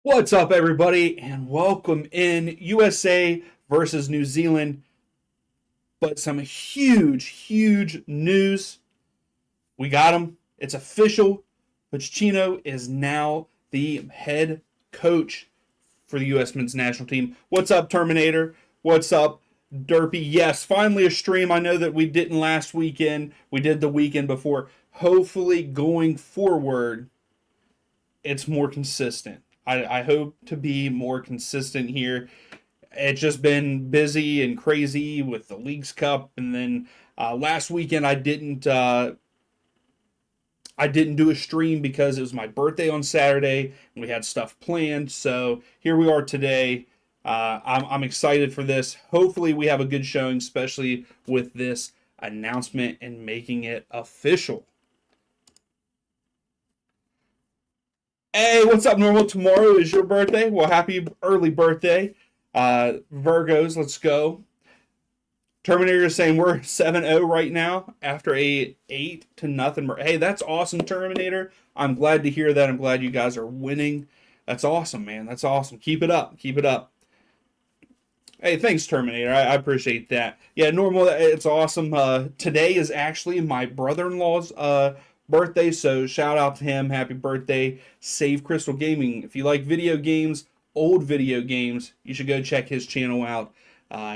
What's up, everybody, and welcome in USA versus New Zealand. But some huge news. We got him. It's official. Pochettino is now the head coach for the U.S. men's national team. What's up, Terminator? What's up, Derpy? Yes, finally a stream. I know that we didn't last weekend. We did the weekend before. Hopefully, going forward, it's more consistent. I hope to be more consistent here. It's just been busy and crazy with the Leagues Cup, and then last weekend I didn't do a stream because it was my birthday on Saturday and we had stuff planned. So here we are today. I'm excited for this. Hopefully we have a good showing, especially with this announcement and making it official. Hey, what's up, Normal? Tomorrow is your birthday. Well, happy early birthday. Virgos, let's go. Terminator is saying we're 7-0 right now after a 8-0. Hey, that's awesome, Terminator. I'm glad to hear that. I'm glad you guys are winning. That's awesome, man. That's awesome. Keep it up. Keep it up. Hey, thanks, Terminator. I appreciate that. Yeah, Normal, it's awesome. Today is actually my brother-in-law's birthday, so shout out to him. Happy birthday. Save Crystal Gaming. If you like video games, old video games, you should go check his channel out.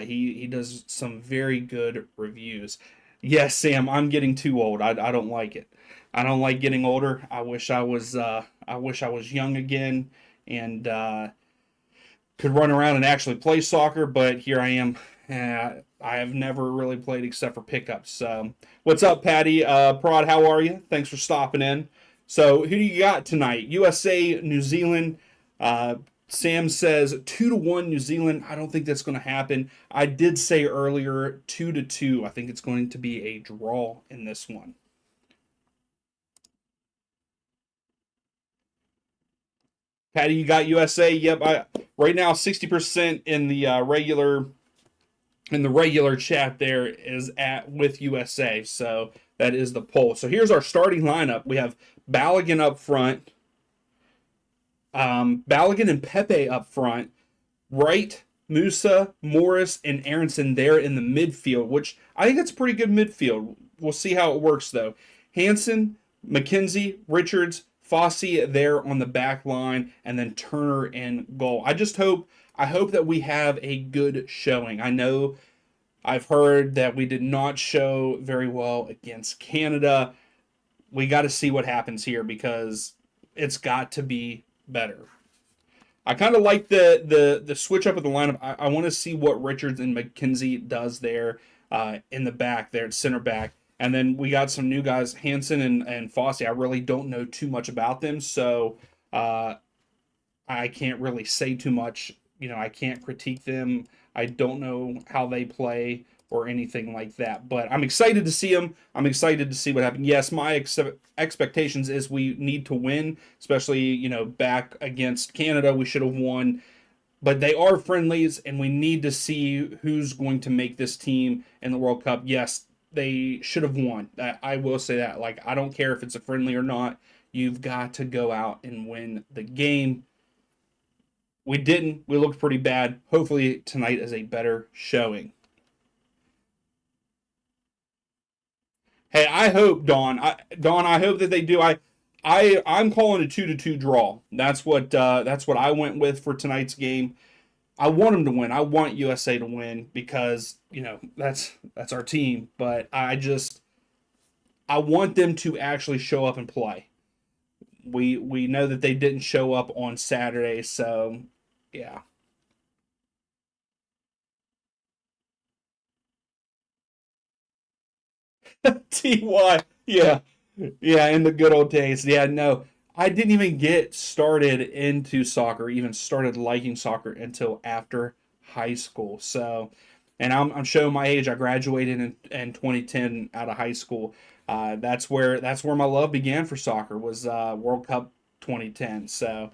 He does some very good reviews. Yes, Sam, I'm getting too old. I don't like it. I don't like getting older. I wish I was young again and could run around and actually play soccer, but here I am. I have never really played except for pickups. So, what's up, Patty? Prod, how are you? Thanks for stopping in. So, who do you got tonight? USA, New Zealand. Sam says 2-1 New Zealand. I don't think that's going to happen. I did say earlier 2-2. I think it's going to be a draw in this one. Patty, you got USA? Yep. Right now 60% in the regular chat there is with USA. So that is the poll. So here's our starting lineup. We have Balogun up front. Balogun and Pepe up front. Wright, Musa, Morris, and Aronson there in the midfield, which I think that's a pretty good midfield. We'll see how it works, though. Hansen, McKenzie, Richards, Fossey there on the back line, and then Turner in goal. I hope that we have a good showing. I know I've heard that we did not show very well against Canada. We got to see what happens here because it's got to be better. I kind of like the switch up of the lineup. I want to see what Richards and McKenzie does there in the back there at center back. And then we got some new guys, Hansen and Fossey. I really don't know too much about them, so I can't really say too much. I can't critique them. I don't know how they play or anything like that. But I'm excited to see them. I'm excited to see what happens. Yes, my expectations is we need to win, especially, back against Canada. We should have won. But they are friendlies, and we need to see who's going to make this team in the World Cup. Yes, they should have won. I will say that. I don't care if it's a friendly or not. You've got to go out and win the game. We didn't. We looked pretty bad. Hopefully tonight is a better showing. Hey, I hope Dawn. I hope that they do. I'm calling a 2-2 draw. That's what I went with for tonight's game. I want them to win. I want USA to win because that's our team. But I want them to actually show up and play. We know that they didn't show up on Saturday, so yeah. Ty, yeah, yeah, in the good old days. Yeah, no, I didn't even get started into soccer, even started liking soccer until after high school. So, and I'm showing my age. I graduated in 2010 out of high school. That's where my love began for soccer was World Cup 2010. So,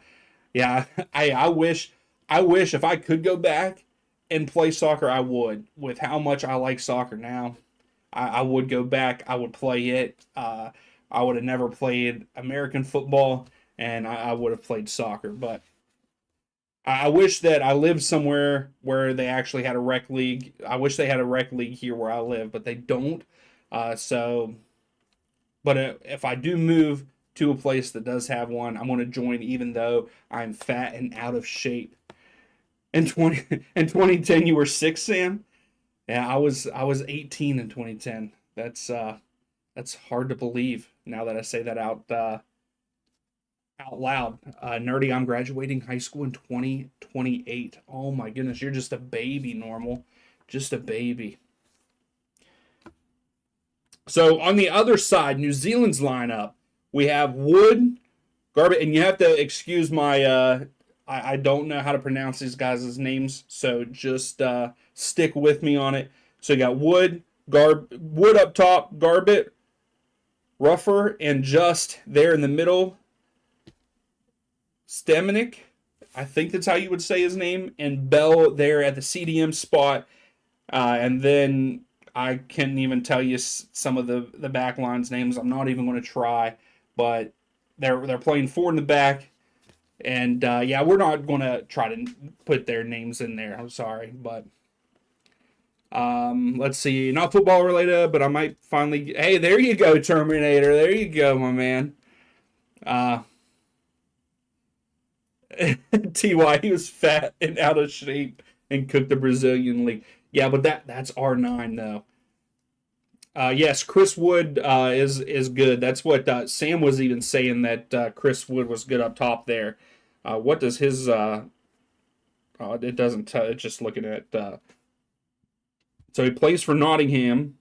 yeah, I wish if I could go back and play soccer, I would. With how much I like soccer now, I would go back. I would play it. I would have never played American football, and I would have played soccer. But I wish that I lived somewhere where they actually had a rec league. I wish they had a rec league here where I live, but they don't. So, but if I do move to a place that does have one, I'm going to join, even though I'm fat and out of shape. In 2010, you were six, Sam. Yeah, I was 18 in 2010. That's hard to believe now that I say that out loud. Nerdy, I'm graduating high school in 2028. Oh my goodness, you're just a baby, normal, just a baby. So on the other side, New Zealand's lineup, we have Wood, Garbett, and you have to excuse my I don't know how to pronounce these guys' names, so just stick with me on it. So you got Wood up top, Garbett, Ruffer, and just there in the middle, Stemenik. I think that's how you would say his name, and Bell there at the CDM spot. And then I can't even tell you some of the back lines names. I'm not even going to try, but they're playing four in the back. And yeah, we're not going to try to put their names in there. I'm sorry, but let's see. Not football related, but I might finally. Hey, there you go, Terminator. There you go, my man. Uh, Ty, he was fat and out of shape and cooked the Brazilian league. Yeah, but that's R9 though. Yes, Chris Wood is good. That's what Sam was even saying that Chris Wood was good up top there. What does his? It doesn't tell. It's just looking at. So he plays for Nottingham.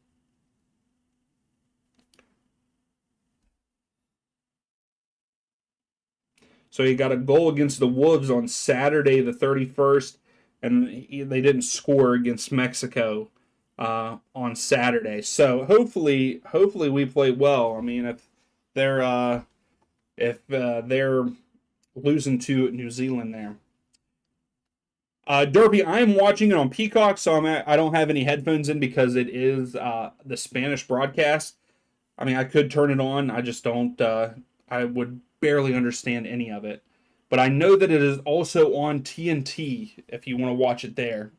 So he got a goal against the Wolves on Saturday the 31st, and they didn't score against Mexico on Saturday. So hopefully we play well. I mean, they're if they're losing to New Zealand there. Derby, I am watching it on Peacock, so I don't have any headphones in because it is the Spanish broadcast. I mean, I could turn it on. I just don't. I would barely understand any of it. But I know that it is also on TNT if you want to watch it there.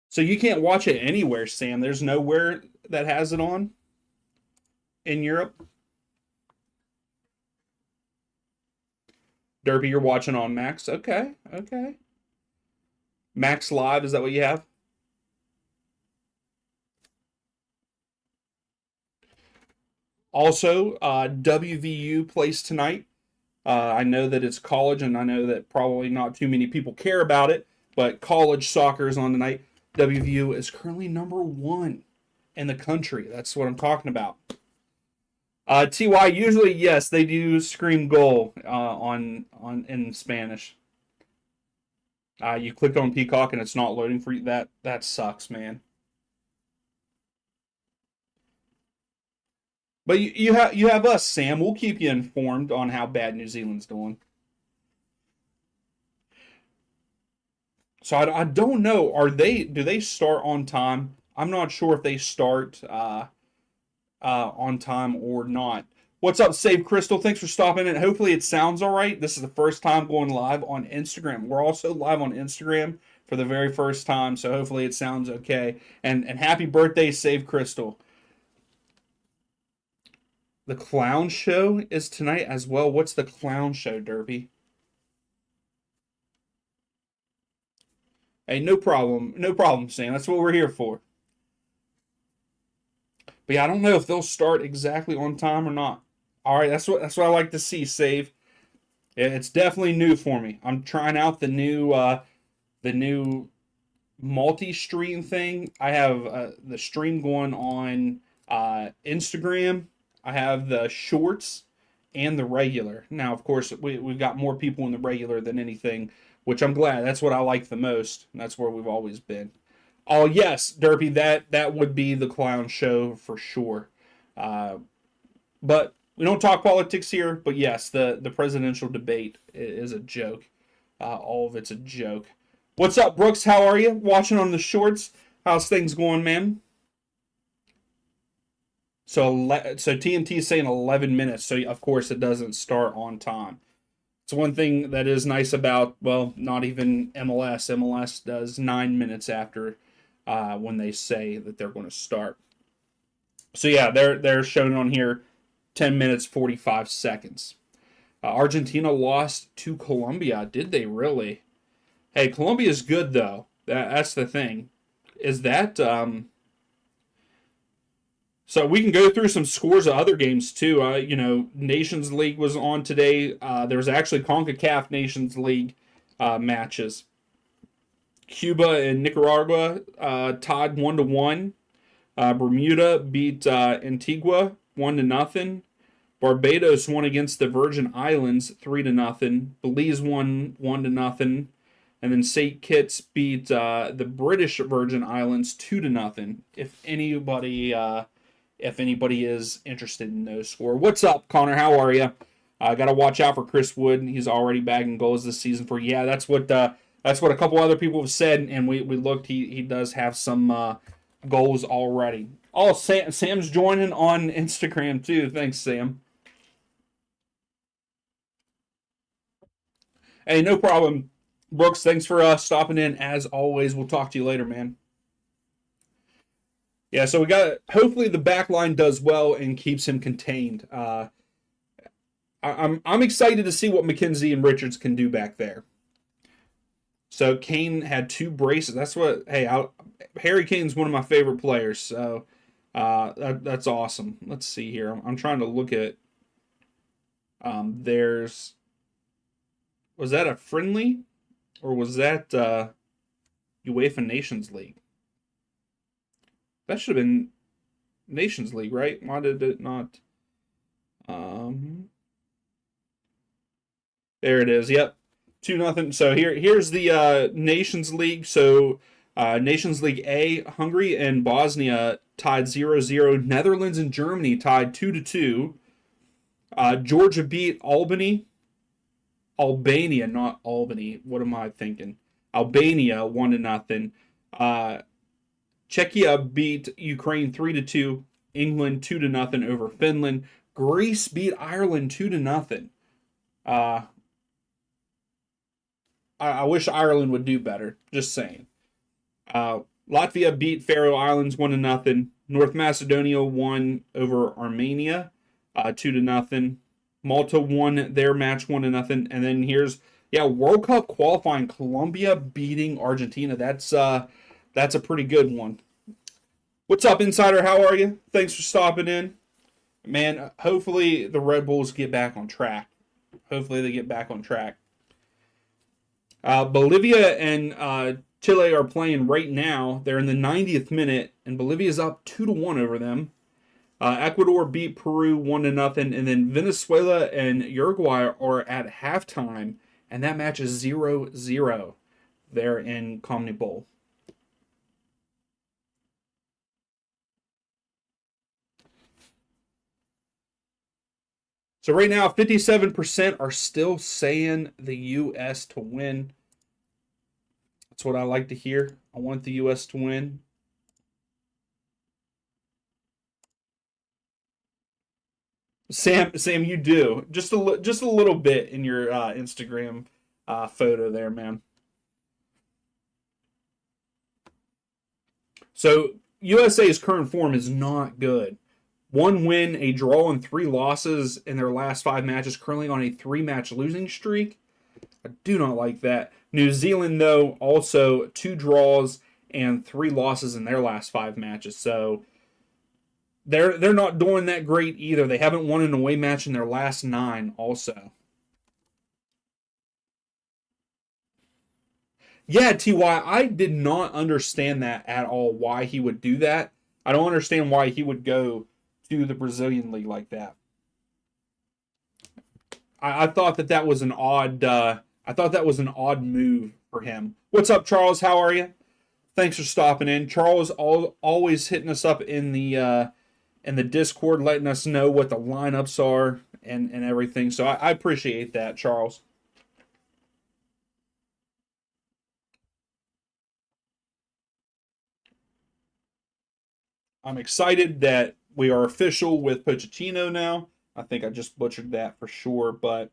So you can't watch it anywhere, Sam. There's nowhere that has it on in Europe. Derby, you're watching on Max. Okay, okay. Max Live, is that what you have? Also, WVU plays tonight. I know that it's college, and I know that probably not too many people care about it, but college soccer is on tonight. WVU is currently number one in the country. That's what I'm talking about. TY, usually yes, they do scream goal on in Spanish. You click on Peacock and it's not loading for you. That sucks, man. But you have us, Sam. We'll keep you informed on how bad New Zealand's doing. So I don't know. Do they start on time? I'm not sure if they start on time or not. What's up, Save Crystal? Thanks for stopping in. Hopefully it sounds all right. This is the first time going live on Instagram. We're also live on Instagram for the very first time, so hopefully it sounds okay. And happy birthday, Save Crystal. The clown show is tonight as well. What's the clown show, Derby? Hey, no problem. No problem, Sam. That's what we're here for. But yeah, I don't know if they'll start exactly on time or not. All right, that's what I like to see, Save. It's definitely new for me. I'm trying out the new multi-stream thing. I have the stream going on Instagram. I have the shorts and the regular. Now, of course, we've got more people in the regular than anything, which I'm glad. That's what I like the most. That's where we've always been. Oh yes, Derpy, that would be the clown show for sure. Uh, but we don't talk politics here. But yes, the presidential debate is a joke. All of it's a joke. What's up, Brooks? How are you? Watching on the shorts. How's things going, man? So TNT is saying 11 minutes. So of course it doesn't start on time. It's one thing that is nice about, well, not even MLS. MLS does 9 minutes after when they say that they're going to start. So yeah, they're showing on here 10 minutes 45 seconds. Argentina lost to Colombia. Did they really? Hey, Colombia's good though. That's the thing. Is that so we can go through some scores of other games too. Nations League was on today. There was actually CONCACAF Nations League matches. Cuba and Nicaragua tied 1-1. Bermuda beat Antigua 1-0. Barbados won against the Virgin Islands 3-0. Belize won 1-0. And then St. Kitts beat the British Virgin Islands 2-0. If anybody is interested in those score. What's up, Connor? How are you? Got to watch out for Chris Wood. He's already bagging goals this season for. Yeah, that's what a couple other people have said, and we looked. He does have some goals already. Oh, Sam's joining on Instagram too. Thanks, Sam. Hey, no problem, Brooks. Thanks for stopping in. As always, we'll talk to you later, man. Yeah, so we got. Hopefully, the back line does well and keeps him contained. I'm excited to see what McKenzie and Richards can do back there. So Kane had 2 braces. That's what. Hey, Harry Kane's one of my favorite players. So that's awesome. Let's see here. I'm trying to look at. There's. Was that a friendly, or was that UEFA Nations League? That should have been Nations League, right? Why did it not? There it is. Yep, 2-0. So here's the Nations League. So Nations League A, Hungary and Bosnia tied 0-0. Netherlands and Germany tied 2-2. Georgia beat Albania, not Albany. What am I thinking? Albania 1-0. Czechia beat Ukraine 3-2. England 2-0 over Finland. Greece beat Ireland 2-0. I wish Ireland would do better. Just saying. Latvia beat Faroe Islands 1-0. North Macedonia won over Armenia 2-0. Malta won their match 1-0. And then here's World Cup qualifying, Colombia beating Argentina. That's a pretty good one. What's up, Insider? How are you? Thanks for stopping in. Man, hopefully the Red Bulls get back on track. Hopefully they get back on track. Bolivia and Chile are playing right now. They're in the 90th minute, and Bolivia's up 2-1 over them. Ecuador beat Peru 1-0, and then Venezuela and Uruguay are at halftime, and that match is 0-0 there in CONMEBOL. So right now, 57% are still saying the U.S. to win. That's what I like to hear. I want the U.S. to win. Sam, you do just a little bit in your Instagram photo there, man. So USA's current form is not good. One win, a draw, and three losses in their last five matches. Currently on a three-match losing streak. I do not like that. New Zealand, though, also two draws and three losses in their last five matches. So they're not doing that great either. They haven't won an away match in their last nine. Also, yeah, Ty, I did not understand that at all. Why he would do that? I don't understand why he would go to the Brazilian league like that. I thought that was an odd. I thought that was an odd move for him. What's up, Charles? How are you? Thanks for stopping in. Charles always hitting us up in the Discord, letting us know what the lineups are and everything. So I appreciate that, Charles. I'm excited that we are official with Pochettino now. I think I just butchered that for sure, but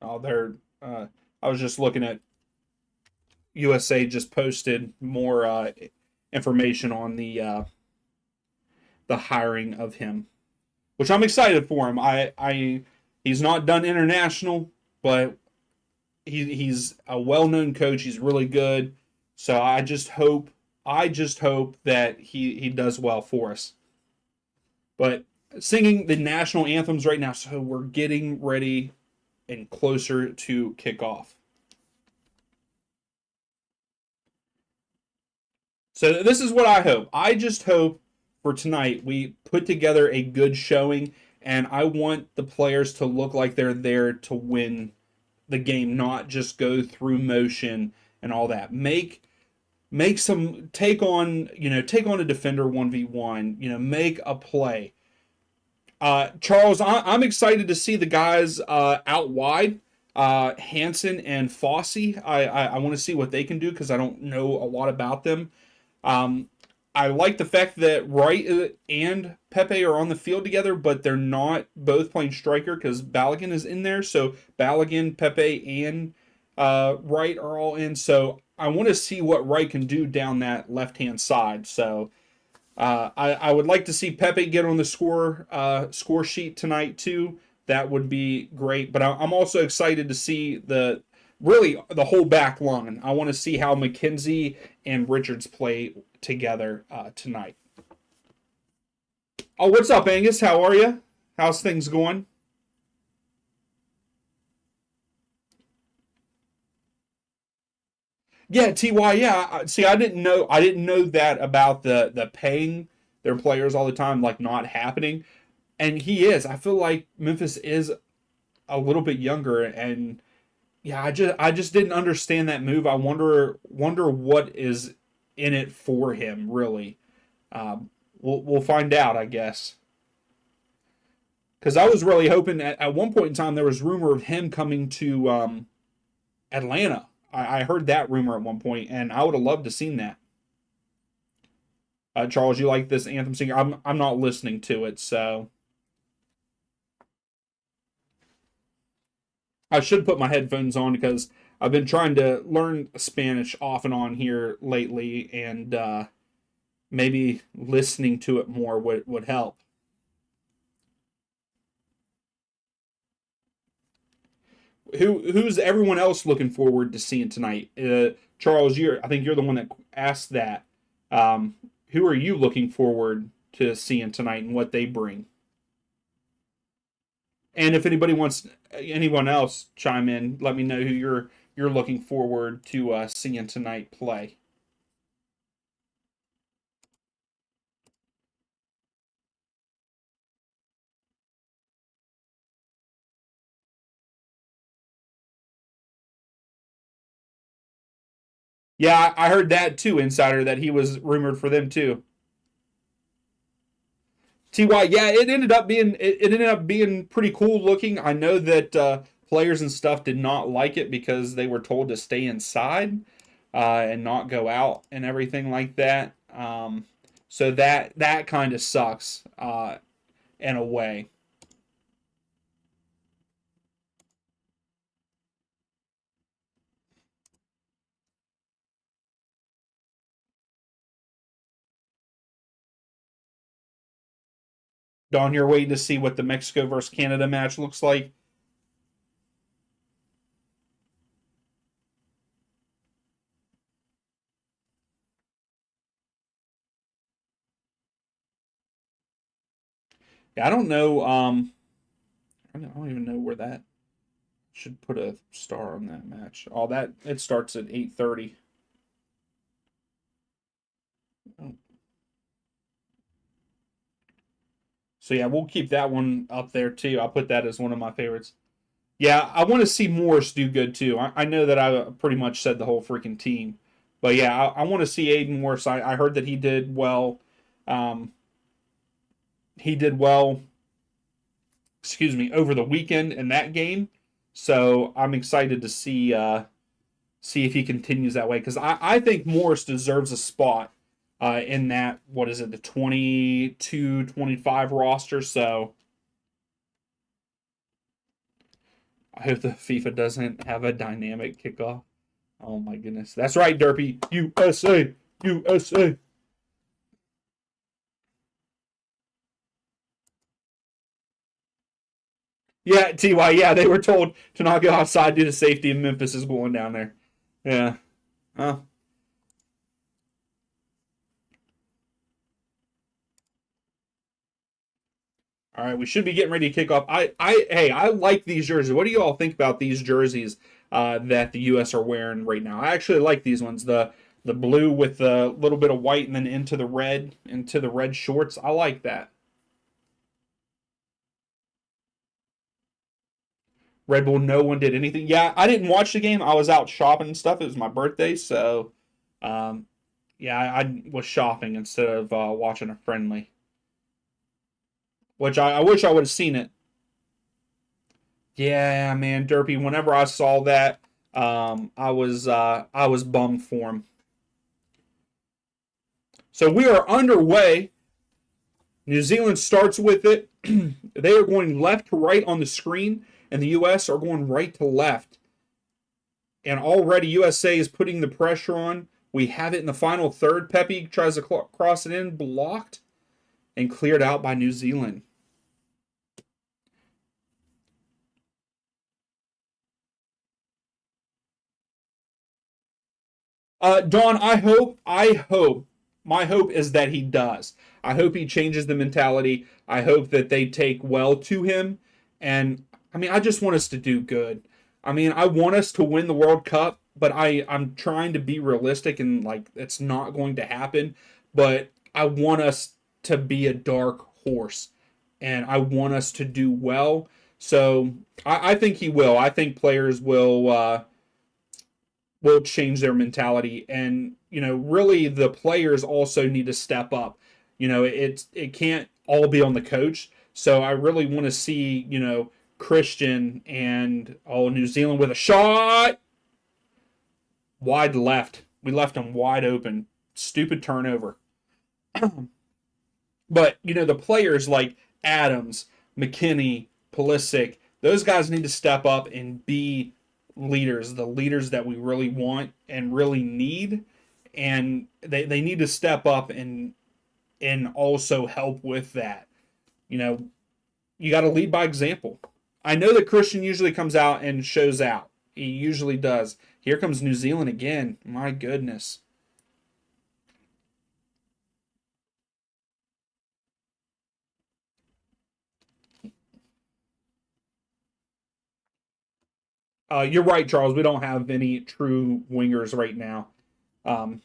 oh, they're. I was just looking at USA just posted more information on the hiring of him, which I'm excited for him. He's not done international, but he's a well-known coach. He's really good. So I just hope that he does well for us. But singing the national anthems right now, so we're getting ready and closer to kickoff. So this is what I hope. I just hope for tonight we put together a good showing, and I want the players to look like they're there to win the game, not just go through motion and all that. Make some take on a defender 1v1, make a play. Charles, I'm excited to see the guys out wide. Hansen and Fossey. I want to see what they can do because I don't know a lot about them. Um, I like the fact that Wright and Pepe are on the field together, but they're not both playing striker because Balogun is in there. So Balogun, Pepe, and Wright are all in. So I want to see what Wright can do down that left hand side. So I would like to see Pepe get on the score sheet tonight too. That would be great. But I'm also excited to see the whole back line. I want to see how McKenzie and Richards play together tonight. Oh, what's up, Angus? How are you? How's things going? Yeah, Ty. Yeah, see, I didn't know that about the paying their players all the time, like not happening. And he is. I feel like Memphis is a little bit younger, and yeah, I just didn't understand that move. I wonder what is in it for him, really. We'll find out, I guess. Because I was really hoping at one point in time there was rumor of him coming to Atlanta. I heard that rumor at one point, and I would have loved to seen that. Charles, you like this anthem singer? I'm not listening to it, so I should put my headphones on because I've been trying to learn Spanish off and on here lately, and maybe listening to it more would help. Who's everyone else looking forward to seeing tonight? Charles, I think you're the one that asked that. Um, who are you looking forward to seeing tonight and what they bring? And if anyone else chime in, let me know who you're looking forward to seeing tonight play. Yeah, I heard that too, Insider, that he was rumored for them too. Ty, yeah, it ended up being pretty cool looking. I know that players and stuff did not like it because they were told to stay inside and not go out and everything like that. So that kind of sucks in a way. Don, you're waiting to see what the Mexico versus Canada match looks like. Yeah, I don't know. I don't even know where that should put a star on that match. Oh, that it starts at 8:30. So yeah, we'll keep that one up there too. I'll put that as one of my favorites. Yeah, I want to see Morris do good too. I know that I pretty much said the whole freaking team, but yeah, I want to see Aiden Morris. I heard that he did well. Um, he did well. Excuse me, over the weekend in that game. So I'm excited to see if he continues that way because I think Morris deserves a spot in that what is it the 22-25 roster. So I hope the FIFA doesn't have a dynamic kickoff. Oh my goodness. That's right, Derpy. USA. USA. Yeah, TY. Yeah, they were told to not go outside due to safety, and Memphis is going down there. Yeah. Oh. All right, we should be getting ready to kick off. Hey, I like these jerseys. What do you all think about these jerseys that the U.S. are wearing right now? I actually like these ones. The blue with a little bit of white and then into the red shorts. I like that. Red Bull, no one did anything. Yeah, I didn't watch the game. I was out shopping and stuff. It was my birthday, so um, yeah, I was shopping instead of watching a friendly, which I wish I would have seen it. Yeah, man, Derpy. Whenever I saw that, I was bummed for him. So we are underway. New Zealand starts with it. They are going left to right on the screen, and the U.S. are going right to left. And already USA is putting the pressure on. We have it in the final third. Pepe tries to cross it in, blocked, and cleared out by New Zealand. Don, my hope is that he does. I hope he changes the mentality. I hope that they take well to him. And I mean, I just want us to do good. I mean, I want us to win the World Cup, but I'm trying to be realistic and like it's not going to happen. But I want us to be a dark horse, and I want us to do well. So I think he will. I think players will change their mentality, and really the players also need to step up. It can't all be on the coach. So I really want to see Christian and New Zealand with a shot wide left. We left them wide open. Stupid turnover. But the players like Adams, McKinney, Pulisic, those guys need to step up and be leaders, the leaders that we really want and really need. And they need to step up and also help with that. You know, you got to lead by example. I know that Christian usually comes out and shows out. He usually does. Here comes New Zealand again. My goodness. You're right, Charles. We don't have any true wingers right now. Um,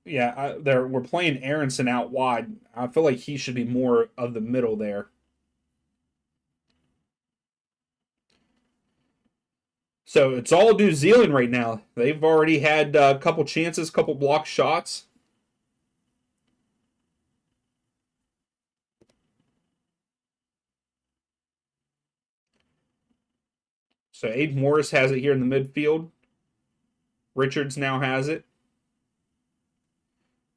yeah, we're playing Aronson out wide. I feel like he should be more of the middle there. So it's all New Zealand right now. They've already had a couple chances, couple block shots. So Aiden Morris has it here in the midfield. Richards now has it.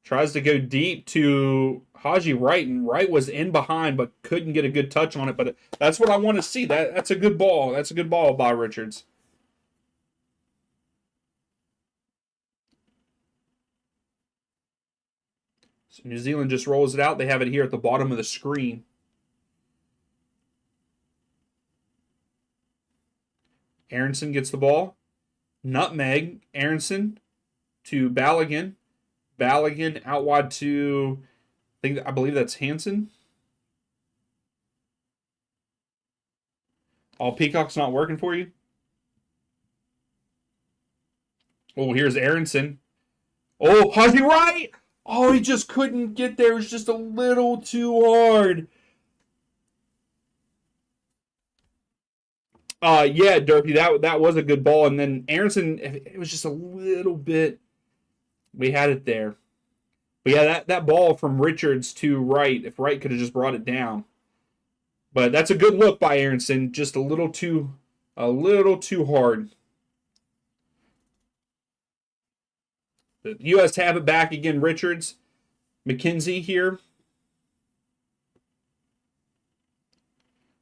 Tries to go deep to Haji Wright, and Wright was in behind but couldn't get a good touch on it. But that's what I want to see. That's a good ball. That's a good ball by Richards. So New Zealand just rolls it out. They have it here at the bottom of the screen. Aronson gets the ball. Nutmeg. Aronson to Balogun. Balogun out wide to, I believe that's Hansen. All Peacock's not working for you? Oh, here's Aronson. Oh, Haji Wright! Oh, he just couldn't get there. It was just a little too hard. Yeah, Derpy, that was a good ball. And then Aronson, it was just a little bit. We had it there. But yeah, that ball from Richards to Wright, if Wright could have just brought it down. But that's a good look by Aronson. Just a little too hard. The U.S. have it back again. Richards, McKenzie here.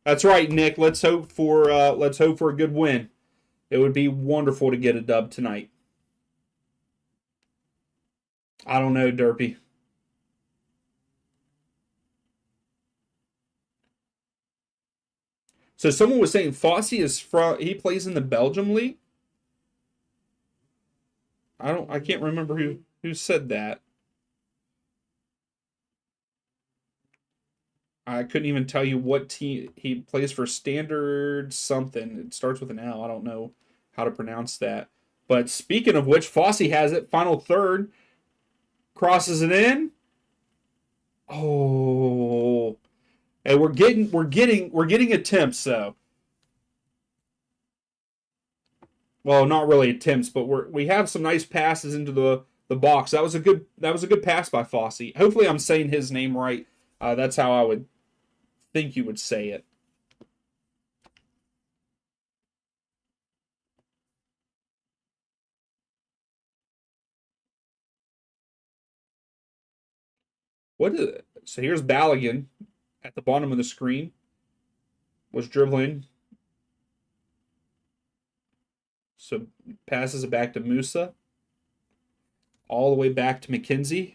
That's right, Nick. Let's hope for a good win. It would be wonderful to get a dub tonight. I don't know, Derpy. So someone was saying he plays in the Belgium league. I can't remember who said that. I couldn't even tell you what team he plays for. Standard something. It starts with an L. I don't know how to pronounce that. But speaking of which, Fossey has it. Final third. Crosses it in. Oh. And we're getting attempts though. Well, not really attempts, but we have some nice passes into the box. That was a good pass by Fossey. Hopefully I'm saying his name right. That's how I would think you would say it. What is it? So here's Balogun at the bottom of the screen. Was dribbling. So passes it back to Musa. All the way back to McKenzie.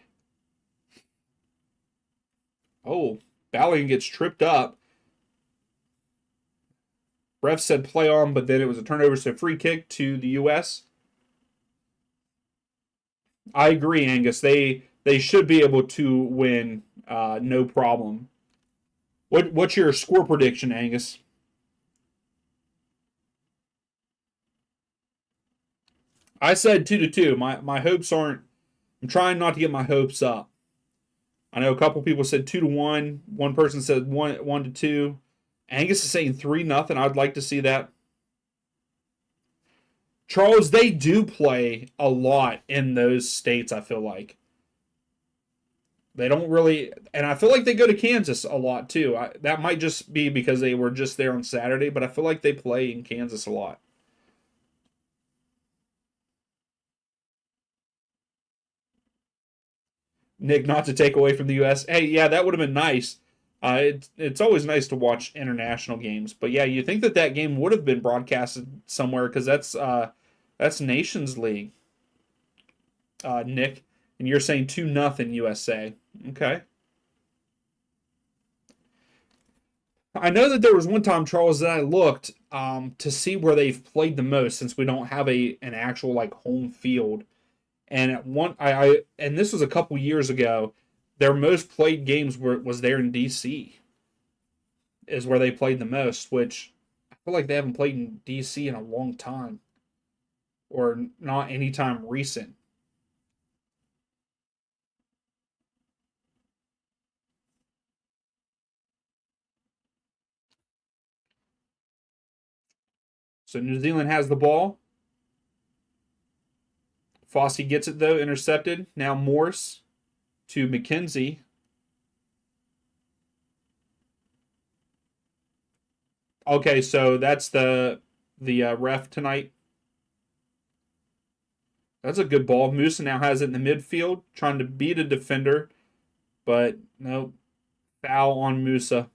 Oh, Balogun gets tripped up. Ref said play on, but then it was a turnover, so free kick to the U.S. I agree, Angus. They should be able to win, no problem. What's your score prediction, Angus? I said 2-2. My hopes aren't. I'm trying not to get my hopes up. I know a couple people said 2-1. One person said 1-2. Angus is saying 3-0. I'd like to see that. Charles, they do play a lot in those states, I feel like. They don't really, and I feel like they go to Kansas a lot too. That might just be because they were just there on Saturday, but I feel like they play in Kansas a lot. Nick, not to take away from the U.S. Hey, yeah, that would have been nice. It's always nice to watch international games, but yeah, you think that game would have been broadcasted somewhere because that's Nations League, Nick, and you're saying 2-0 USA. Okay. I know that there was one time, Charles, that I looked to see where they've played the most since we don't have an actual like home field. And at one, and this was a couple years ago. Their most played games was there in DC, is where they played the most. Which I feel like they haven't played in DC in a long time, or not anytime recent. So New Zealand has the ball. Fossey gets it though, intercepted. Now Morse to McKenzie. Okay, so that's the ref tonight. That's a good ball. Musa now has it in the midfield, trying to beat a defender, but no, foul on Musa.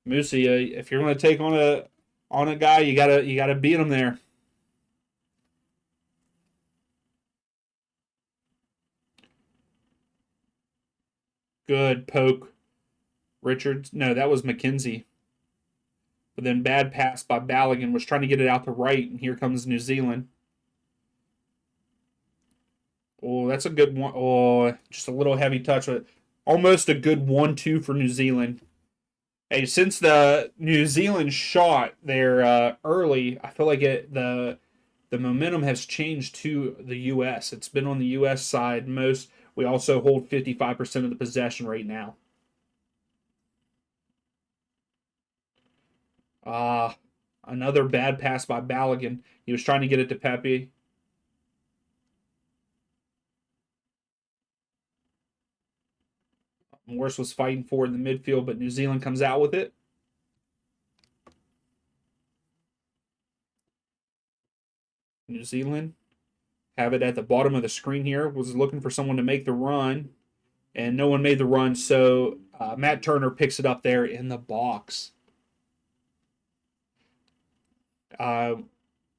Musa, if you're going to take on a guy, you gotta beat him there. Good poke, Richards. No, that was McKenzie. But then bad pass by Balogun, was trying to get it out to right, and here comes New Zealand. Oh, that's a good one. Oh, just a little heavy touch, but almost a good 1-2 for New Zealand. Hey, since the New Zealand shot there early, I feel like the momentum has changed to the U.S. It's been on the U.S. side most. We also hold 55% of the possession right now. Ah, another bad pass by Balogun. He was trying to get it to Pepe. Morris was fighting for it in the midfield, but New Zealand comes out with it. New Zealand have it at the bottom of the screen here. Was looking for someone to make the run, and no one made the run, so Matt Turner picks it up there in the box. Uh,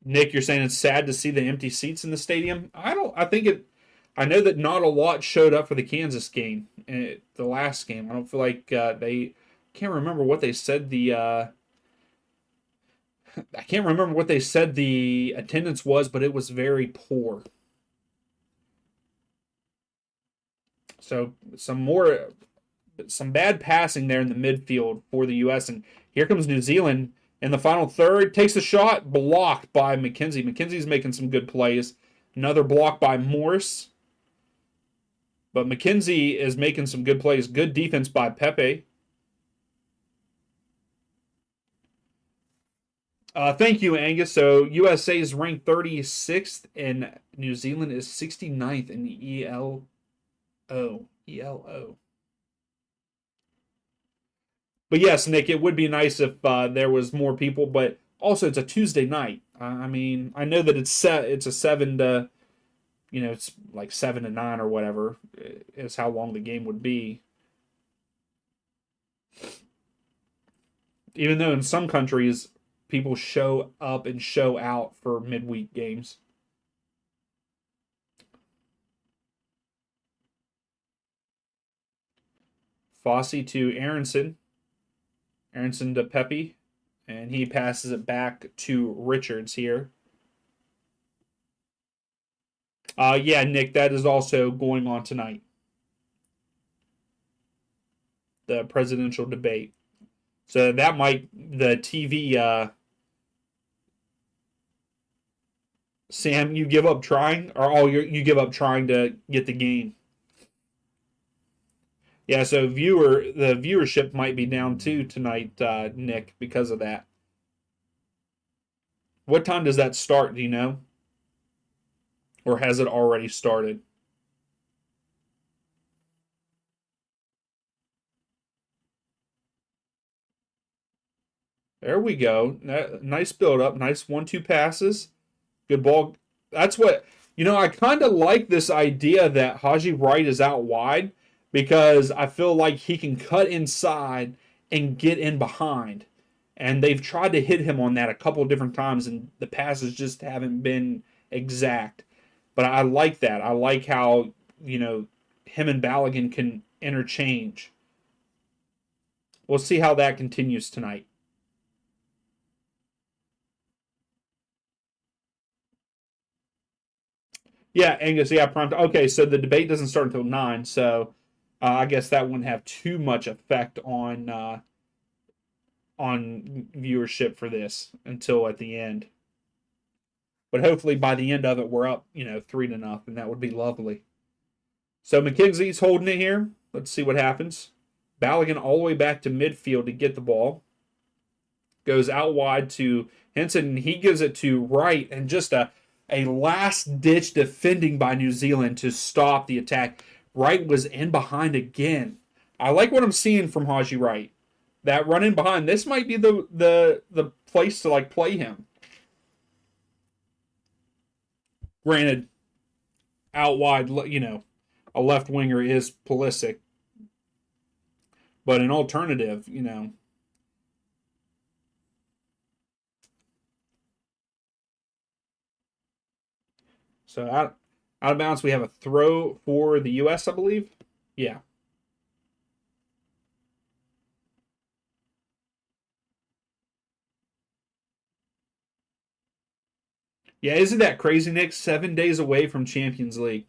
Nick, you're saying it's sad to see the empty seats in the stadium. I don't. I think it. I know that not a lot showed up for the Kansas game, the last game. I don't feel like they. Can't remember what they said. I can't remember what they said the attendance was, but it was very poor. So some bad passing there in the midfield for the U.S. And here comes New Zealand in the final third. Takes a shot, blocked by McKenzie. McKenzie's making some good plays. Another block by Morse. But McKenzie is making some good plays. Good defense by Pepe. Thank you, Angus. So USA is ranked 36th and New Zealand is 69th in the ELO. ELO. But yes, Nick, it would be nice if there was more people. But also, it's a Tuesday night. I mean, I know that it's set. It's a 7 to, it's like 7 to 9 or whatever is how long the game would be. Even though in some countries people show up and show out for midweek games. Fossey to Aronson. Aronson to Pepe. And he passes it back to Richards here. Yeah, Nick, that is also going on tonight. The presidential debate. So that might, the TV, Sam, you give up trying? Or you give up trying to get the game? Yeah, so the viewership might be down too tonight, Nick, because of that. What time does that start? Do you know, or has it already started? There we go. Nice build up. Nice 1-2 passes. Good ball. That's what I kind of like this idea that Haji Wright is out wide because I feel like he can cut inside and get in behind. And they've tried to hit him on that a couple of different times, and the passes just haven't been exact. But I like that. I like how, him and Balogun can interchange. We'll see how that continues tonight. Yeah, Angus. Yeah, prompt. Okay, so the debate doesn't start until 9, so I guess that wouldn't have too much effect on viewership for this until at the end. But hopefully by the end of it, we're up, 3-0, and that would be lovely. So McKenzie's holding it here. Let's see what happens. Balogun all the way back to midfield to get the ball. Goes out wide to Henson, and he gives it to Wright, and just a last-ditch defending by New Zealand to stop the attack. Wright was in behind again. I like what I'm seeing from Haji Wright. That run in behind, this might be the place to play him. Granted, out wide, a left winger is Pulisic, but an alternative. So out of bounds, we have a throw for the U.S., I believe. Yeah. Yeah, isn't that crazy, Nick? 7 days away from Champions League.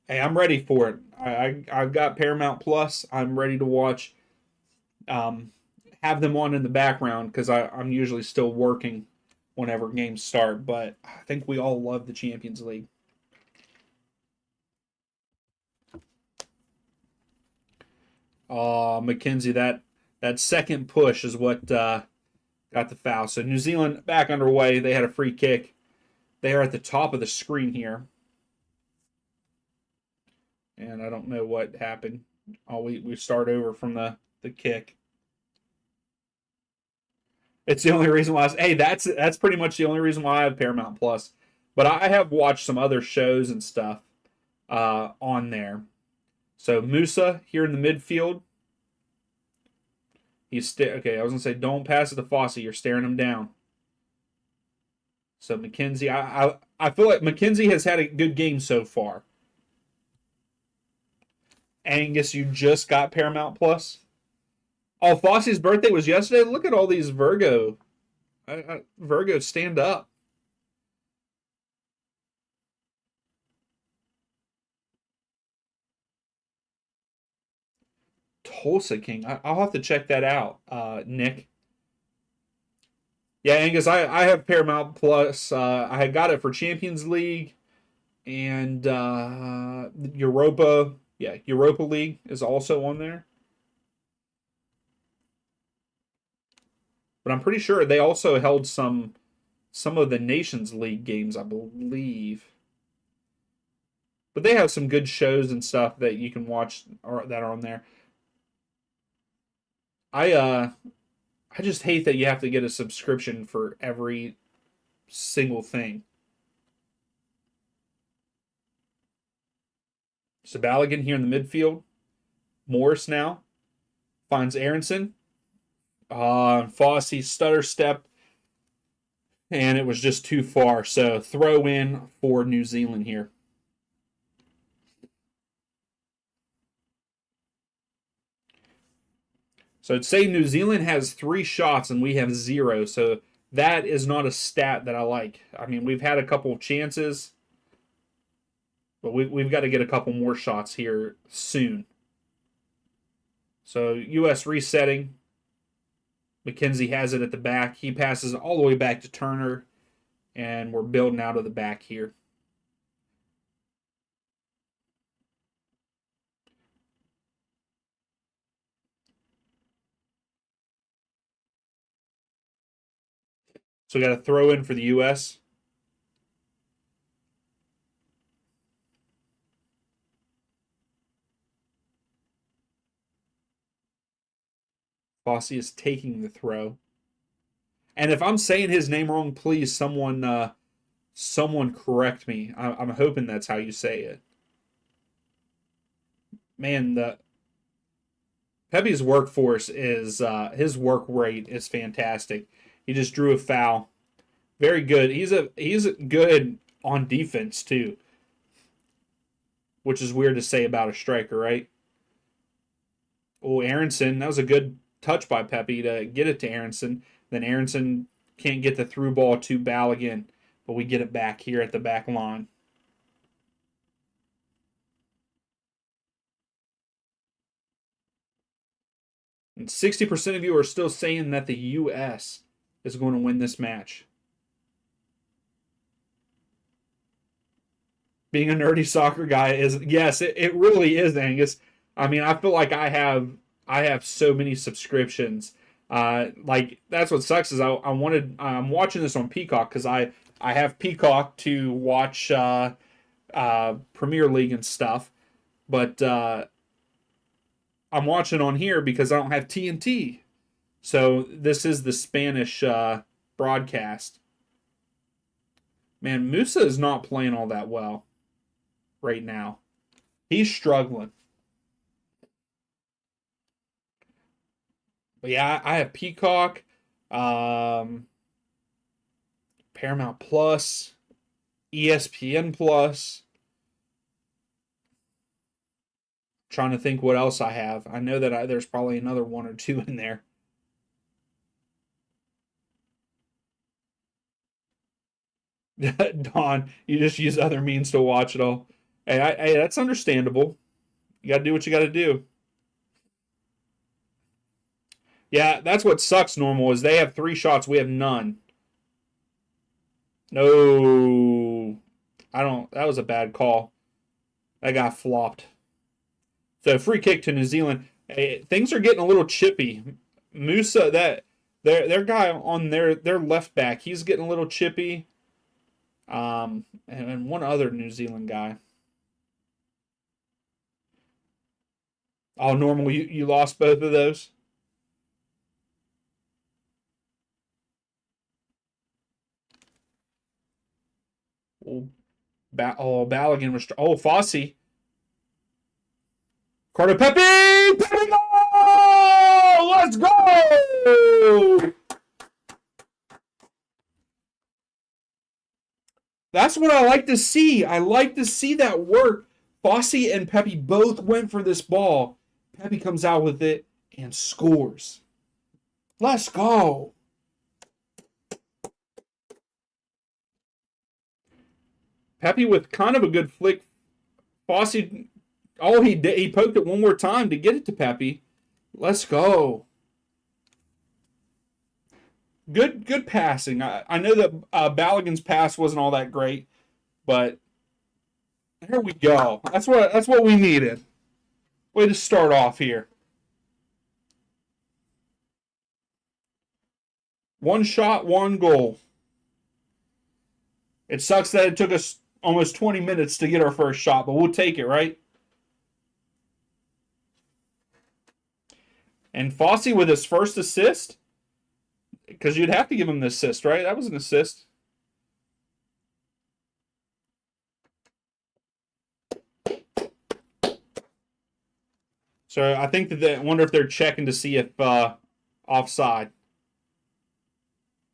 Hey, I'm ready for it. I've got Paramount Plus. I'm ready to watch. Um, have them on in the background because I'm usually still working whenever games start. But I think we all love the Champions League. McKenzie, that second push is what got the foul. So New Zealand back underway. They had a free kick. They are at the top of the screen here. And I don't know what happened. Oh, we start over from the kick. It's the only reason why. Hey, that's pretty much the only reason why I have Paramount Plus. But I have watched some other shows and stuff on there. So Musa here in the midfield. Okay. I was gonna say don't pass it to Fossey. You're staring him down. So McKenzie, I feel like McKenzie has had a good game so far. Angus, you just got Paramount Plus. Oh, Fossey's birthday was yesterday. Look at all these Virgo. Virgo, stand up. Tulsa King. I'll have to check that out, Nick. Yeah, Angus, I have Paramount Plus. I had got it for Champions League and Europa. Yeah, Europa League is also on there. But I'm pretty sure they also held some of the Nations League games, I believe. But they have some good shows and stuff that you can watch or that are on there. I uh I just hate that you have to get a subscription for every single thing. So Balogun here in the midfield. Morris now finds Aronson. Fossey stutter step, and it was just too far. So throw in for New Zealand here. So I'd say New Zealand has 3 shots and we have 0. So that is not a stat that I like. I mean, we've had a couple of chances, but we've got to get a couple more shots here soon. So U.S. resetting. McKenzie has it at the back. He passes all the way back to Turner, and we're building out of the back here. So we got to throw in for the U.S. Fossey is taking the throw. And if I'm saying his name wrong, please someone correct me. I'm hoping that's how you say it. Man, the Pepe's workforce is his work rate is fantastic. He just drew a foul. Very good. He's good on defense too, which is weird to say about a striker, right? Oh, Aronson, that was a good touch by Pepe to get it to Aronson. Then Aronson can't get the through ball to Balogun, but we get it back here at the back line. And 60% of you are still saying that the U.S. is going to win this match. Being a nerdy soccer guy is, yes, it really is, Angus. I mean, I feel like I have so many subscriptions. Like that's what sucks is I'm watching this on Peacock because I have Peacock to watch Premier League and stuff, but I'm watching on here because I don't have TNT. So this is the Spanish broadcast. Man, Musa is not playing all that well right now. He's struggling. But yeah, I have Peacock, um, Paramount Plus, ESPN Plus. Trying to think what else I have. I know that there's probably another one or two in there. Don, you just use other means to watch it all. Hey, that's understandable. You got to do what you got to do. Yeah, that's what sucks. Normal is they have 3 shots, we have none. No, I don't. That was a bad call. That got flopped. So free kick to New Zealand. Hey, things are getting a little chippy. Musa, that their guy on their left back, he's getting a little chippy. And one other New Zealand guy. Oh, normal. You lost both of those. Oh, Balogun was. Oh, Fossey. Carter Pepe! Pepe goal! Let's go! That's what I like to see. I like to see that work. Fossey and Pepe both went for this ball. Pepe comes out with it and scores. Let's go. Pepe with kind of a good flick. Fossey, all he did, he poked it one more time to get it to Pepe. Let's go. Good passing. I know that Balogun's pass wasn't all that great, but here we go. That's what we needed. Way to start off here. One shot, one goal. It sucks that it took us almost 20 minutes to get our first shot, but we'll take it, right? And Fossey with his first assist, because you'd have to give him the assist, right? That was an assist. So I think that I wonder if they're checking to see if offside.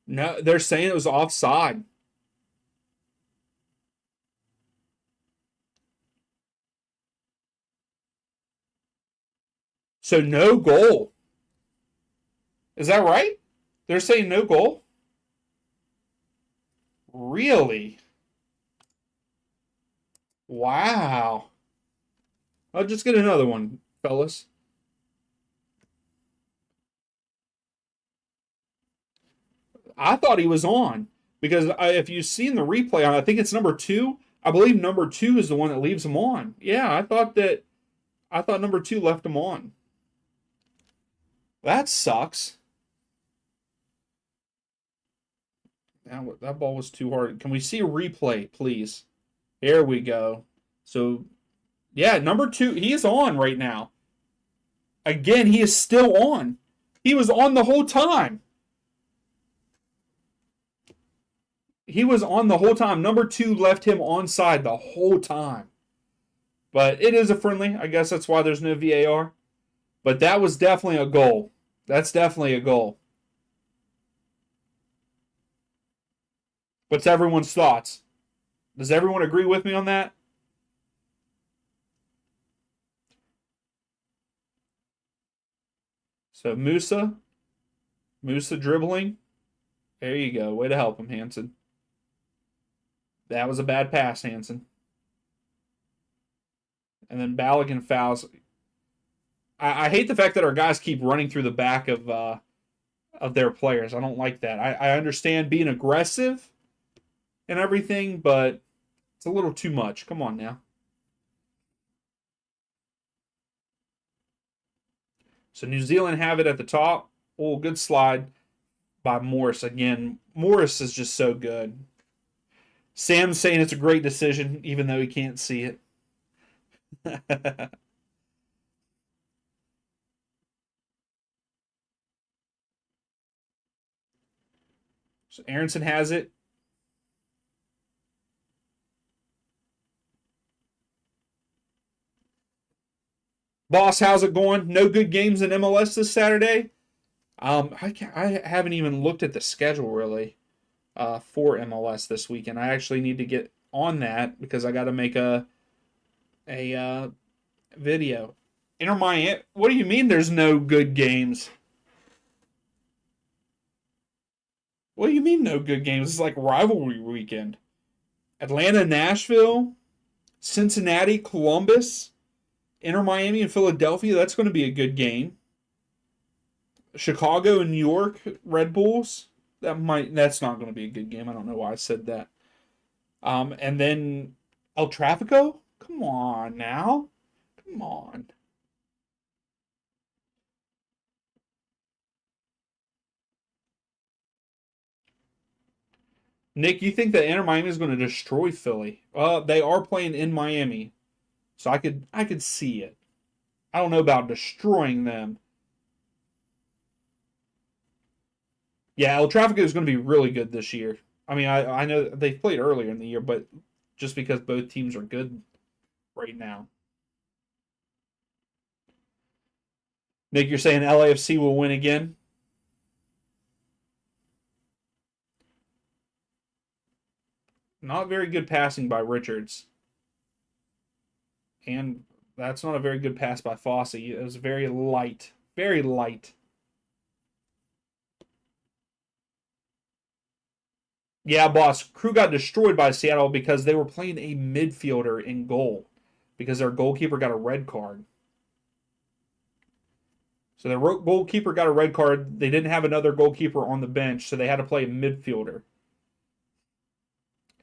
No, they're saying it was offside. So no goal. Is that right? They're saying no goal? Really? Wow. I'll just get another one, fellas. I thought he was on because if you've seen the replay on, I think it's number two. I believe number two is the one that leaves him on. Yeah, I thought number two left him on. That sucks. That ball was too hard. Can we see a replay, please? There we go. So, yeah, number two, he is on right now. Again, he is still on. He was on the whole time. He was on the whole time. Number two left him onside the whole time. But it is a friendly. I guess that's why there's no VAR. But that was definitely a goal. That's definitely a goal. What's everyone's thoughts? Does everyone agree with me on that? So Musa dribbling. There you go. Way to help him, Hansen. That was a bad pass, Hansen. And then Balogun fouls. I hate the fact that our guys keep running through the back of their players. I don't like that. I understand being aggressive and everything, but it's a little too much. Come on now. So New Zealand have it at the top. Oh, good slide by Morris again. Morris is just so good. Sam's saying it's a great decision, even though he can't see it. So Aronson has it. Boss, how's it going? No good games in MLS this Saturday. I haven't even looked at the schedule really for MLS this weekend. I actually need to get on that because I got to make a video. Inter Miami. What do you mean? There's no good games? What do you mean no good games? It's like rivalry weekend. Atlanta, Nashville, Cincinnati, Columbus, Inter Miami, and Philadelphia. That's going to be a good game. Chicago and New York Red Bulls. That's not going to be a good game. I don't know why I said that. And then El Trafico. Come on now. Come on. Nick, you think that Inter Miami is going to destroy Philly? They are playing in Miami, so I could see it. I don't know about destroying them. Yeah, El Trafico is going to be really good this year. I mean, I know they've played earlier in the year, but just because both teams are good right now. Nick, you're saying LAFC will win again? Not very good passing by Richards. And that's not a very good pass by Fossey. It was very light. Very light. Yeah, boss. Crew got destroyed by Seattle because they were playing a midfielder in goal because their goalkeeper got a red card. So their goalkeeper got a red card. They didn't have another goalkeeper on the bench, so they had to play a midfielder.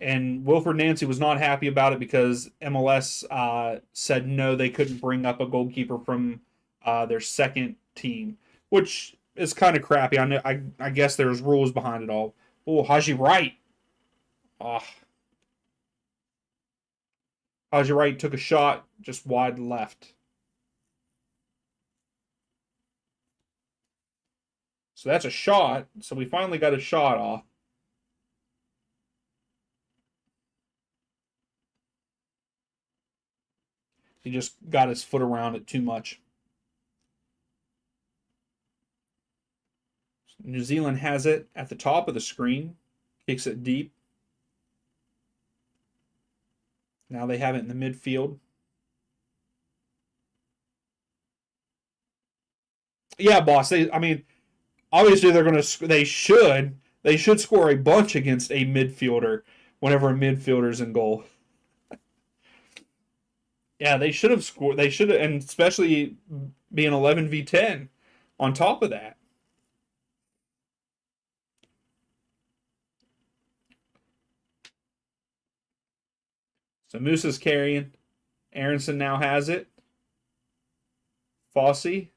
And Wilfred Nancy was not happy about it because MLS said no, they couldn't bring up a goalkeeper from their second team, which is kind of crappy. I guess there's rules behind it all. Oh, Haji Wright. Oh, Haji Wright took a shot just wide left. So that's a shot. So we finally got a shot off. He just got his foot around it too much. New Zealand has it at the top of the screen, kicks it deep. Now they have it in the midfield. Yeah, boss. I mean, obviously they're going to. They should score a bunch against a midfielder whenever a midfielder's in goal. Yeah, they should have scored. They should have, and especially being 11v10 on top of that. So Musa's carrying. Aronson now has it. Fossey.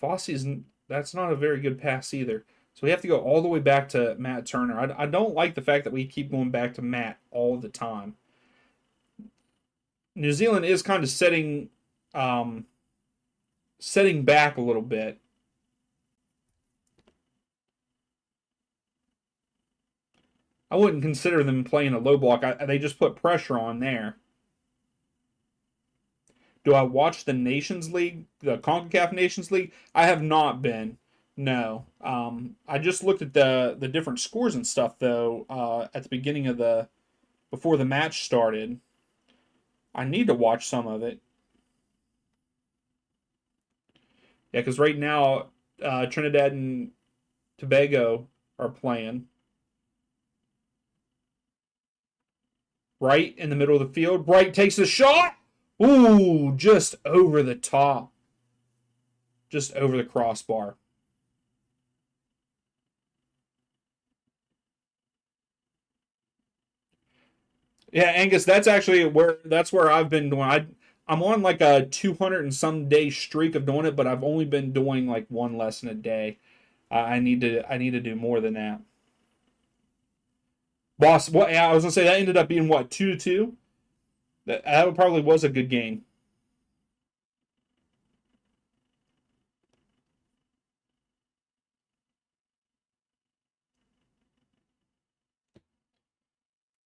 Fossey's that's not a very good pass either. So we have to go all the way back to Matt Turner. I don't like the fact that we keep going back to Matt all the time. New Zealand is kind of um, setting back a little bit. I wouldn't consider them playing a low block. They just put pressure on there. Do I watch the Nations League, the CONCACAF Nations League? I have not been. No. I just looked at the different scores and stuff though at the beginning of the before the match started. I need to watch some of it. Yeah, because right now Trinidad and Tobago are playing right in the middle of the field. Bright takes the shot. Ooh, just over the top, just over the crossbar. Yeah, Angus, that's where I've been doing. I'm on like a 200 and some day streak of doing it, but I've only been doing like one lesson a day. I need to do more than that. Boss, what? Yeah, I was gonna say that ended up being what 2-2. That probably was a good game.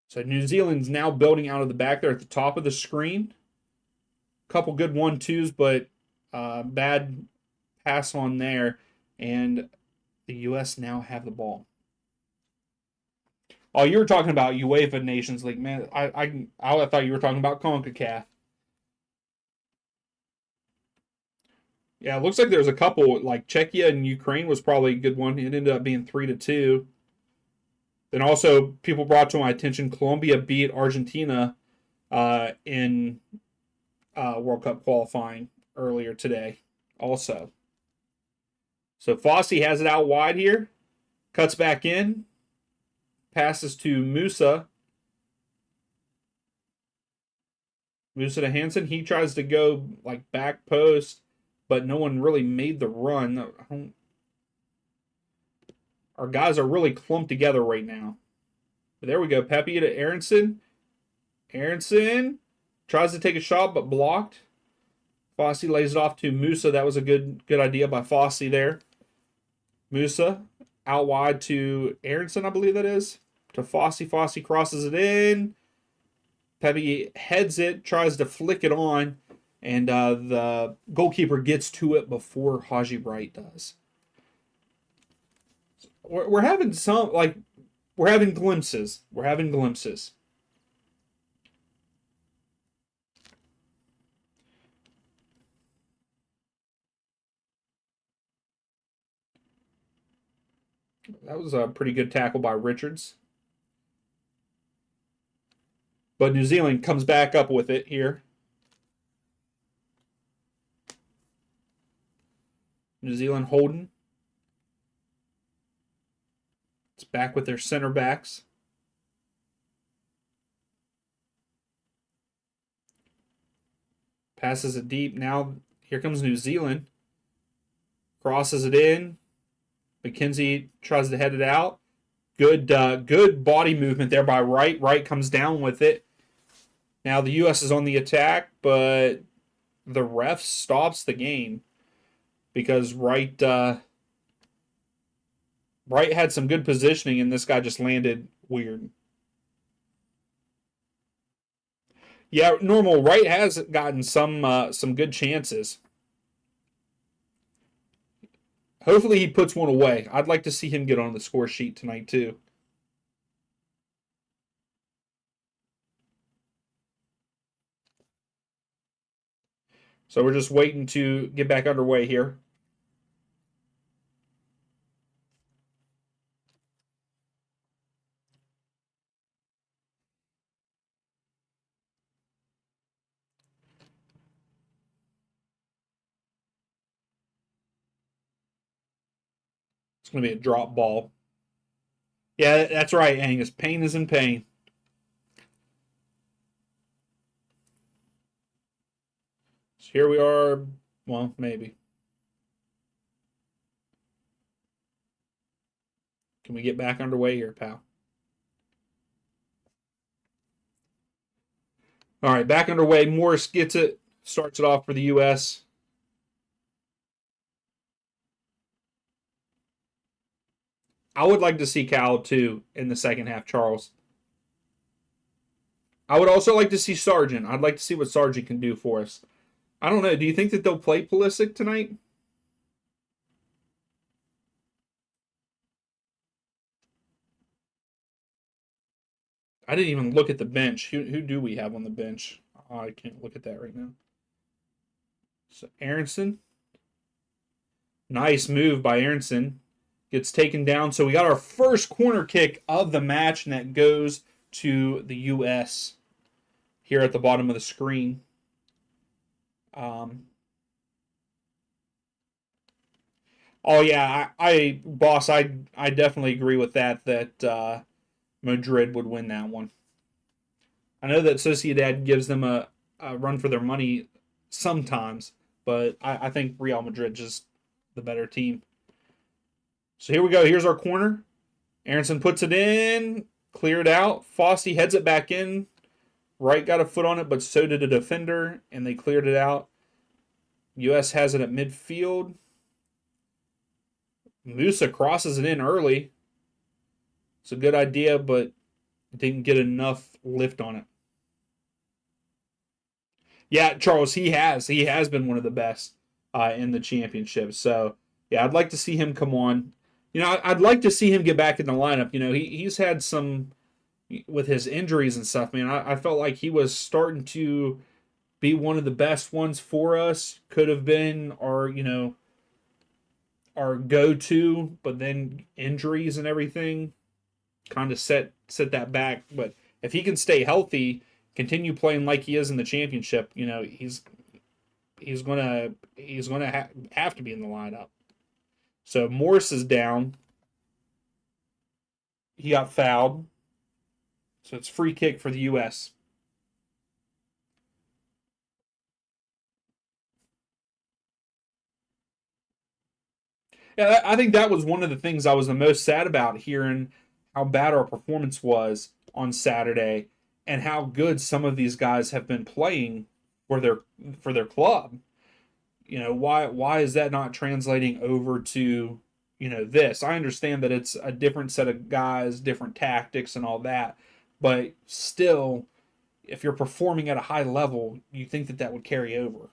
So New Zealand's now building out of the back there at the top of the screen. couple good 1-2s, but bad pass on there. And the U.S. now have the ball. Oh, you were talking about UEFA Nations League, man. I thought you were talking about CONCACAF. Yeah, it looks like there's a couple like Czechia and Ukraine was probably a good one. It ended up being 3-2. Then also people brought to my attention Colombia beat Argentina in World Cup qualifying earlier today. Also, so Fossey has it out wide here, cuts back in, passes to Musa. Musa to Hansen. He tries to go like back post, but no one really made the run. Our guys are really clumped together right now. But there we go. Pepe to Aronson. Aronson tries to take a shot, but blocked. Fossey lays it off to Musa. That was a good idea by Fossey there. Musa out wide to Aronson, I believe that is. To Fossey. Fossey crosses it in. Pepe heads it, tries to flick it on, and the goalkeeper gets to it before Haji Wright does. We're having some, like, we're having glimpses. We're having glimpses. That was a pretty good tackle by Richards. But New Zealand comes back up with it here. New Zealand holding. It's back with their center backs. Passes it deep. Now here comes New Zealand. Crosses it in. McKenzie tries to head it out. Good body movement there by Wright. Wright comes down with it. Now the U.S. is on the attack, but the ref stops the game because Wright had some good positioning, and this guy just landed weird. Yeah, normal. Wright has gotten some good chances. Hopefully he puts one away. I'd like to see him get on the score sheet tonight too. So we're just waiting to get back underway here. It's going to be a drop ball. Yeah, that's right, Angus. Pain is in pain. So here we are. Well, maybe. Can we get back underway here, pal? All right, back underway. Morris gets it, starts it off for the U.S. I would like to see Cal too in the second half, Charles. I would also like to see Sargent. I'd like to see what Sargent can do for us. I don't know. Do you think that they'll play Pulisic tonight? I didn't even look at the bench. Who do we have on the bench? Oh, I can't look at that right now. So Aronson. Nice move by Aronson. Gets taken down. So we got our first corner kick of the match, and that goes to the U.S. here at the bottom of the screen. Oh yeah, boss, I definitely agree with that. That Madrid would win that one. I know that Sociedad gives them a run for their money sometimes, but I think Real Madrid just the better team. So here we go. Here's our corner. Aronson puts it in, cleared out. Fossey heads it back in. Wright got a foot on it, but so did a defender, and they cleared it out. U.S. has it at midfield. Musa crosses it in early. It's a good idea, but didn't get enough lift on it. Yeah, Charles, he has been one of the best in the championship. So yeah, I'd like to see him come on. I'd like to see him get back in the lineup. He's had some with his injuries and stuff. Man, I felt like he was starting to be one of the best ones for us. Could have been our go to, but then injuries and everything kind of set that back. But if he can stay healthy, continue playing like he is in the championship, he's gonna have to be in the lineup. So Morris is down. He got fouled. So it's free kick for the U.S. Yeah, I think that was one of the things I was the most sad about, hearing how bad our performance was on Saturday and how good some of these guys have been playing for their club. Why is that not translating over to this? I understand that it's a different set of guys, different tactics and all that, but still, if you're performing at a high level, you think that would carry over.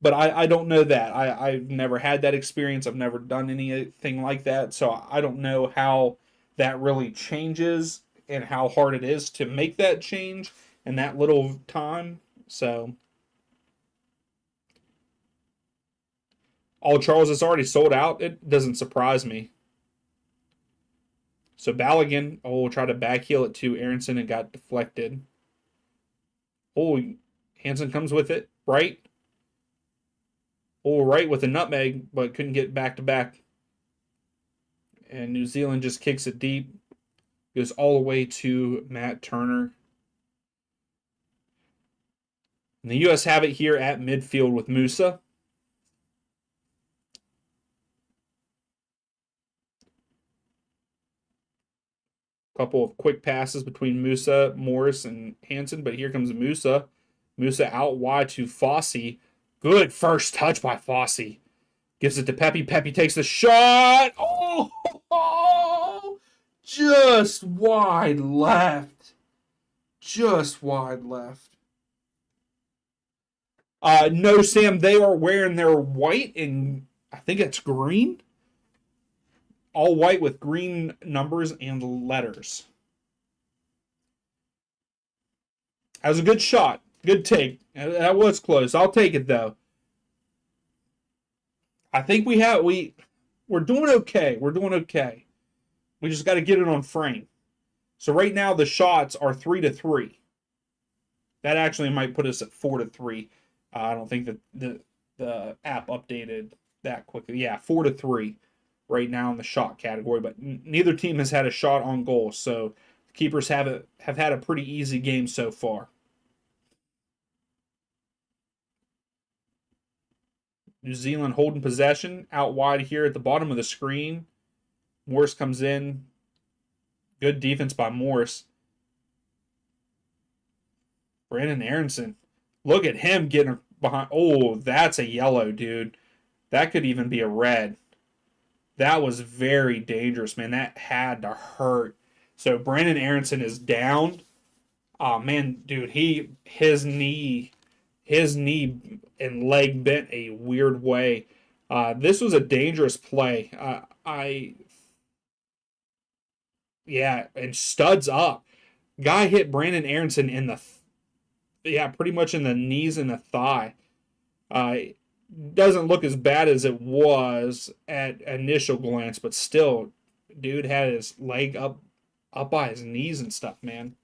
But I don't know that. I've never had that experience. I've never done anything like that. So I don't know how that really changes and how hard it is to make that change in that little time. So, all Charles is already sold out. It doesn't surprise me. So Balogun, will try to backheel it to Aronson and got deflected. Oh, Hansen comes with it, right? Oh, right with a nutmeg, but couldn't get back to back. And New Zealand just kicks it deep. Goes all the way to Matt Turner. And the U.S. have it here at midfield with Musa. Couple of quick passes between Musa, Morris, and Hansen, but here comes Musa. Musa out wide to Fossey. Good first touch by Fossey. Gives it to Pepe. Pepe takes the shot. Oh, just wide left. Just wide left. No, Sam, they are wearing their white and I think it's green. All white with green numbers and letters. That was a good shot. Good take. That was close. I'll take it though. I think we're doing okay. We're doing okay. We just got to get it on frame. So right now the shots are 3-3. That actually might put us at 4-3. I don't think that the app updated that quickly. Yeah, 4-3 right now in the shot category. But neither team has had a shot on goal, so the keepers have had a pretty easy game so far. New Zealand holding possession out wide here at the bottom of the screen. Morris comes in. Good defense by Morris. Brandon Aronson. Look at him getting behind. Oh, that's a yellow, dude. That could even be a red. That was very dangerous, man. That had to hurt. So Brandon Aronson is down. Oh man, dude, his knee and leg bent a weird way. This was a dangerous play. Yeah, and studs up. Guy hit Brandon Aronson in the pretty much in the knees and the thigh. Uh, doesn't look as bad as it was at initial glance, but still, dude had his leg up by his knees and stuff, man.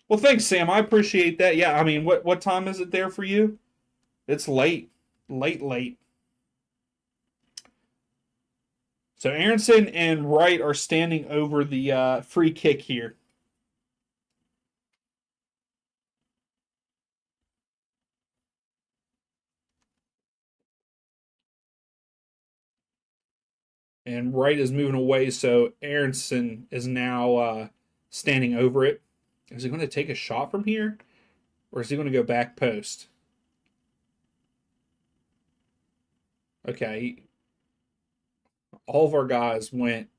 Well, thanks, Sam. I appreciate that. Yeah, I mean, what time is it there for you? It's late, late, late. So Aronson and Wright are standing over the free kick here. And Wright is moving away, so Aronson is now standing over it. Is he going to take a shot from here, or is he going to go back post? Okay, all of our guys went.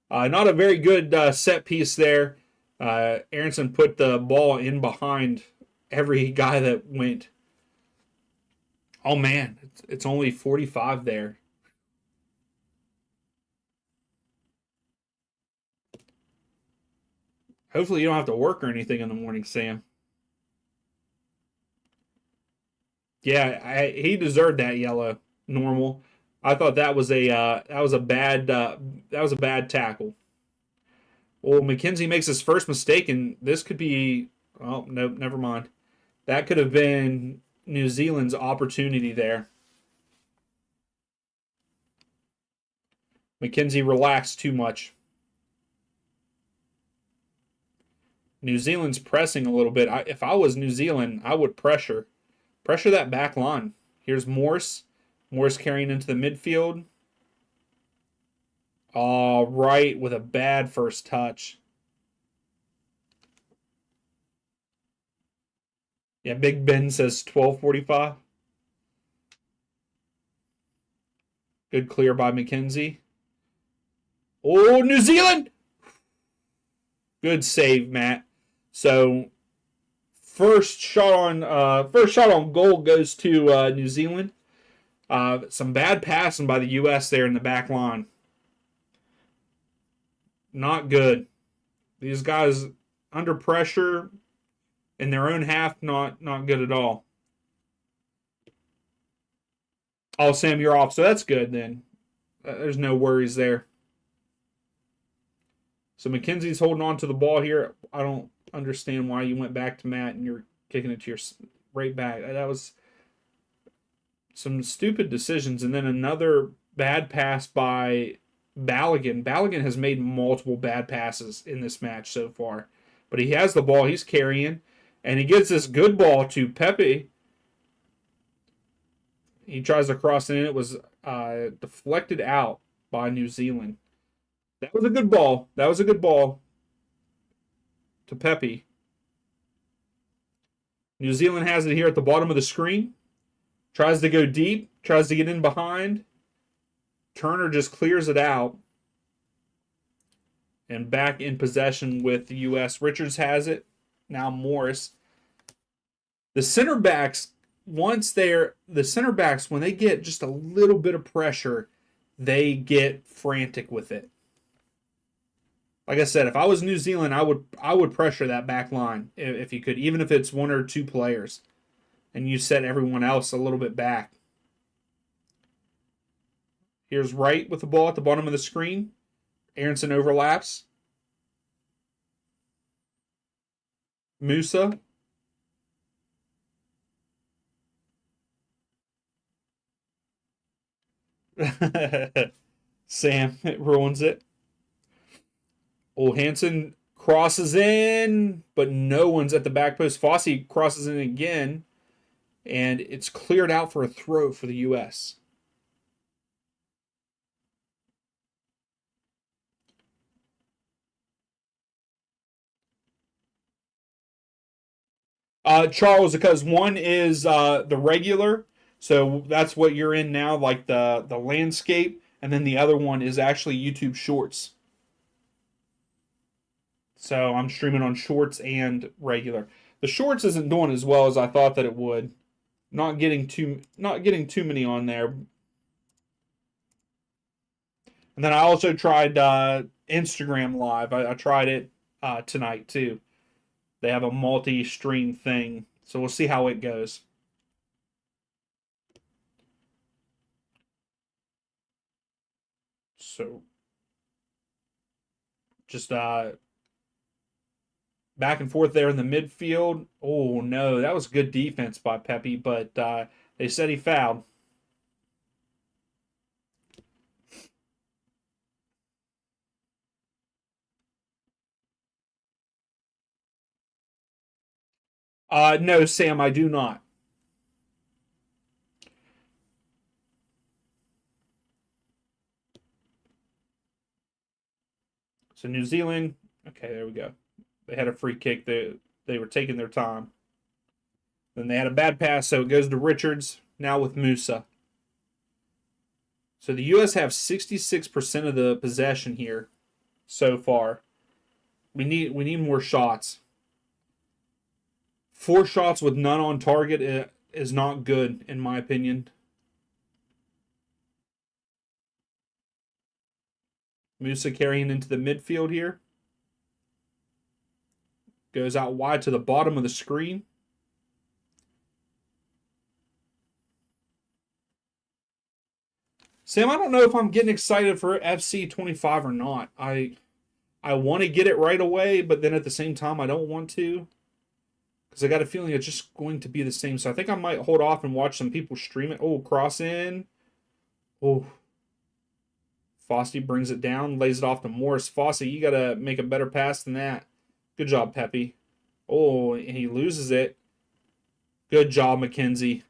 Not a very good set piece there. Aronson put the ball in behind every guy that went. Oh man, it's only 45 there. Hopefully you don't have to work or anything in the morning, Sam. Yeah, he deserved that yellow. Normal. I thought that was a bad tackle. Well, McKenzie makes his first mistake, and this could be. Oh no, never mind. That could have been New Zealand's opportunity there. McKenzie relaxed too much. New Zealand's pressing a little bit. If I was New Zealand, I would pressure that back line. Here's Morse. Morse carrying into the midfield. All right, with a bad first touch. Yeah, Big Ben says 12:45. Good clear by McKenzie. Oh, New Zealand! Good save, Matt. So first shot on goal goes to New Zealand. Some bad passing by the U.S. there in the back line. Not good. These guys under pressure in their own half, not good at all. Oh, Sam, you're off, so that's good then. There's no worries there. So McKenzie's holding on to the ball here. I don't understand why you went back to Matt and you're kicking it to your right back. That was some stupid decisions. And then another bad pass by Balogun. Balogun has made multiple bad passes in this match so far. But he has the ball. He's carrying. And he gets this good ball to Pepe. He tries to cross it in. It was deflected out by New Zealand. That was a good ball. That was a good ball to Pepe. New Zealand has it here at the bottom of the screen. Tries to go deep. Tries to get in behind. Turner just clears it out. And back in possession with the U.S. Richards has it. Now Morris. The center backs, when they get just a little bit of pressure, they get frantic with it. Like I said, if I was New Zealand, I would pressure that back line if you could, even if it's one or two players, and you set everyone else a little bit back. Here's Wright with the ball at the bottom of the screen. Aronson overlaps. Musa. Sam, it ruins it. Oh, Hansen crosses in, but no one's at the back post. Fossey crosses in again, and it's cleared out for a throw for the U.S. Charles, because one is the regular, so that's what you're in now, like the landscape, and then the other one is actually YouTube Shorts. So I'm streaming on Shorts and regular. The Shorts isn't doing as well as I thought that it would. Not getting too many on there. And then I also tried Instagram Live. I tried it tonight too. They have a multi-stream thing, so we'll see how it goes. So just back and forth there in the midfield. Oh no, that was good defense by Pepe, but they said he fouled. No, Sam, I do not. So New Zealand. Okay, there we go. They had a free kick. They were taking their time. Then they had a bad pass, so it goes to Richards. Now with Musa. So the U.S. have 66% of the possession here so far. We need more shots. 4 shots with none on target is not good, in my opinion. Musa carrying into the midfield here. Goes out wide to the bottom of the screen. Sam, I don't know if I'm getting excited for FC 25 or not. I want to get it right away, but then at the same time, I don't want to. Because I got a feeling it's just going to be the same. So I think I might hold off and watch some people stream it. Oh, cross in. Oh. Fossey brings it down, lays it off to Morris. Fossey, you got to make a better pass than that. Good job, Pepe. Oh, and he loses it. Good job, McKenzie.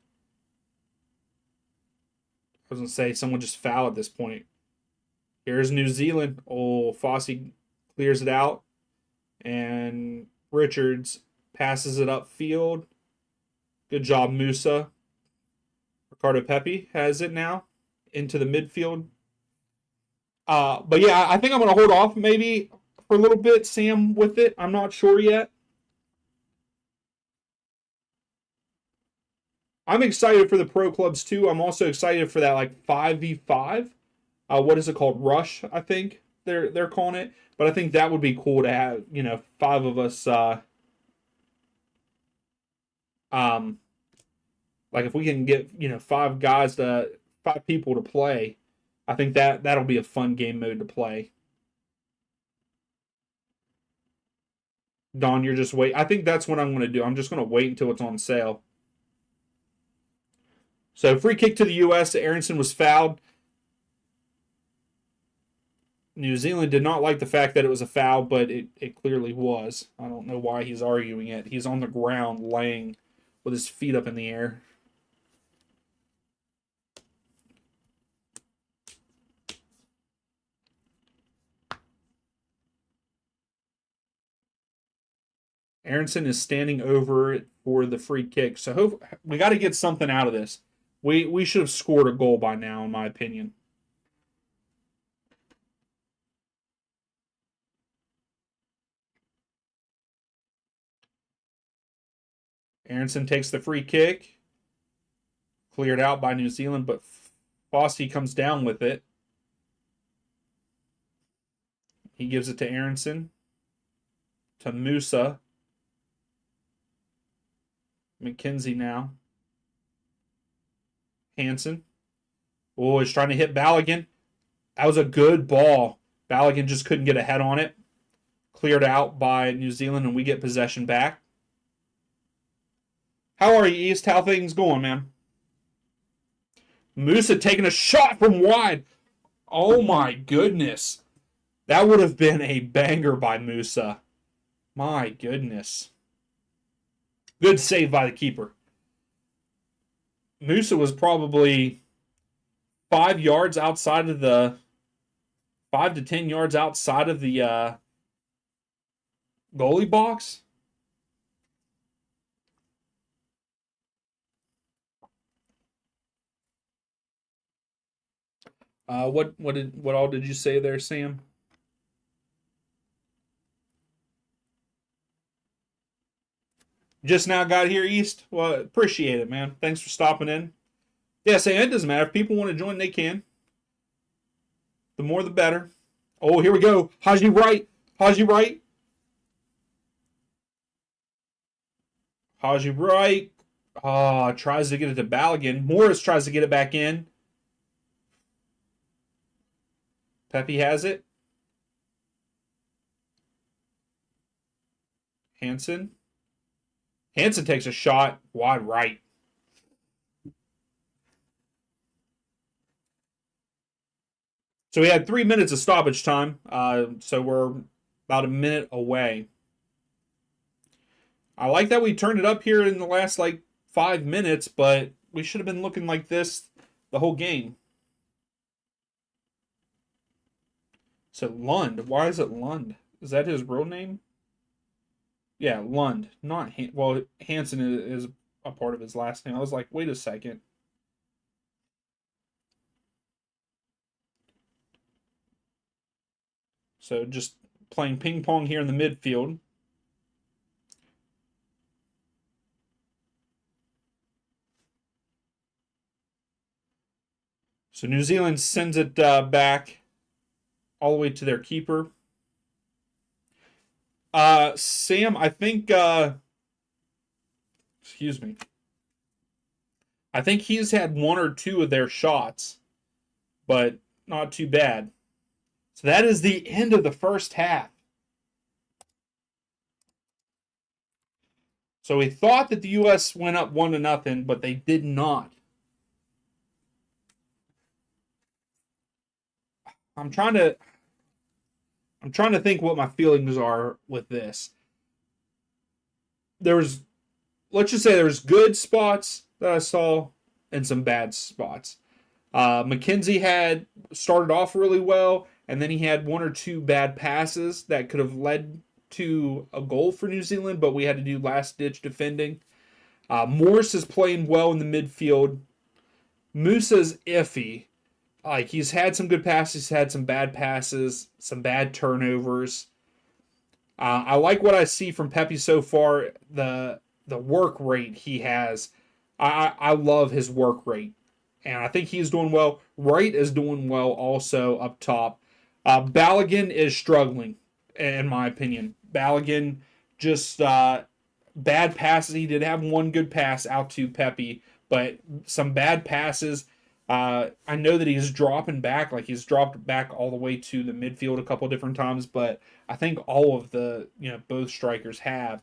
I was going to say, someone just fouled at this point. Here's New Zealand. Oh, Fossey clears it out. And Richards passes it upfield. Good job, Musa. Ricardo Pepe has it now into the midfield. But yeah, I think I'm going to hold off maybe for a little bit, Sam, with it. I'm not sure yet. I'm excited for the pro clubs too. I'm also excited for that like 5v5. What is it called? Rush, I think they're calling it. But I think that would be cool to have, 5 of us. Like if we can get 5 guys 5 people to play, I think that'll be a fun game mode to play. Don, you're just wait. I think that's what I'm going to do. I'm just going to wait until it's on sale. So free kick to the U.S. Aronson was fouled. New Zealand did not like the fact that it was a foul, but it clearly was. I don't know why he's arguing it. He's on the ground laying with his feet up in the air. Aronson is standing over it for the free kick. So we got to get something out of this. We should have scored a goal by now, in my opinion. Aronson takes the free kick. Cleared out by New Zealand, but Fossey comes down with it. He gives it to Aronson. To Musa. McKenzie now. Hansen. Oh, he's trying to hit Balogun. That was a good ball. Balogun just couldn't get a head on it. Cleared out by New Zealand, and we get possession back. How are you, East? How things going, man? Musa taking a shot from wide. Oh my goodness. That would have been a banger by Musa. My goodness. Good save by the keeper. Musa was probably 5 yards outside of the 5 to 10 yards outside of the goalie box. What all did you say there, Sam? Just now got here, East. Well, appreciate it, man. Thanks for stopping in. Yeah, Sam, it doesn't matter. If people want to join, they can. The more the better. Oh, here we go. Haji Wright. Haji Wright. Haji Wright. Tries to get it to Balogun. Morris tries to get it back in. Pepe has it. Hansen. Hansen takes a shot wide right. So we had 3 minutes of stoppage time. So we're about a minute away. I like that we turned it up here in the last 5 minutes, but we should have been looking like this the whole game. So Lund. Why is it Lund? Is that his real name? Yeah, Lund. Not Hansen is a part of his last name. I was like, wait a second. So just playing ping pong here in the midfield. So New Zealand sends it back all the way to their keeper. Sam, I think, excuse me, I think he's had one or two of their shots, but not too bad. So that is the end of the first half. So we thought that the U.S. went up 1-0, but they did not. I'm trying to think what my feelings are with this. Let's just say there's good spots that I saw and some bad spots. McKenzie had started off really well, and then he had one or two bad passes that could have led to a goal for New Zealand, but we had to do last-ditch defending. Morris is playing well in the midfield. Musa's iffy. Like, he's had some good passes, he's had some bad passes, some bad turnovers. I like what I see from Pepe so far. The work rate he has, I love his work rate, and I think he's doing well. Wright is doing well also up top. Balogun is struggling, in my opinion. Balogun just bad passes. He did have one good pass out to Pepe, but some bad passes. I know that he's dropping back, like he's dropped back all the way to the midfield a couple different times, but I think all of both strikers have.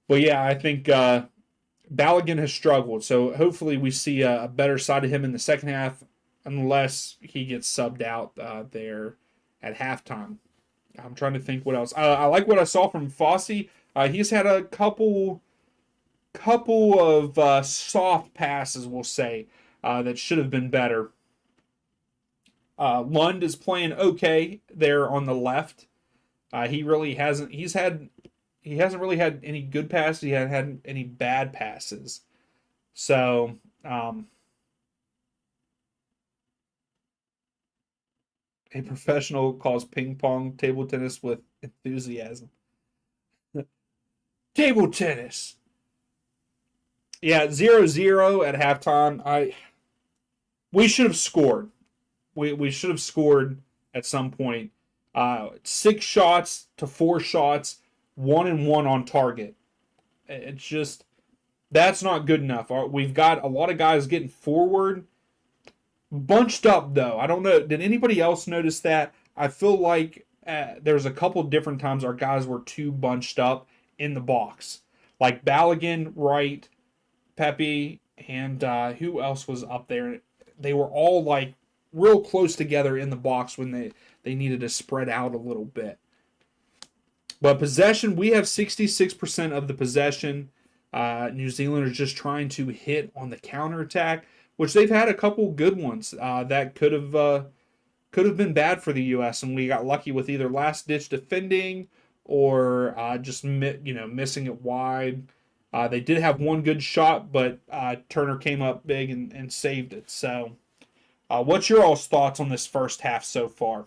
But yeah, I think Balogun has struggled, so hopefully we see a better side of him in the second half, unless he gets subbed out there at halftime. I'm trying to think what else. I like what I saw from Fossey. He's had a couple of soft passes, we'll say, that should have been better. Lund is playing okay there on the left. He really hasn't. He hasn't really had any good passes. He hasn't had any bad passes. So, a professional calls ping pong table tennis with enthusiasm. Table tennis. Yeah, 0-0 at halftime. We should have scored. We should have scored at some point. 6 shots to 4 shots, 1-1 on target. It's just, that's not good enough. We've got a lot of guys getting forward, bunched up though. I don't know. Did anybody else notice that? I feel like there's a couple different times our guys were too bunched up in the box. Like Balogun, Wright, Pepe, and who else was up there? They were all like real close together in the box when they needed to spread out a little bit. But possession, we have 66% of the possession. New Zealand is just trying to hit on the counterattack, which they've had a couple good ones that could have been bad for the U.S. and we got lucky with either last ditch defending or just missing it wide. They did have one good shot, but Turner came up big and saved it. So, what's your all's thoughts on this first half so far?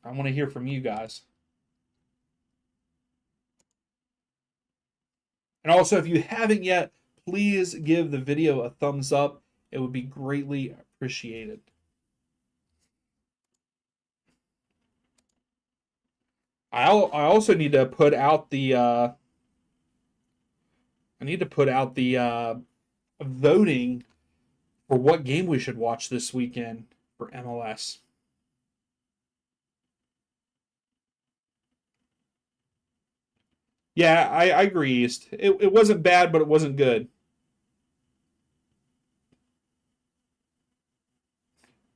I want to hear from you guys. And also, if you haven't yet, please give the video a thumbs up. It would be greatly appreciated. I also need to put out the voting for what game we should watch this weekend for MLS. Yeah, I agree, East. It wasn't bad, but it wasn't good.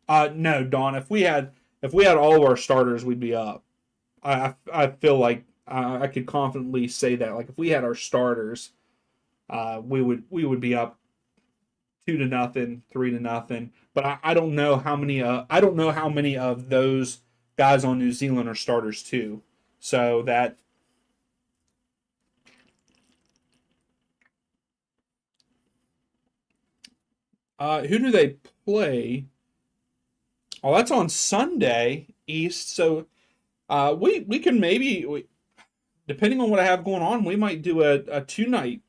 No, Don. If we had all of our starters, we'd be up. I feel like I could confidently say that. Like if we had our starters, we would be up 2-0, 3-0. But I don't know how many. I don't know how many of those guys on New Zealand are starters too. So that. Who do they play Oh, that's on Sunday East. So we can depending on what I have going on, we might do a 2 night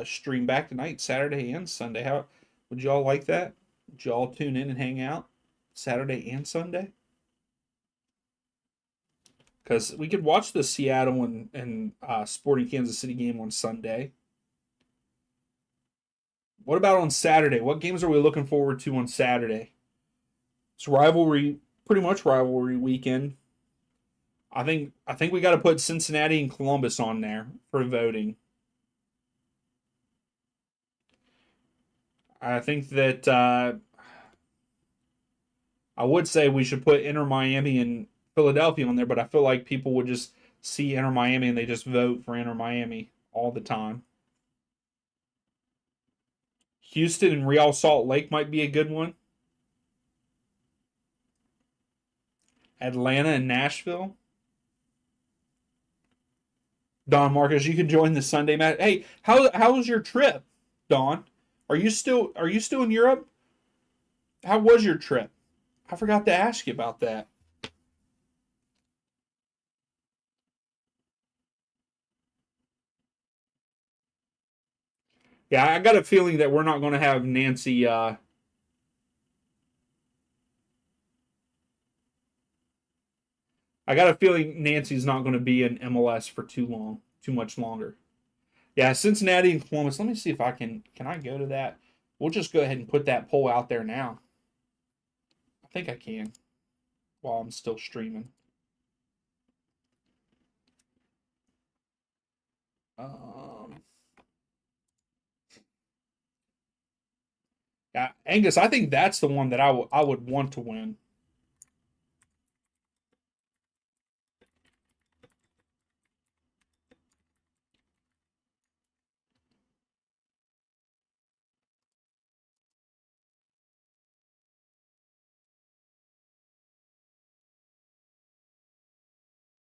stream back tonight, Saturday and Sunday. How would y'all like that? Would y'all tune in and hang out Saturday and Sunday? Because we could watch the Seattle and Sporting Kansas City game on Sunday. What about on Saturday? What games are we looking forward to on Saturday? It's rivalry, pretty much rivalry weekend. I think we got to put Cincinnati and Columbus on there for voting. I think that I would say we should put Inter Miami and Philadelphia on there, but I feel like people would just see Inter Miami and they just vote for Inter Miami all the time. Houston and Real Salt Lake might be a good one. Atlanta and Nashville. Don Marcus, you can join the Sunday match. Hey, how was your trip, Don? Are you still in Europe? How was your trip? I forgot to ask you about that. Yeah, I got a feeling that we're not going to have Nancy. I got a feeling Nancy's not going to be in MLS for too long, too much longer. Yeah, Cincinnati and Columbus. Let me see if I can. Can I go to that? We'll just go ahead and put that poll out there now. I think I can while I'm still streaming. Um, yeah, Angus, I think that's the one that I would want to win.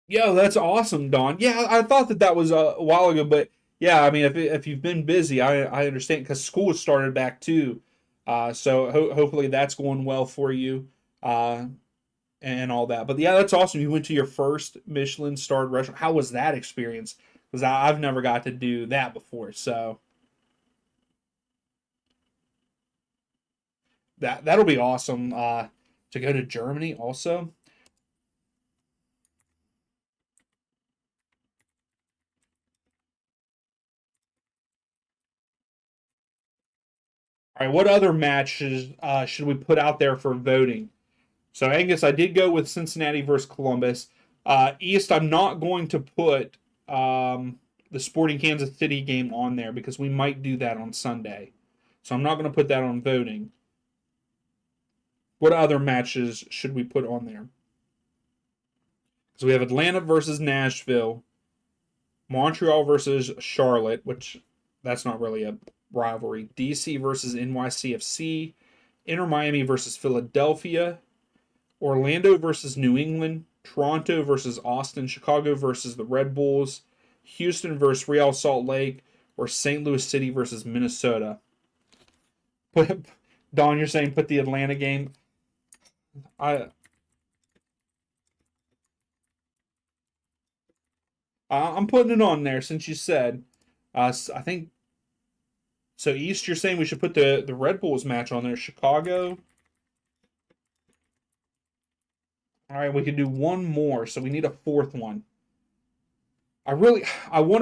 Yeah, that's awesome, Don. Yeah, I thought that that was a while ago, but yeah, I mean, if you've been busy, I understand because school has started back too. So hopefully that's going well for you, uh, and all that. But yeah, that's awesome. You went to your first Michelin starred restaurant. How was that experience? Because I've never got to do that before. So that'll be awesome. To go to Germany also. All right, what other matches should we put out there for voting? So Angus, I did go with Cincinnati versus Columbus. East, I'm not going to put the Sporting Kansas City game on there because we might do that on Sunday. So I'm not going to put that on voting. What other matches should we put on there? So we have Atlanta versus Nashville, Montreal versus Charlotte, which that's not really a rivalry. DC versus NYCFC, Inter Miami versus Philadelphia, Orlando versus New England, Toronto versus Austin, Chicago versus the Red Bulls, Houston versus Real Salt Lake, or St. Louis City versus Minnesota. Put, Don, you're saying put the Atlanta game. I I'm putting it on there since you said. I think so. East, you're saying we should put the Red Bulls match on there. Chicago. All right, we can do one more. So we need a fourth one. I want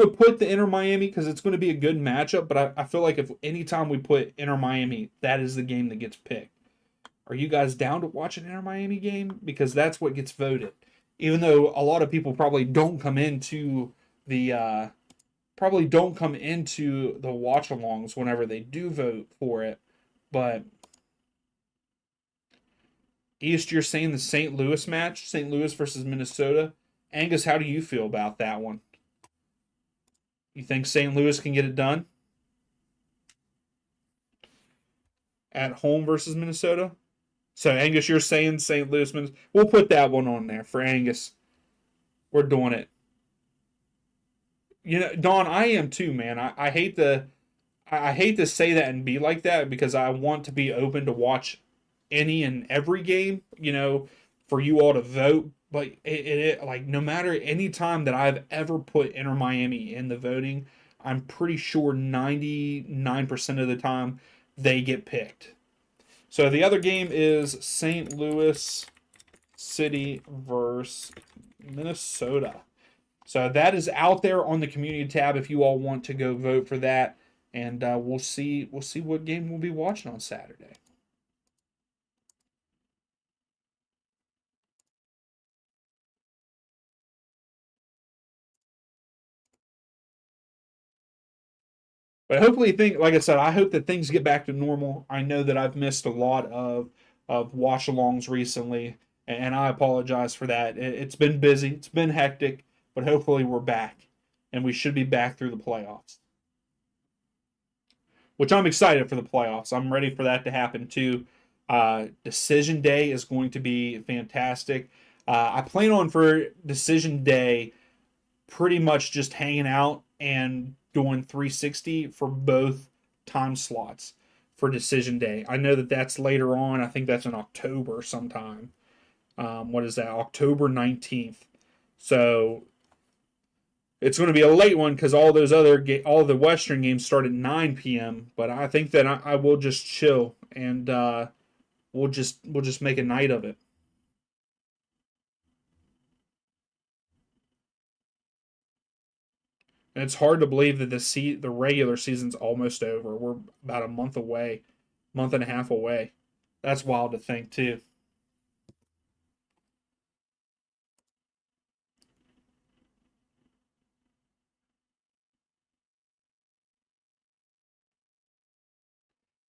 to put the Inter Miami because it's going to be a good matchup, but I feel like if anytime we put Inter Miami, that is the game that gets picked. Are you guys down to watch an Inter Miami game? Because that's what gets voted. Even though a lot of people the probably don't come into the watchalongs whenever they do vote for it. But East, you're saying the St. Louis match, St. Louis versus Minnesota. Angus, how do you feel about that one? You think St. Louis can get it done at home versus Minnesota? So Angus, you're saying St. Louis, Minnesota. We'll put that one on there for Angus. We're doing it. You know, Don, I am too, man. I hate to say that and be like that because I want to be open to watch any and every game, for you all to vote. But like no matter any time that I've ever put Inter Miami in the voting, I'm pretty sure 99% of the time they get picked. So the other game is St. Louis City versus Minnesota. So that is out there on the community tab if you all want to go vote for that, and we'll see what game we'll be watching on Saturday. But hopefully, like I said, I hope that things get back to normal. I know that I've missed a lot of watch-alongs recently, and I apologize for that. It's been busy, it's been hectic, but hopefully we're back, and we should be back through the playoffs. Which I'm excited for the playoffs. I'm ready for that to happen too. Decision day is going to be fantastic. I plan on for decision day pretty much just hanging out and doing 360 for both time slots for decision day. I know that that's later on. I think that's in October sometime. What is that? October 19th. So it's going to be a late one because all the Western games start at 9 p.m. But I think that I will just chill and we'll just make a night of it. And it's hard to believe that the regular season's almost over. We're about a month away, month and a half away. That's wild to think too.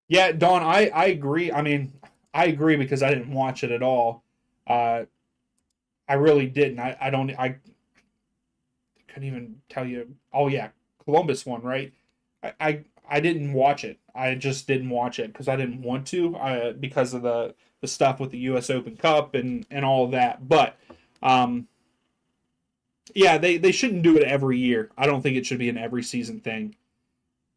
Yeah, Don, I agree. I mean, I agree because I didn't watch it at all. Uh, I really didn't. I couldn't even tell you. Oh yeah, Columbus one, right? I didn't watch it. I just didn't watch it because I didn't want to. Because of the stuff with the U.S. Open Cup and all of that. But um, yeah, they shouldn't do it every year. I don't think it should be an every season thing.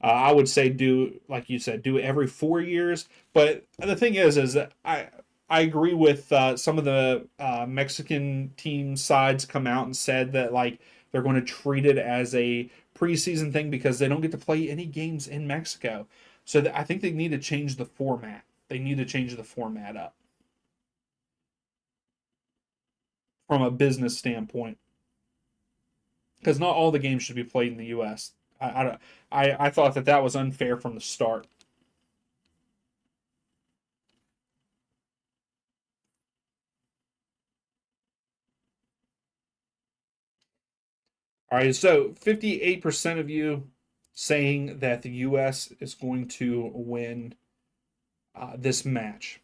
I would say do like you said, do it every 4 years. But the thing is that I agree with some of the Mexican team sides come out and said that like they're going to treat it as a preseason thing because they don't get to play any games in Mexico. So I think they need to change the format. They need to change the format up from a business standpoint because not all the games should be played in the U.S. I thought that was unfair from the start. All right, so 58% of you saying that the U.S. is going to win this match.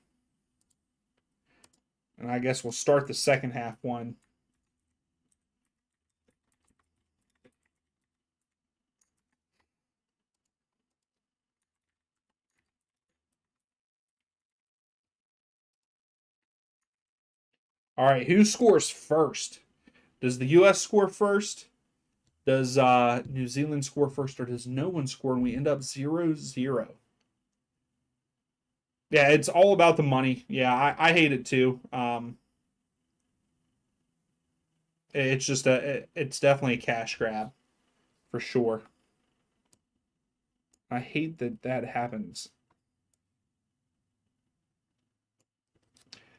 And I guess we'll start the second half one. All right, who scores first? Does the U.S. score first? Does New Zealand score first, or does no one score and we end up 0-0? Yeah, it's all about the money. Yeah, I hate it too. It's just it's definitely a cash grab for sure. I hate that that happens.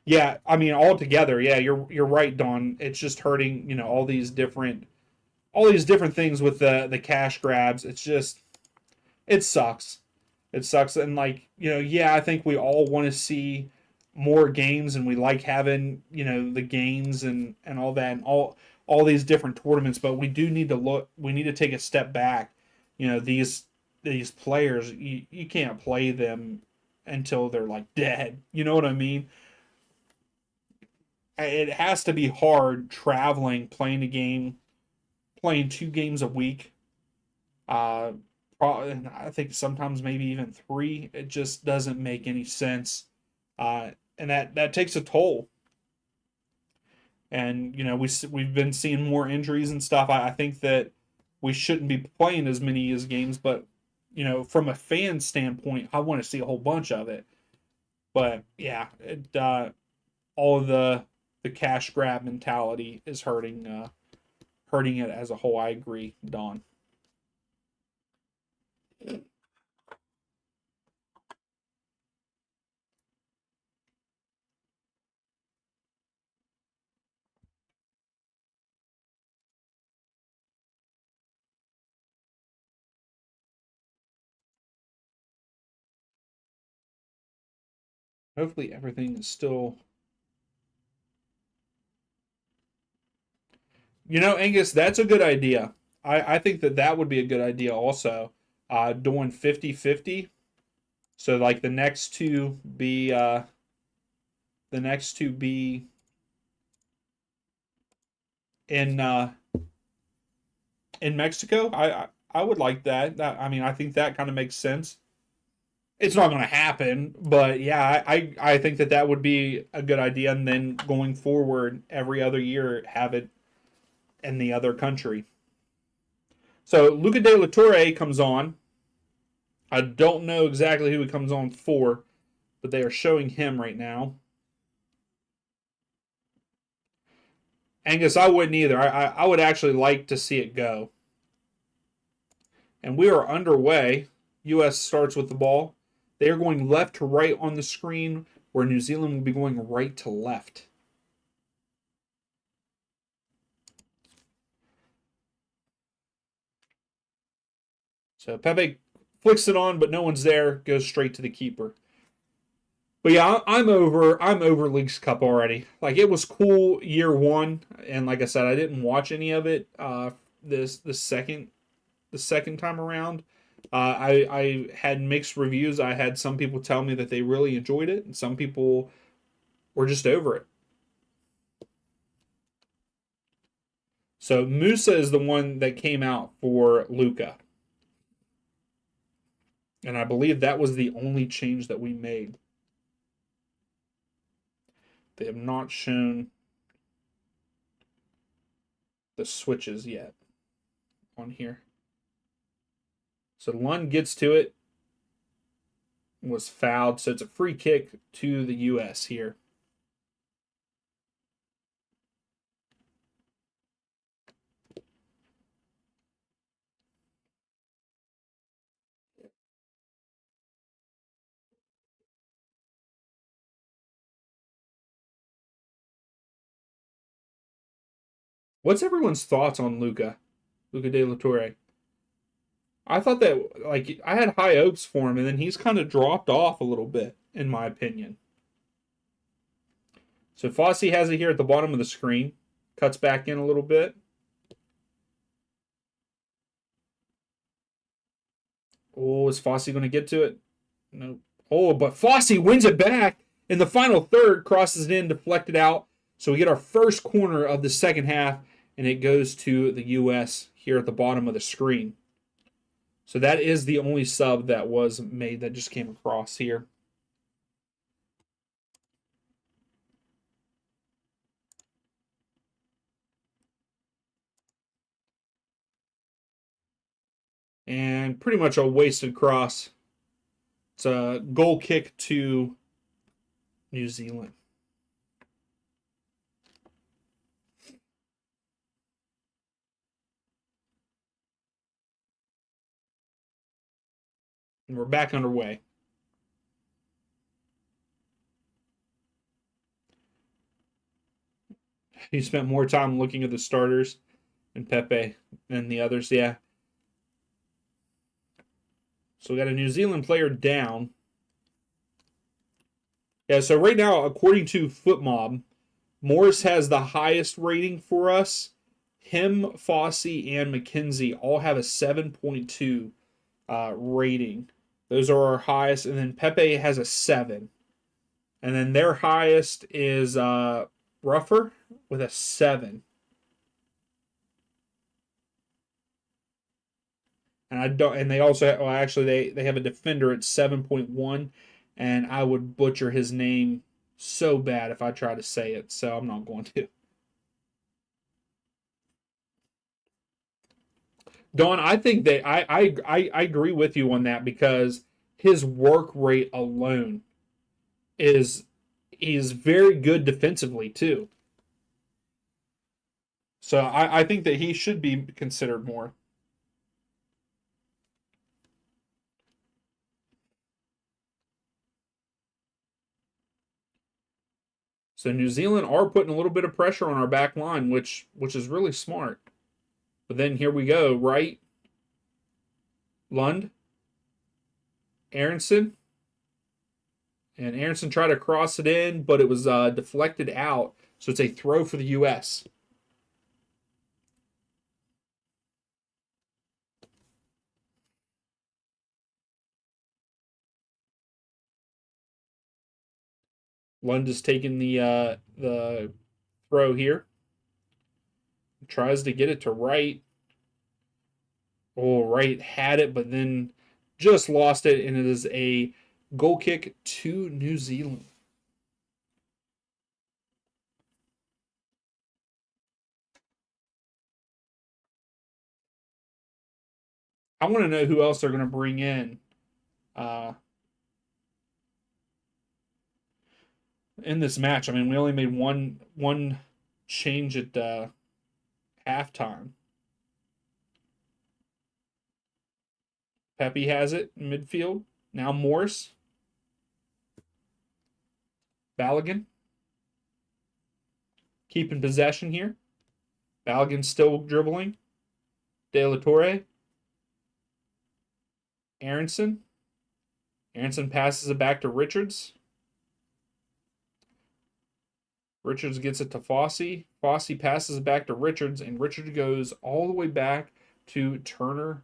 Yeah, I mean altogether, yeah, you're right, Don. It's just hurting, all these different things with the cash grabs. It's just it sucks. It sucks, and like yeah, I think we all want to see more games, and we like having the games and all that, and all these different tournaments. But we do need to look. We need to take a step back. These players, you can't play them until they're like dead. You know what I mean? It has to be hard traveling, playing a game, playing 2 games a week. Uh, I think sometimes maybe even 3. It just doesn't make any sense, and that takes a toll. And we've been seeing more injuries and stuff. I think that we shouldn't be playing as many as games, but from a fan standpoint, I want to see a whole bunch of it. But yeah, all of the cash grab mentality is hurting it as a whole. I agree, Don. Hopefully everything is still. Angus, that's a good idea. I think that that would be a good idea also. Doing 50-50. So like the next two be in in Mexico. I would like that. I mean, I think that kind of makes sense. It's not going to happen, but yeah, I think that that would be a good idea. And then going forward, every other year, have it in the other country. So Luca de la Torre comes on. I don't know exactly who he comes on for, but they are showing him right now. Angus, I wouldn't either. I would actually like to see it go. And we are underway. U.S. starts with the ball. They are going left to right on the screen, where New Zealand will be going right to left. So Pepe flicks it on, but no one's there. Goes straight to the keeper. But yeah, I'm over Leagues Cup already. Like it was cool year one, and like I said, I didn't watch any of it. This the second time around. I had mixed reviews. I had some people tell me that they really enjoyed it, and some people were just over it. So Musa is the one that came out for Luca, and I believe that was the only change that we made. They have not shown the switches yet on here. So Lund gets to it, was fouled, so it's a free kick to the U.S. here. What's everyone's thoughts on Luca de la Torre? I thought that like I had high hopes for him, and then he's kind of dropped off a little bit, in my opinion. So Fossey has it here at the bottom of the screen, cuts back in a little bit. Oh, is Fossey going to get to it? No. Oh, but Fossey wins it back in the final third, crosses it in, deflected out. So we get our first corner of the second half, and it goes to the U.S. here at the bottom of the screen. So that is the only sub that was made that just came across here. And pretty much a wasted cross. It's a goal kick to New Zealand. And we're back underway. He spent more time looking at the starters and Pepe than the others. Yeah. So we got a New Zealand player down. Yeah, so right now, according to FootMob, Morris has the highest rating for us. Him, Fossey, and McKenzie all have a 7.2 rating. Those are our highest. And then Pepe has a 7. And then their highest is Ruffer with a 7. And I don't. And they also well, actually they have a defender at 7.1, and I would butcher his name so bad if I try to say it. So I'm not going to. Don, I think that I agree with you on that because his work rate alone is he's very good defensively too. So I think that he should be considered more. So New Zealand are putting a little bit of pressure on our back line, which is really smart. But then here we go, right? Lund, Aronson, and Aronson tried to cross it in, but it was deflected out. So it's a throw for the U.S. Lund is taking the throw here. Tries to get it to right. Oh, right had it, but then just lost it, and it is a goal kick to New Zealand. I want to know who else they're going to bring uh, in this match. I mean, we only made one change at halftime. Pepe has it in midfield. Now Morris. Balogun. Keeping possession here. Balogun still dribbling. De La Torre. Aronson. Aronson passes it back to Richards. Richards gets it to Fossey. Fossey passes it back to Richards, and Richards goes all the way back to Turner.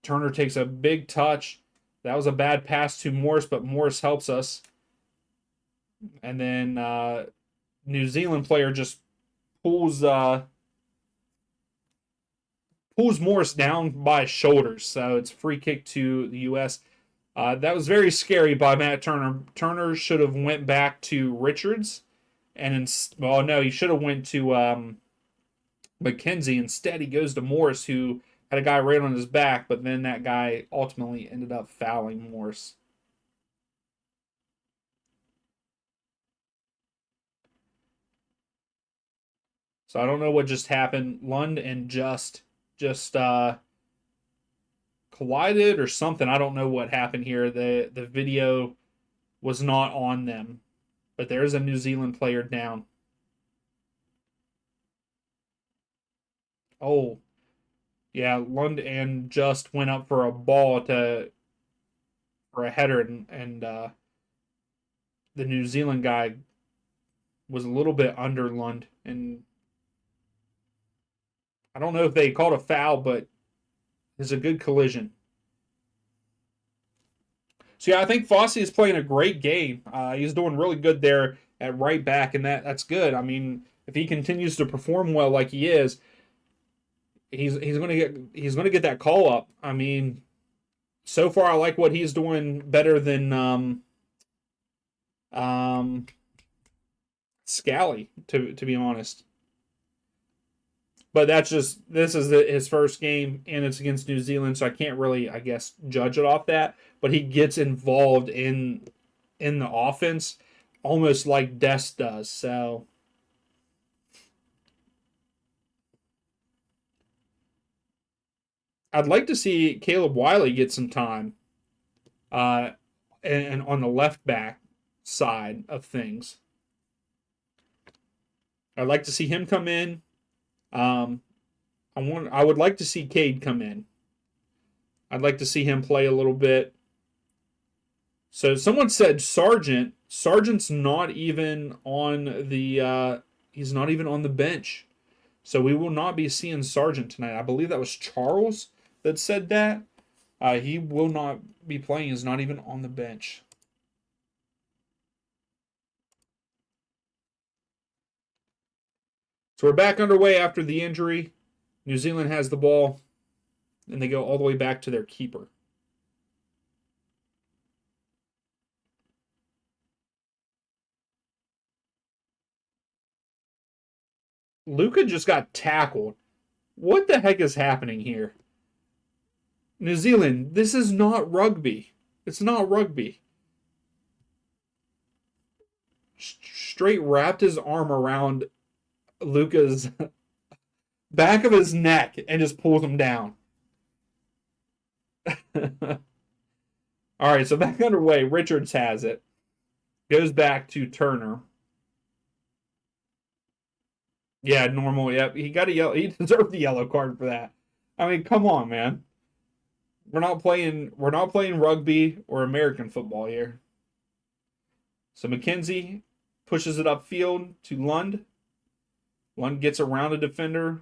Turner takes a big touch. That was a bad pass to Morris, but Morris helps us. And then New Zealand player just pulls Morris down by his shoulders. So it's a free kick to the U.S. That was very scary by Matt Turner. Turner should have went back to Richards, and no, he should have went to McKenzie. Instead, he goes to Morris, who had a guy right on his back, but then that guy ultimately ended up fouling Morris. So I don't know what just happened. Lund and just collided or something. I don't know what happened here. The video was not on them, but there's a New Zealand player down. Oh, yeah, Lund and just went up for a ball for a header, and the New Zealand guy was a little bit under Lund, and I don't know if they called a foul, but it's a good collision. So yeah, I think Fossey is playing a great game. He's doing really good there at right back, and that's good. I mean, if he continues to perform well like he is, he's gonna get that call up. I mean, so far I like what he's doing better than um, Scally, to be honest. But this is his first game, and it's against New Zealand, so I can't really, I guess, judge it off that. But he gets involved in the offense almost like Dest does. So I'd like to see Caleb Wiley get some time, uh, and on the left back side of things. I'd like to see him come in. Um, I would like to see Cade come in. I'd like to see him play a little bit. So someone said Sargent. Sargent's not even on the he's not even on the bench. So we will not be seeing Sargent tonight. I believe that was Charles that said that. He will not be playing. He's not even on the bench. So we're back underway after the injury. New Zealand has the ball, and they go all the way back to their keeper. Luka just got tackled. What the heck is happening here? New Zealand, this is not rugby. It's not rugby. straight wrapped his arm around Luca's back of his neck and just pulled him down. All right, so back underway. Richards has it. Goes back to Turner. Yeah, normal. Yep, he got a yellow. He deserved the yellow card for that. I mean, come on, man. We're not playing. We're not playing rugby or American football here. So McKenzie pushes it upfield to Lund. Lund gets around a defender.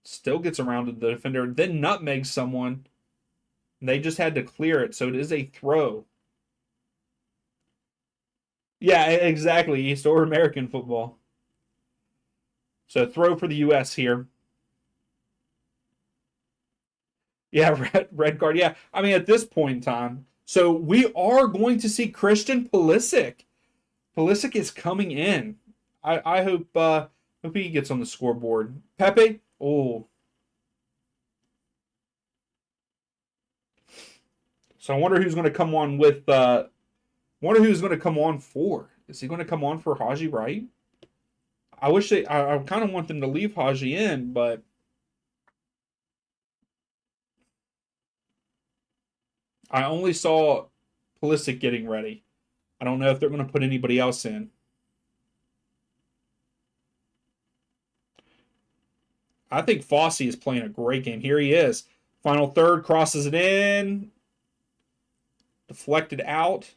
Still gets around the defender. Then nutmegs someone. They just had to clear it, so it is a throw. Yeah, exactly. East or American football. So throw for the U.S. here. Yeah, red card. Yeah, I mean at this point in time, so we are going to see Christian Pulisic. Pulisic is coming in. I hope he gets on the scoreboard. Pepe. Oh, so I wonder who's going to come on with. Wonder who's going to come on for. Is he going to come on for Haji Wright? I wish they. I kind of want them to leave Haji in, but I only saw Pulisic getting ready. I don't know if they're going to put anybody else in. I think Fossey is playing a great game. Here he is. Final third, crosses it in. Deflected out.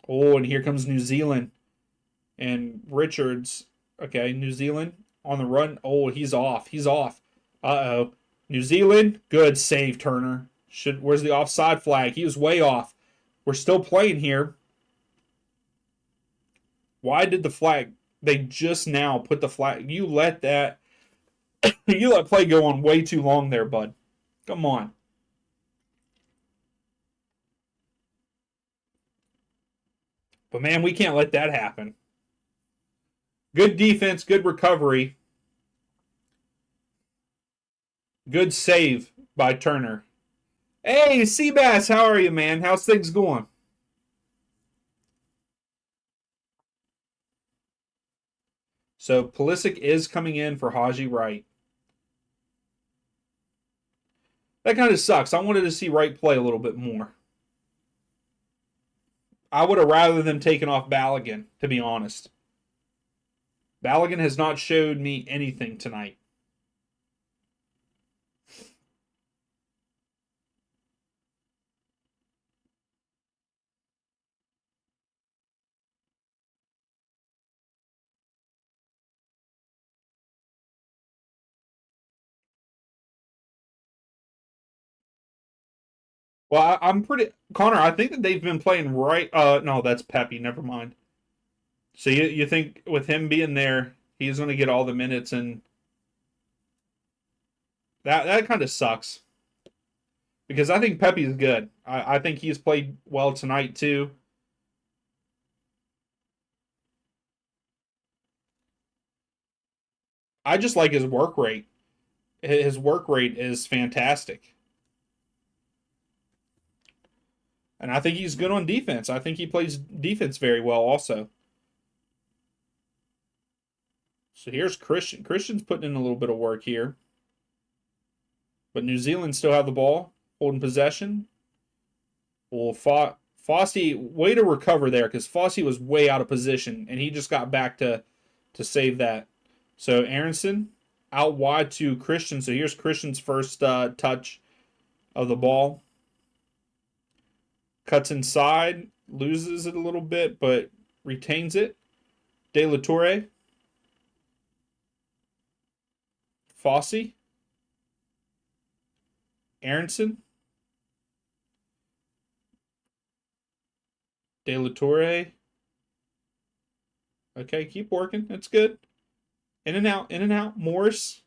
Oh, and here comes New Zealand. And Richards. Okay, New Zealand on the run. Oh, he's off. He's off. Uh-oh. New Zealand. Good save, Turner. Where's the offside flag? He was way off. We're still playing here. Why did the flag? They just now put the flag. You let that. You let play go on way too long there, bud. Come on. But man, we can't let that happen. Good defense, good recovery. Good save by Turner. Hey, Seabass, how are you, man? How's things going? So Pulisic is coming in for Haji Wright. That kind of sucks. I wanted to see Wright play a little bit more. I would have rather them taken off Balogun, to be honest. Balogun has not showed me anything tonight. Well, I'm pretty Connor. I think that they've been playing right. No, that's Pepe. Never mind. So you think with him being there, he's going to get all the minutes, and that kind of sucks because I think Pepe's good. I think he's played well tonight too. I just like his work rate. His work rate is fantastic, and I think he's good on defense. I think he plays defense very well also. So here's Christian. Christian's putting in a little bit of work here. But New Zealand still have the ball, holding possession. Well, Fossey, way to recover there because Fossey was way out of position and he just got back to save that. So Aronson out wide to Christian. So here's Christian's first touch of the ball. Cuts inside, loses it a little bit, but retains it. De La Torre. Fossey. Aronson. De La Torre. Okay, keep working. That's good. In and out, in and out. Morris.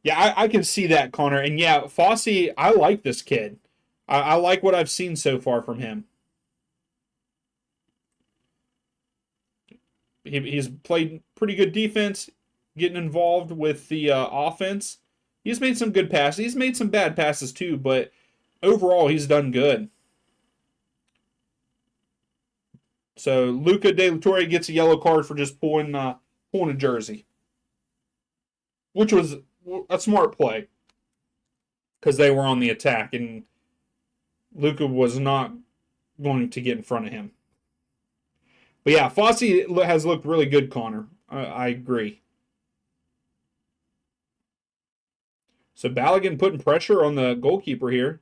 Yeah, I can see that, Connor. And yeah, Fossey, I like this kid. I like what I've seen so far from him. He's played pretty good defense, getting involved with the offense. He's made some good passes. He's made some bad passes too, but overall he's done good. So Luca De La Torre gets a yellow card for just pulling a jersey, which was a smart play because they were on the attack and Luca was not going to get in front of him. But yeah, Fossey has looked really good, Connor. I agree. So Balogun putting pressure on the goalkeeper here.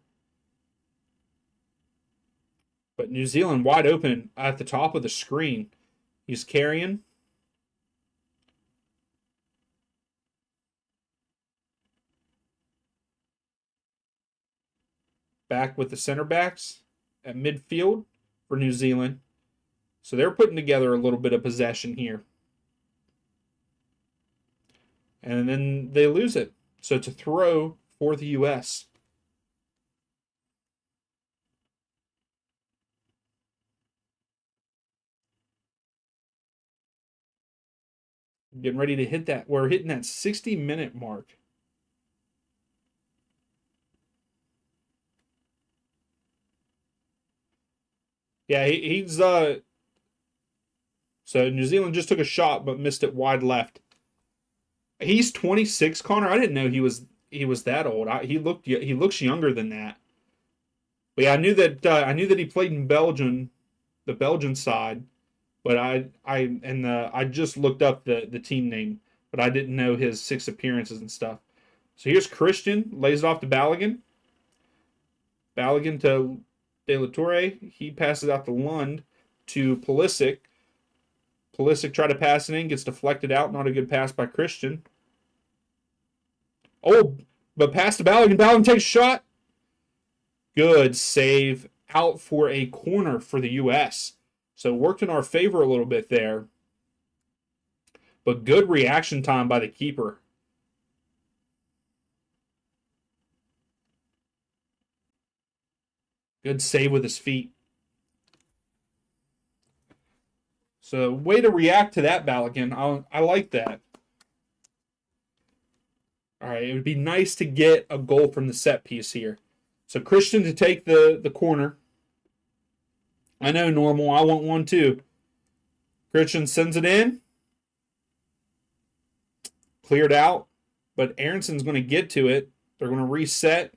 But New Zealand wide open at the top of the screen. He's carrying. Back with the center backs at midfield for New Zealand. So they're putting together a little bit of possession here. And then they lose it. So it's a throw for the U.S. Getting ready to hit that. We're hitting that 60-minute mark. Yeah, he's so New Zealand just took a shot but missed it wide left. He's 26, Connor. I didn't know he was that old. He looks younger than that. But yeah, I knew that he played in Belgium, the Belgian side. But I just looked up the team name, but I didn't know his 6 appearances and stuff. So here's Christian lays it off to Balogun. Balogun to De La Torre. He passes out to Lund to Pulisic. Pulisic tried to pass it in, gets deflected out. Not a good pass by Christian. Oh, but pass to Balogun. Balogun takes a shot. Good save. Out for a corner for the U.S. So worked in our favor a little bit there. But good reaction time by the keeper. Good save with his feet. So way to react to that, Balogun. I like that. All right, it would be nice to get a goal from the set piece here. So Christian to take the corner. I know, normal. I want one too. Christian sends it in. Cleared out. But Aronson's going to get to it. They're going to reset.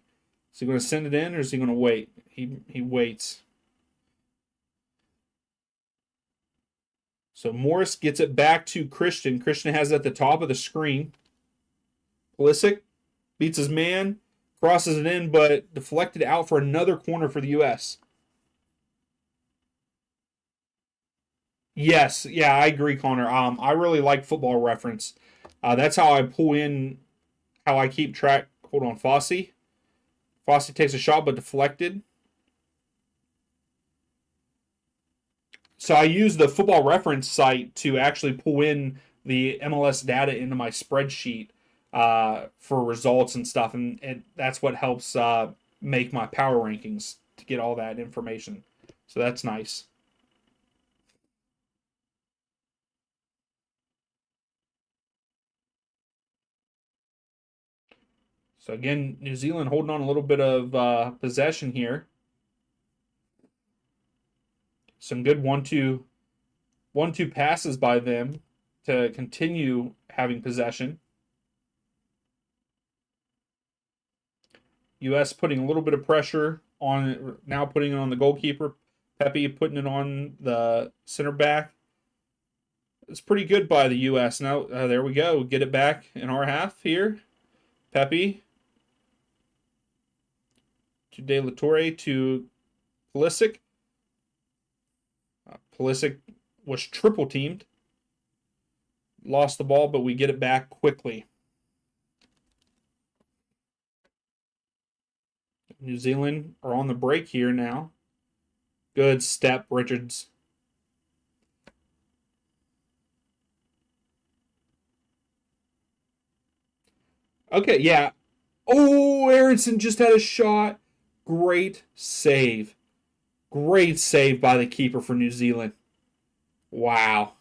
Is he going to send it in or is he going to wait? He waits. So Morris gets it back to Christian. Christian has it at the top of the screen. Pulisic beats his man, crosses it in, but deflected out for another corner for the U.S. Yes, yeah, I agree, Connor. I really like Football Reference. That's how I pull in, how I keep track. Hold on, Fossey. Fossey takes a shot, but deflected. So I use the Football Reference site to actually pull in the MLS data into my spreadsheet for results and stuff, and that's what helps make my power rankings to get all that information. So that's nice. So again, New Zealand holding on a little bit of possession here. Some good 1-2 passes by them to continue having possession. U.S. putting a little bit of pressure on, now putting it on the goalkeeper. Pepe putting it on the center back. It's pretty good by the U.S. Now, there we go. Get it back in our half here. Pepe to De La Torre to Pulisic. Pulisic was triple teamed. Lost the ball, but we get it back quickly. New Zealand are on the break here now. Good step, Richards. Okay, yeah. Oh, Aronson just had a shot. Great save. Great save by the keeper for New Zealand. Wow.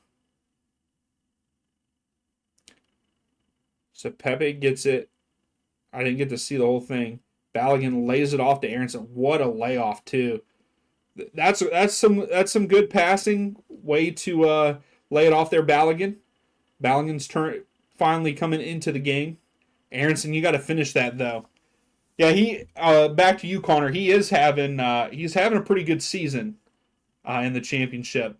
So Pepe gets it. I didn't get to see the whole thing. Balogun lays it off to Aronson. What a layoff too. That's some good passing. Way to lay it off there, Balogun. Balogun's turn finally coming into the game. Aronson, you got to finish that though. Yeah, he back to you, Connor. He's having a pretty good season in the championship.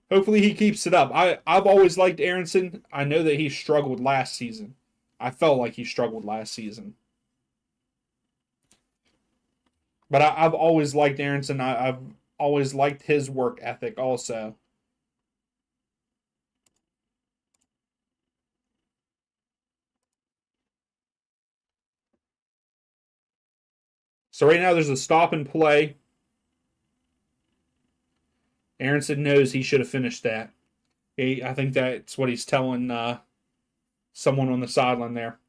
Hopefully he keeps it up. I've always liked Aronson. I know that he struggled last season. I felt like he struggled last season. But I've always liked Aronson. I've always liked his work ethic also. So right now there's a stop and play. Aronson knows he should have finished that. I think that's what he's telling someone on the sideline there.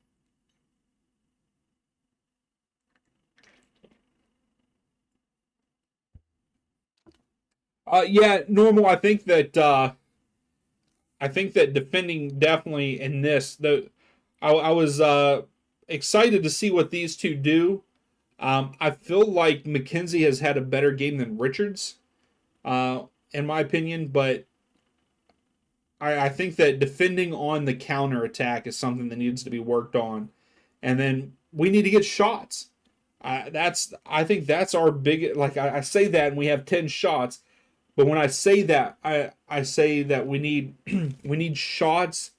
Yeah, normal. I think that defending definitely in this. I was excited to see what these two do. I feel like McKenzie has had a better game than Richards, in my opinion, but I think that defending on the counter attack is something that needs to be worked on, and then we need to get shots. I think that's our big. Like I say that, and we have 10 shots, but when I say that, I say that we need we need shots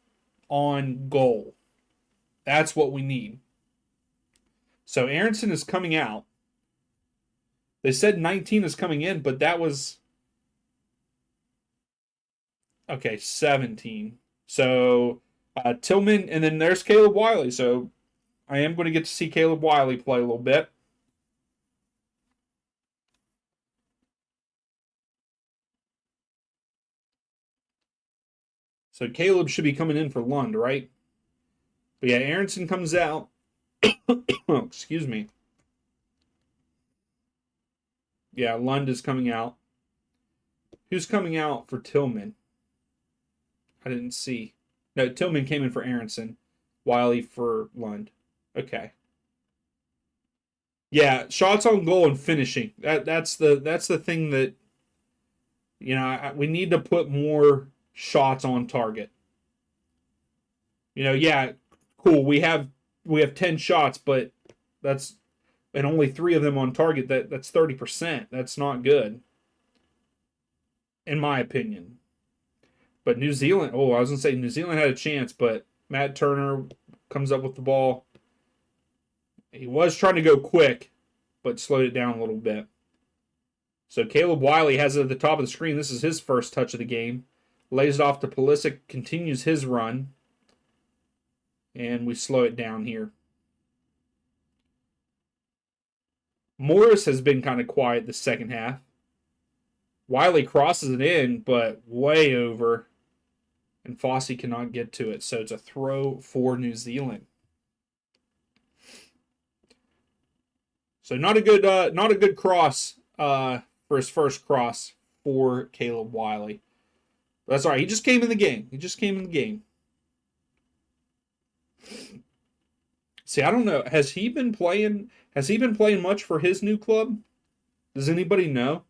on goal. That's what we need. So Aronson is coming out. They said 19 is coming in, but that was okay, 17. So Tillman, and then there's Caleb Wiley. So I am going to get to see Caleb Wiley play a little bit. So Caleb should be coming in for Lund, right? But yeah, Aronson comes out. Oh, excuse me. Yeah, Lund is coming out. Who's coming out for Tillman? I didn't see. No, Tillman came in for Aronson. Wiley for Lund. Okay. Yeah, shots on goal and finishing. That's the thing that we need to put more shots on target. Yeah, cool. We have 10 shots, but that's and only 3 of them on target. That's 30%. That's not good, in my opinion. But New Zealand, I was gonna say New Zealand had a chance, but Matt Turner comes up with the ball. He was trying to go quick, but slowed it down a little bit. So Caleb Wiley has it at the top of the screen. This is his first touch of the game. Lays it off to Pulisic, continues his run. And we slow it down here. Morris has been kind of quiet the second half. Wiley crosses it in, but way over. And Fossey cannot get to it. So it's a throw for New Zealand. So not a good cross for his first cross for Caleb Wiley. But that's all right. He just came in the game. See, I don't know. Has he been playing much for his new club? Does anybody know?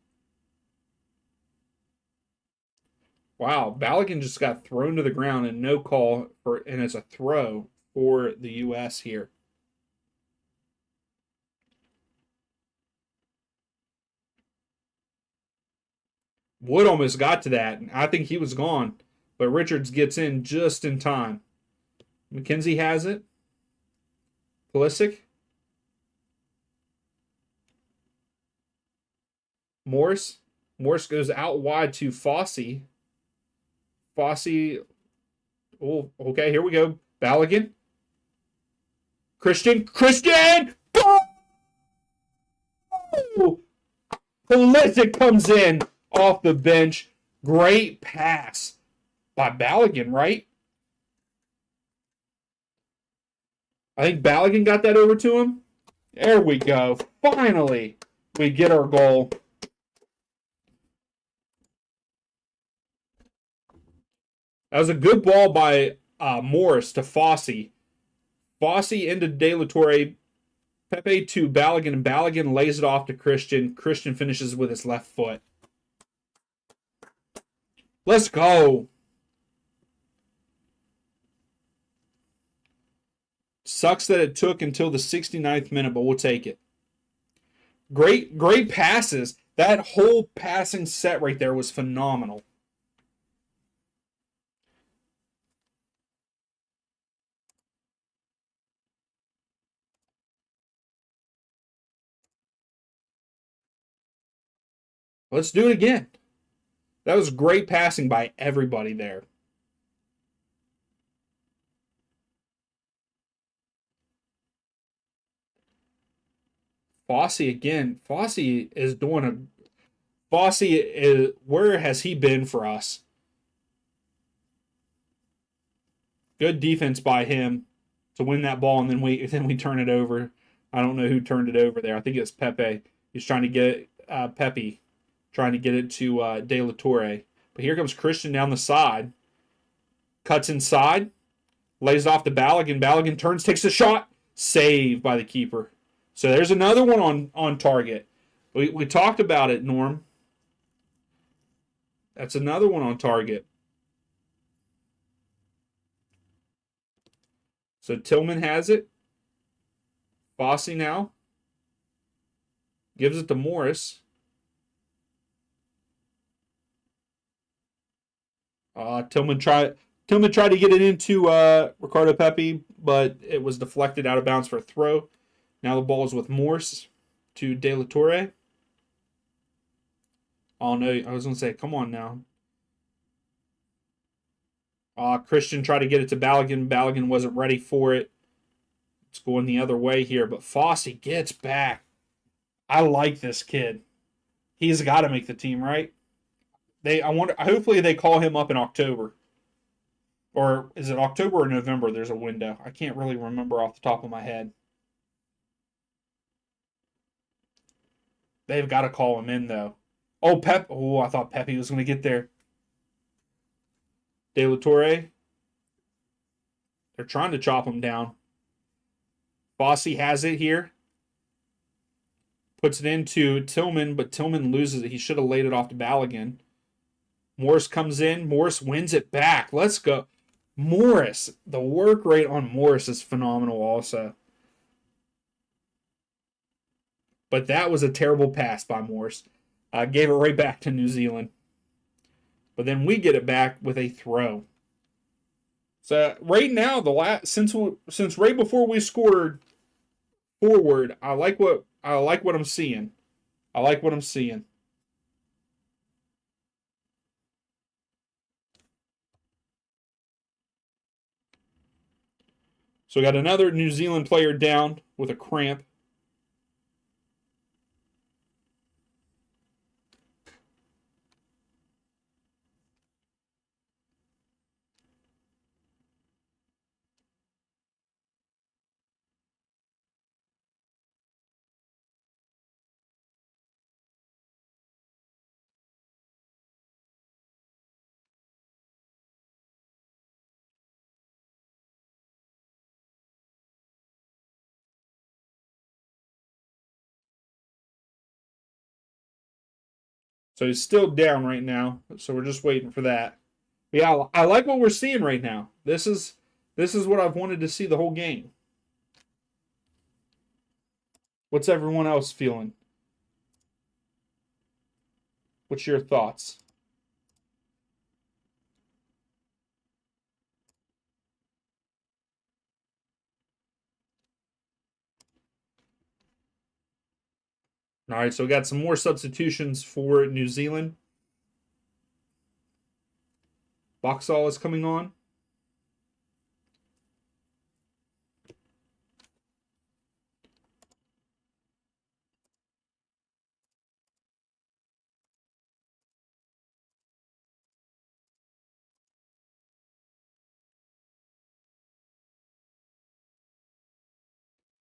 Wow, Balogun just got thrown to the ground and no call and it's a throw for the US here. Wood almost got to that. I think he was gone, but Richards gets in just in time. McKenzie has it. Pulisic. Morris. Morris goes out wide to Fossey. Fossey. Oh, okay, here we go. Balogun. Christian. Oh! Pulisic comes in off the bench. Great pass by Balogun, right? I think Balogun got that over to him. There we go. Finally, we get our goal. That was a good ball by Morris to Fossey. Fossey into De La Torre. Pepe to Balogun, and Balogun lays it off to Christian. Christian finishes with his left foot. Let's go. Sucks that it took until the 69th minute, but we'll take it. Great passes. That whole passing set right there was phenomenal. Let's do it again. That was great passing by everybody there. Fossey again. Fossey is doing a. Fossey is. Where has he been for us? Good defense by him to win that ball, and then we turn it over. I don't know who turned it over there. I think it's Pepe. He's trying to get Pepe, trying to get it to De La Torre. But here comes Christian down the side, cuts inside, lays off the Balogun. Balogun turns, takes a shot, saved by the keeper. So there's another one on target. We talked about it, Norm. That's another one on target. So Tillman has it. Fossey now gives it to Morris. Tillman tried to get it into Ricardo Pepi, but it was deflected out of bounds for a throw. Now the ball is with Morris to De La Torre. Oh no, I was going to say, come on now. Christian tried to get it to Balogun. Balogun wasn't ready for it. It's going the other way here, but Fossey gets back. I like this kid. He's got to make the team, right? Hopefully they call him up in October. Or is it October or November? There's a window. I can't really remember off the top of my head. They've got to call him in, though. Oh, I thought Pepe was going to get there. De La Torre. They're trying to chop him down. Fossey has it here. Puts it into Tillman, but Tillman loses it. He should have laid it off to Balogun. Morris comes in. Morris wins it back. Let's go. Morris. The work rate on Morris is phenomenal also. But that was a terrible pass by Morris. Gave it right back to New Zealand. But then we get it back with a throw. So right now, since right before we scored forward, I like what I'm seeing. I like what I'm seeing. So we got another New Zealand player down with a cramp. So he's still down right now. So we're just waiting for that. But yeah, I like what we're seeing right now. This is what I've wanted to see the whole game. What's everyone else feeling? What's your thoughts? All right, so we got some more substitutions for New Zealand. Boxall is coming on.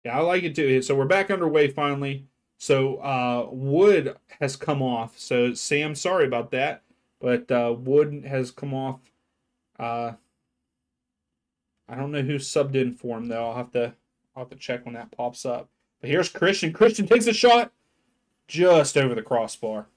Yeah, I like it too. So we're back underway finally. So Wood has come off. So Sam, sorry about that, but Wood has come off. I don't know who subbed in for him though. I'll have to check when that pops up. But here's Christian. Christian takes a shot just over the crossbar.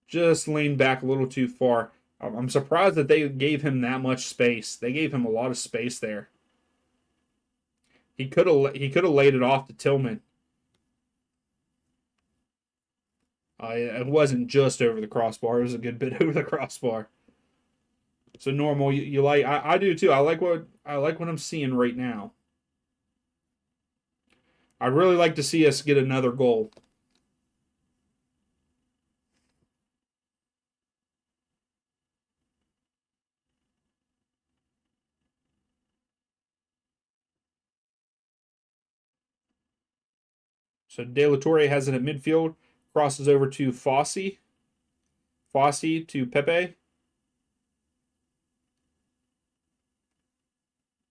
Just leaned back a little too far. I'm surprised that they gave him that much space. They gave him a lot of space there. He could have laid it off to Tillman. It wasn't just over the crossbar. It was a good bit over the crossbar. So normal, you like I do too. I like what I'm seeing right now. I'd really like to see us get another goal. So De La Torre has it at midfield, crosses over to Fossey. Fossey to Pepe.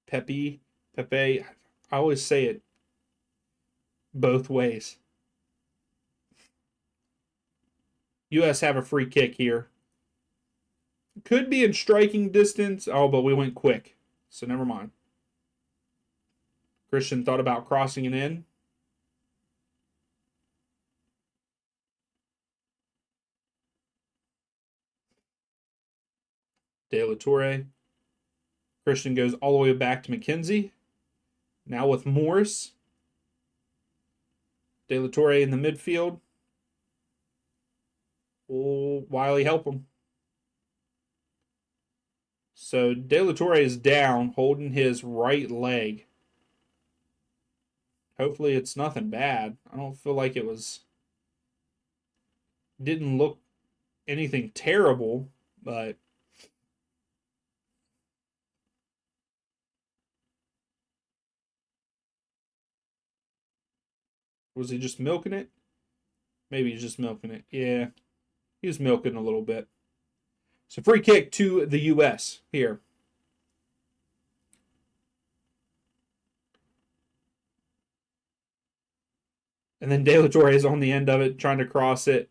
Pepe. Pepe. I always say it both ways. US have a free kick here. Could be in striking distance. Oh, but we went quick. So never mind. Christian thought about crossing it in. De La Torre. Christian goes all the way back to McKenzie. Now with Morris. De La Torre in the midfield. Oh, Wiley help him. So De La Torre is down, holding his right leg. Hopefully it's nothing bad. I don't feel like it was... Didn't look anything terrible, but... Was he just milking it? Maybe he's just milking it. Yeah, he was milking a little bit. So free kick to the U.S. here. And then De La Torre is on the end of it, trying to cross it.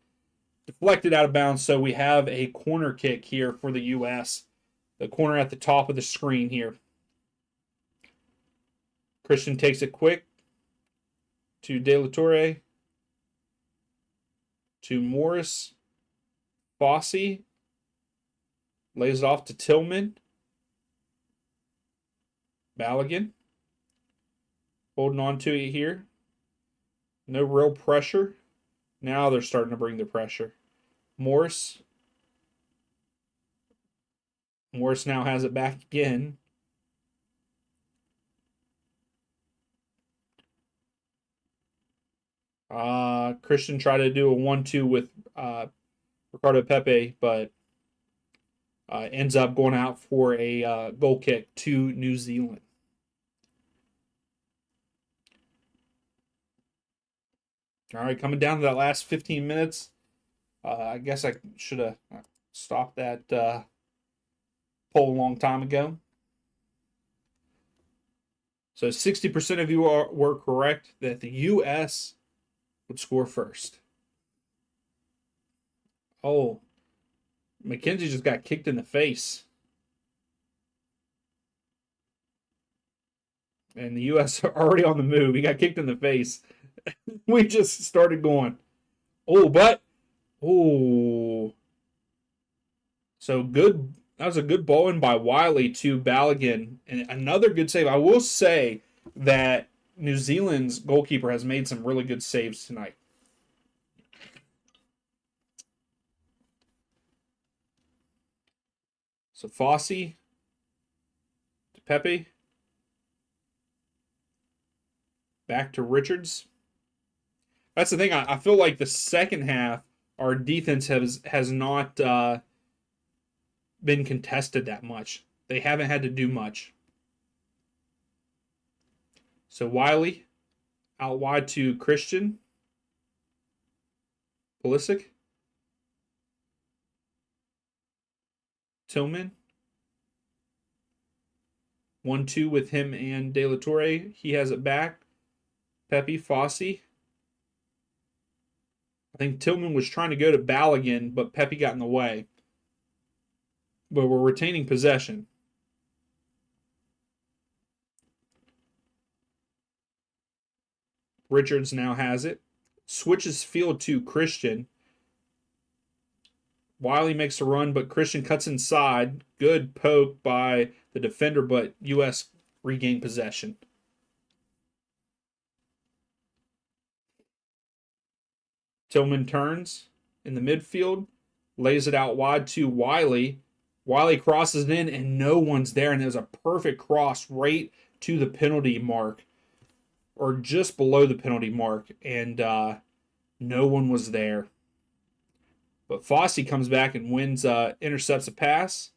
Deflected out of bounds, so we have a corner kick here for the U.S. The corner at the top of the screen here. Christian takes it quick to De La Torre. To Morris. Fossey. Lays it off to Tillman. Balogun. Holding on to it here. No real pressure. Now they're starting to bring the pressure. Morris. Morris now has it back again. Christian tried to do a 1-2 with Ricardo Pepe, but ends up going out for a goal kick to New Zealand. All right, coming down to that last 15 minutes. I guess I should have stopped that poll a long time ago. So 60% of you were correct that the U.S. would score first. Oh, McKenzie just got kicked in the face. And the U.S. are already on the move. He got kicked in the face. We just started going. Oh, but. Oh. So good. That was a good ball in by Wiley to Balogun. And another good save. I will say that New Zealand's goalkeeper has made some really good saves tonight. So Fossey to Pepe. Back to Richards. That's the thing. I feel like the second half, our defense has not been contested that much. They haven't had to do much. So Wiley out wide to Christian. Pulisic. Tillman. 1-2 with him and De La Torre. He has it back. Pepe, Fossey. I think Tillman was trying to go to Balogun, but Pepe got in the way. But we're retaining possession. Richards now has it. Switches field to Christian. Wiley makes a run, but Christian cuts inside. Good poke by the defender, but U.S. regained possession. Tillman turns in the midfield, lays it out wide to Wiley. Wiley crosses it in, and no one's there. And there's a perfect cross right to the penalty mark, or just below the penalty mark, and no one was there. But Fossey comes back and wins, intercepts a pass,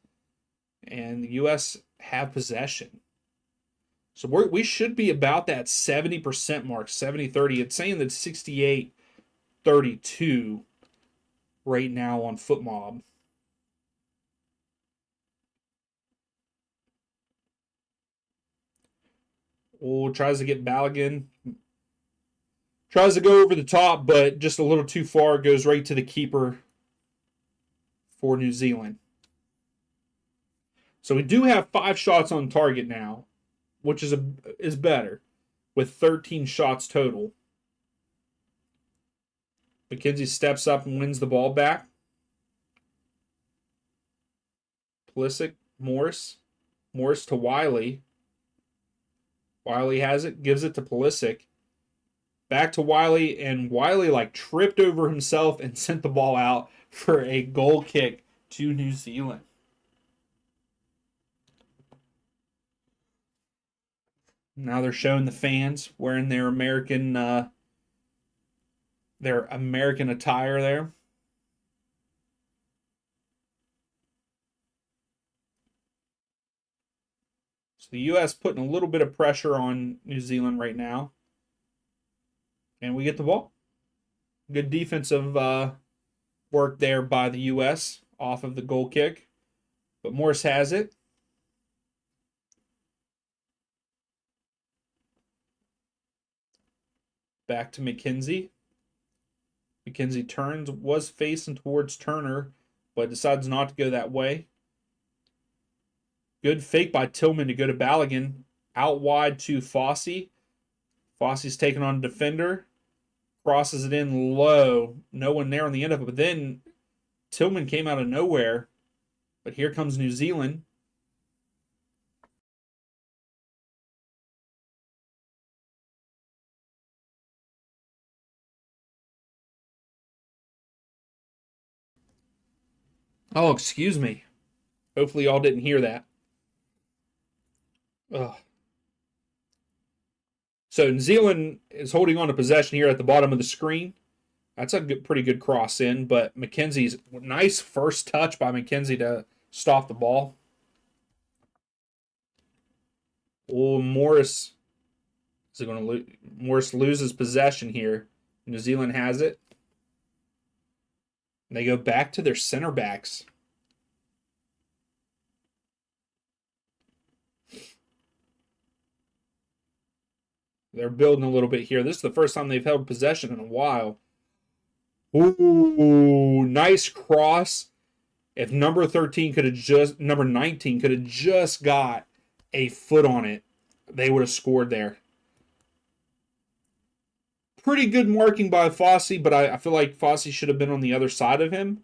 and the U.S. have possession. So we should be about that 70% mark, 70-30. It's saying that 68-32 right now on FootMob. Oh, tries to get Balogun. Tries to go over the top, but just a little too far. Goes right to the keeper for New Zealand. So we do have 5 shots on target now, which is better, with 13 shots total. McKenzie steps up and wins the ball back. Pulisic, Morris to Wiley. Wiley has it, gives it to Pulisic. Back to Wiley, and Wiley tripped over himself and sent the ball out for a goal kick to New Zealand. Now they're showing the fans wearing their American attire there. So the U.S. putting a little bit of pressure on New Zealand right now. And we get the ball. Good defensive work there by the U.S. off of the goal kick. But Morris has it. Back to McKenzie. McKenzie turns, was facing towards Turner, but decides not to go that way. Good fake by Tillman to go to Balogun. Out wide to Fossey. Fossey's taking on a defender. Crosses it in low. No one there on the end of it. But then Tillman came out of nowhere. But here comes New Zealand. Oh, excuse me. Hopefully y'all didn't hear that. Ugh. So New Zealand is holding on to possession here at the bottom of the screen. That's a pretty good cross in, but McKenzie's nice first touch by McKenzie to stop the ball. Oh, Morris is going to Morris loses possession here. New Zealand has it. And they go back to their center backs. They're building a little bit here. This is the first time they've held possession in a while. Ooh, nice cross. If number 19 could have just got a foot on it, they would have scored there. Pretty good marking by Fossey, but I feel like Fossey should have been on the other side of him.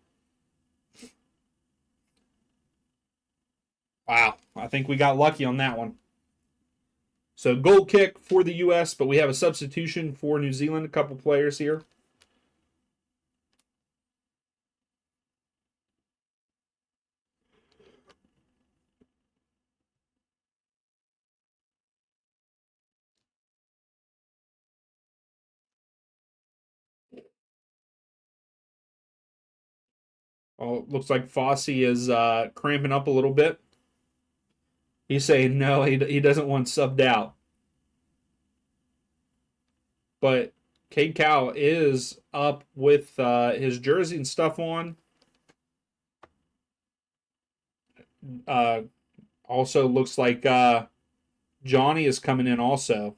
Wow, I think we got lucky on that one. So goal kick for the U.S., but we have a substitution for New Zealand, a couple players here. Oh, looks like Fossey is cramping up a little bit. He's saying no, he doesn't want subbed out. But Cade Cowell is up with his jersey and stuff on. Also looks like Johnny is coming in also.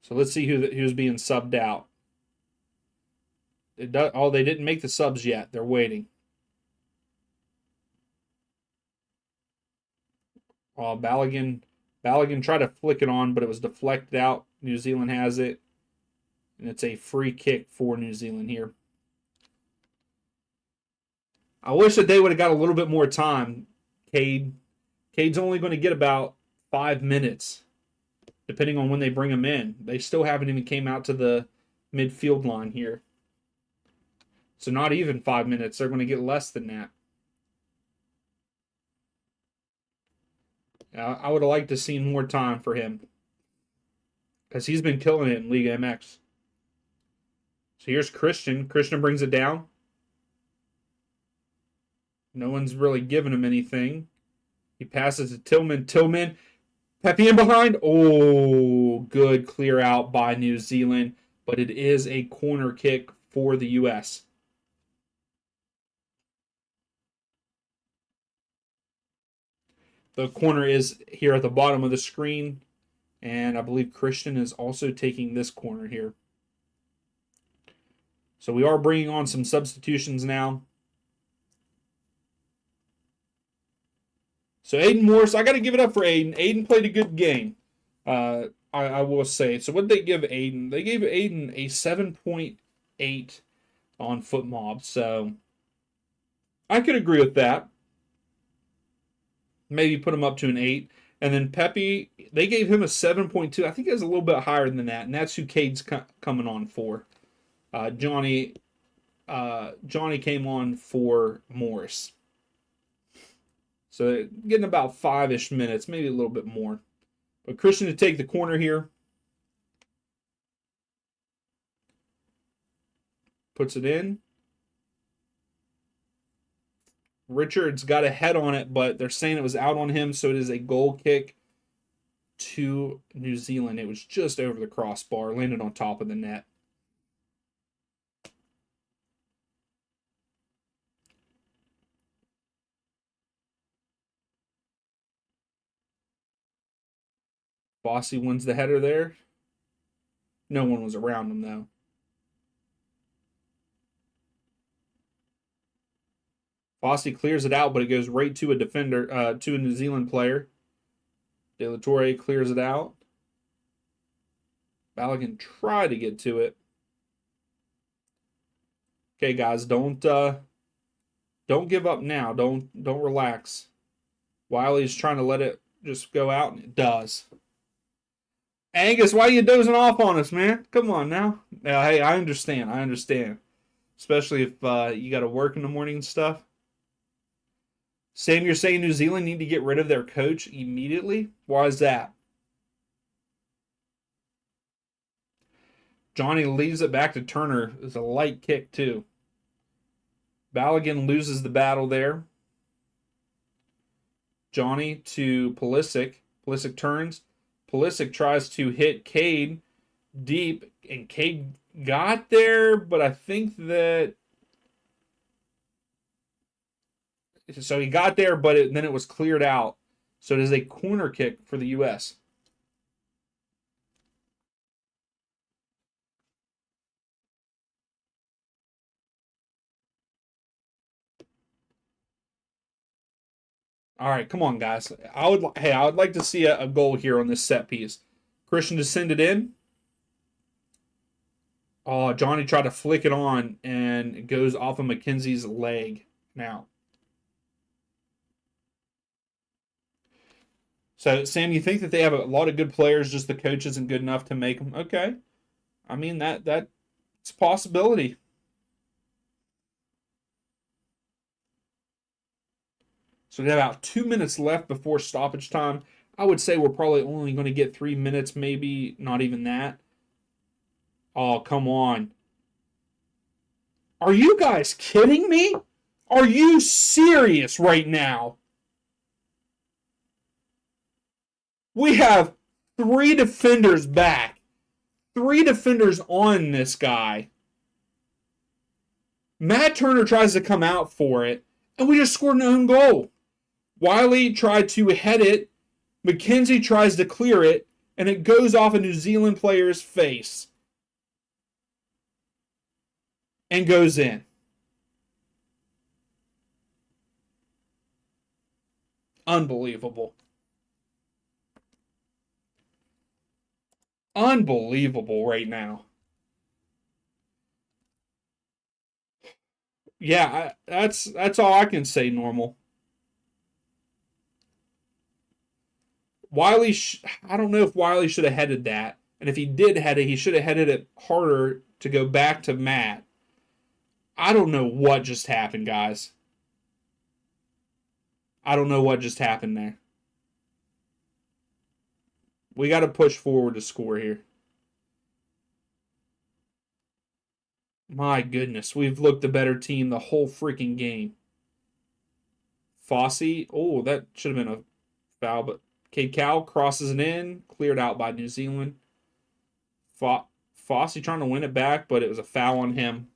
So let's see who's being subbed out. They didn't make the subs yet. They're waiting. Balogun tried to flick it on, but it was deflected out. New Zealand has it. And it's a free kick for New Zealand here. I wish that they would have got a little bit more time. Cade's only going to get about 5 minutes, depending on when they bring him in. They still haven't even came out to the midfield line here. So not even 5 minutes. They're going to get less than that. I would have liked to have seen more time for him, because he's been killing it in Liga MX. So here's Christian. Christian brings it down. No one's really giving him anything. He passes to Tillman. Pepe in behind. Oh, good clear out by New Zealand. But it is a corner kick for the U.S. The corner is here at the bottom of the screen. And I believe Christian is also taking this corner here. So we are bringing on some substitutions now. So Aiden Morris, I got to give it up for Aiden. Aiden played a good game, I will say. So what did they give Aiden? They gave Aiden a 7.8 on FootMob. So I could agree with that. Maybe put him up to an 8. And then Pepe, they gave him a 7.2. I think it was a little bit higher than that. And that's who Cade's coming on for. Johnny came on for Morris. So getting about 5-ish minutes, maybe a little bit more. But Christian to take the corner here. Puts it in. Richards got a head on it, but they're saying it was out on him, so it is a goal kick to New Zealand. It was just over the crossbar, landed on top of the net. Fossey wins the header there. No one was around him, though. Fossey clears it out, but it goes right to a defender, to a New Zealand player. De La Torre clears it out. Balogun tried to get to it. Okay, guys, don't give up now. Don't relax. Wiley's trying to let it just go out, and it does. Angus, why are you dozing off on us, man? Come on now. Hey, I understand. Especially if you got to work in the morning and stuff. Sam, you're saying New Zealand need to get rid of their coach immediately? Why is that? Johnny leaves it back to Turner. It's a light kick, too. Balogun loses the battle there. Johnny to Pulisic. Pulisic turns. Pulisic tries to hit Cade deep, and Cade got there, but I think that... So he got there, but then it was cleared out. So it is a corner kick for the U.S. All right, come on, guys. I would like to see a goal here on this set piece. Christian to send it in. Oh, Johnny tried to flick it on, and it goes off of McKenzie's leg now. So, Sam, you think that they have a lot of good players, just the coach isn't good enough to make them? Okay. I mean, that's a possibility. So we have about 2 minutes left before stoppage time. I would say we're probably only going to get 3 minutes, maybe not even that. Oh, come on. Are you guys kidding me? Are you serious right now? We have 3 defenders back. 3 defenders on this guy. Matt Turner tries to come out for it, and we just scored an own goal. Wiley tried to head it. McKenzie tries to clear it, and it goes off a New Zealand player's face and goes in. Unbelievable. Unbelievable right now. Yeah, that's all I can say. Normal. Wiley, I don't know if Wiley should have headed that, and if he did head it, he should have headed it harder to go back to Matt. I don't know what just happened, guys. I don't know what just happened there. We got to push forward to score here. My goodness, we've looked the better team the whole freaking game. Fossey, oh, that should have been a foul, but Cade Cowell crosses it in, cleared out by New Zealand. Fossey trying to win it back, but it was a foul on him.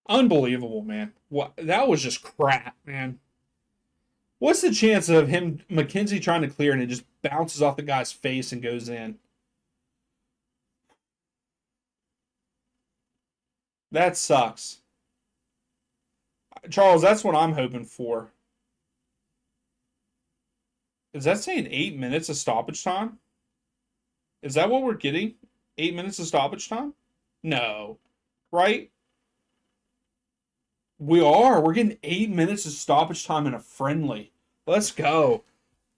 Unbelievable, man. What, that was just crap, man. What's the chance of him, McKenzie, trying to clear and it just bounces off the guy's face and goes in? That sucks. Charles, that's what I'm hoping for. Is that saying 8 minutes of stoppage time? Is that what we're getting? 8 minutes of stoppage time? No. Right? We are. We're getting 8 minutes of stoppage time in a friendly. Let's go.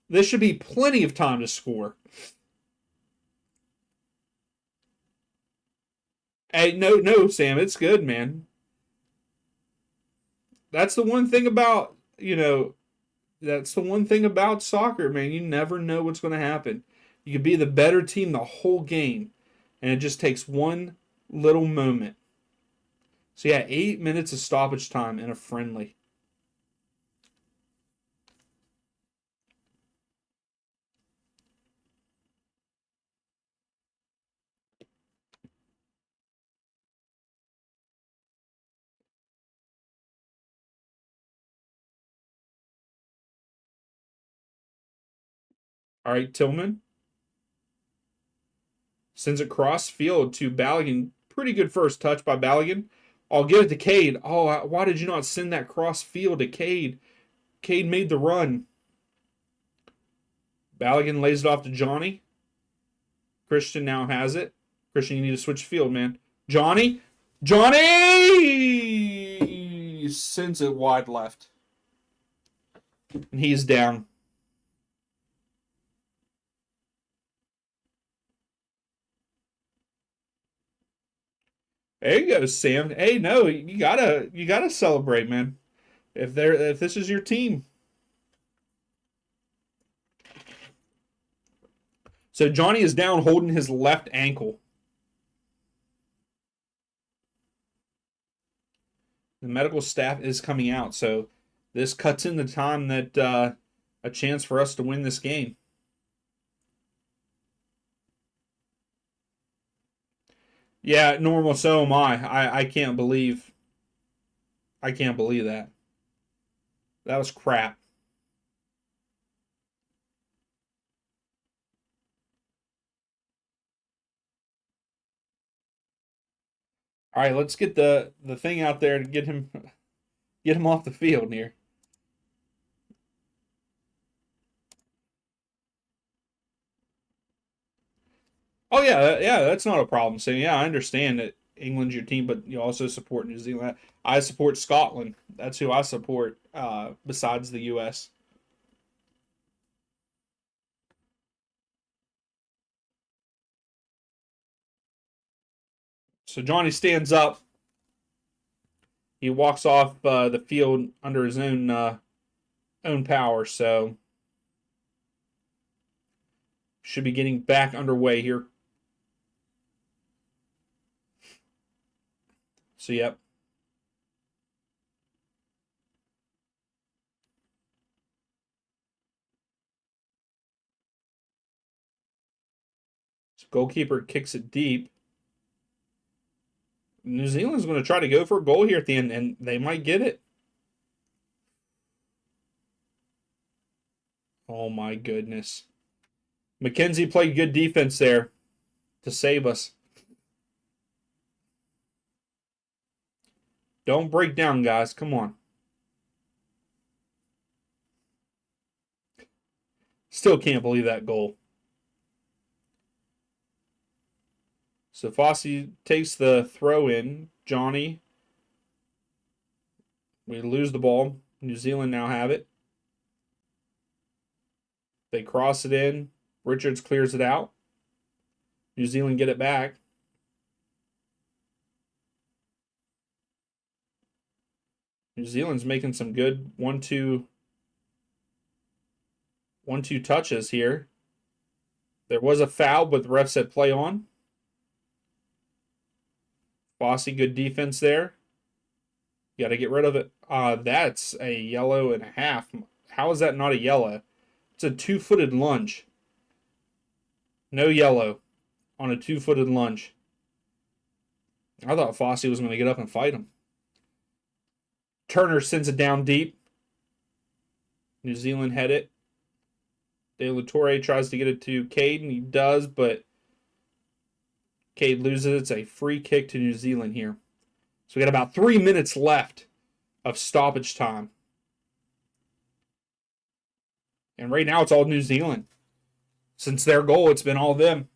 This should be plenty of time to score. Hey, no, Sam, it's good, man. That's the one thing about, that's the one thing about soccer, man. You never know what's going to happen. You could be the better team the whole game, and it just takes one little moment. So, yeah, 8 minutes of stoppage time in a friendly. All right, Tillman sends it cross field to Balogun. Pretty good first touch by Balogun. I'll give it to Cade. Oh, why did you not send that cross field to Cade? Cade made the run. Balogun lays it off to Johnny. Christian now has it. Christian, you need to switch field, man. Johnny sends it wide left. And he's down. There you go, Sam. Hey, no, you gotta celebrate, man. If this is your team. So Johnny is down holding his left ankle. The medical staff is coming out, so this cuts in the time that a chance for us to win this game. Yeah, normal. So am I. I can't believe. I can't believe that. That was crap. All right, let's get the thing out there to get him off the field here. Oh yeah, yeah, that's not a problem. So yeah, I understand that England's your team, but you also support New Zealand. I support Scotland. That's who I support. Besides the U.S. So Johnny stands up. He walks off the field under his own power. So should be getting back underway here. So yep. So goalkeeper kicks it deep. New Zealand's going to try to go for a goal here at the end, and they might get it. Oh my goodness. McKenzie played good defense there to save us. Don't break down, guys. Come on. Still can't believe that goal. So Fossey takes the throw in. Johnny. We lose the ball. New Zealand now have it. They cross it in. Richards clears it out. New Zealand get it back. New Zealand's making some good 1-2 touches here. There was a foul, but the ref said play on. Fossey, good defense there. You got to get rid of it. That's a yellow and a half. How is that not a yellow? It's a 2-footed lunge. No yellow on a 2-footed lunge. I thought Fossey was going to get up and fight him. Turner sends it down deep. New Zealand had it. De La Torre tries to get it to Cade, and he does, but Cade loses. It's a free kick to New Zealand here. So we got about 3 minutes left of stoppage time. And right now it's all New Zealand. Since their goal, it's been all them.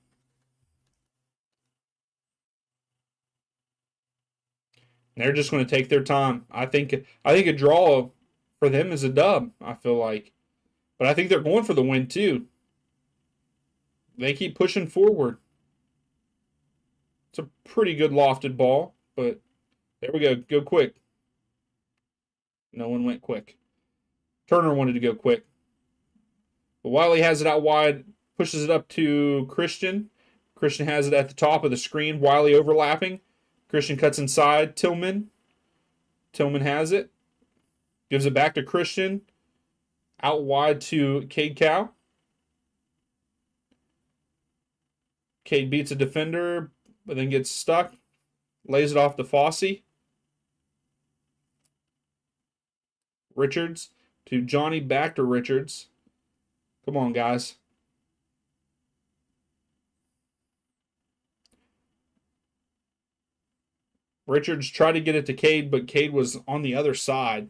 They're just going to take their time. I think a draw for them is a dub, I feel like. But I think they're going for the win too. They keep pushing forward. It's a pretty good lofted ball, but there we go. Go quick. No one went quick. Turner wanted to go quick. But Wiley has it out wide, pushes it up to Christian. Christian has it at the top of the screen. Wiley overlapping. Christian cuts inside. Tillman. Tillman has it. Gives it back to Christian. Out wide to Cade Cow. Cade beats a defender, but then gets stuck. Lays it off to Fossey. Richards to Johnny, back to Richards. Come on, guys. Richards tried to get it to Cade, but Cade was on the other side.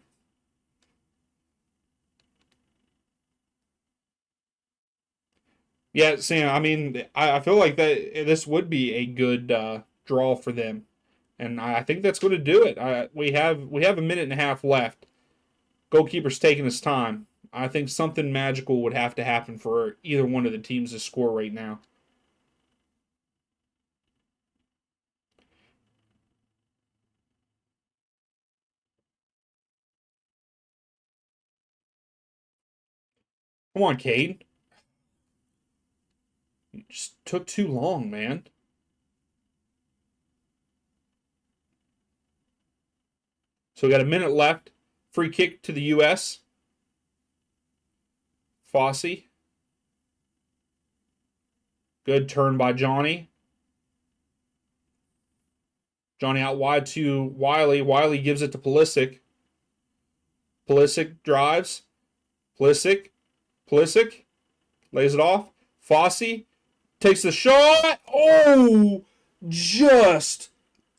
Yeah, Sam, I mean, I feel like that this would be a good draw for them. And I think that's going to do it. We have a minute and a half left. Goalkeeper's taking his time. I think something magical would have to happen for either one of the teams to score right now. Come on, Cade. You just took too long, man. So we got a minute left. Free kick to the U.S. Fossey. Good turn by Johnny. Johnny out wide to Wiley. Wiley gives it to Pulisic. Pulisic drives. Pulisic lays it off. Fossey takes the shot. Oh, just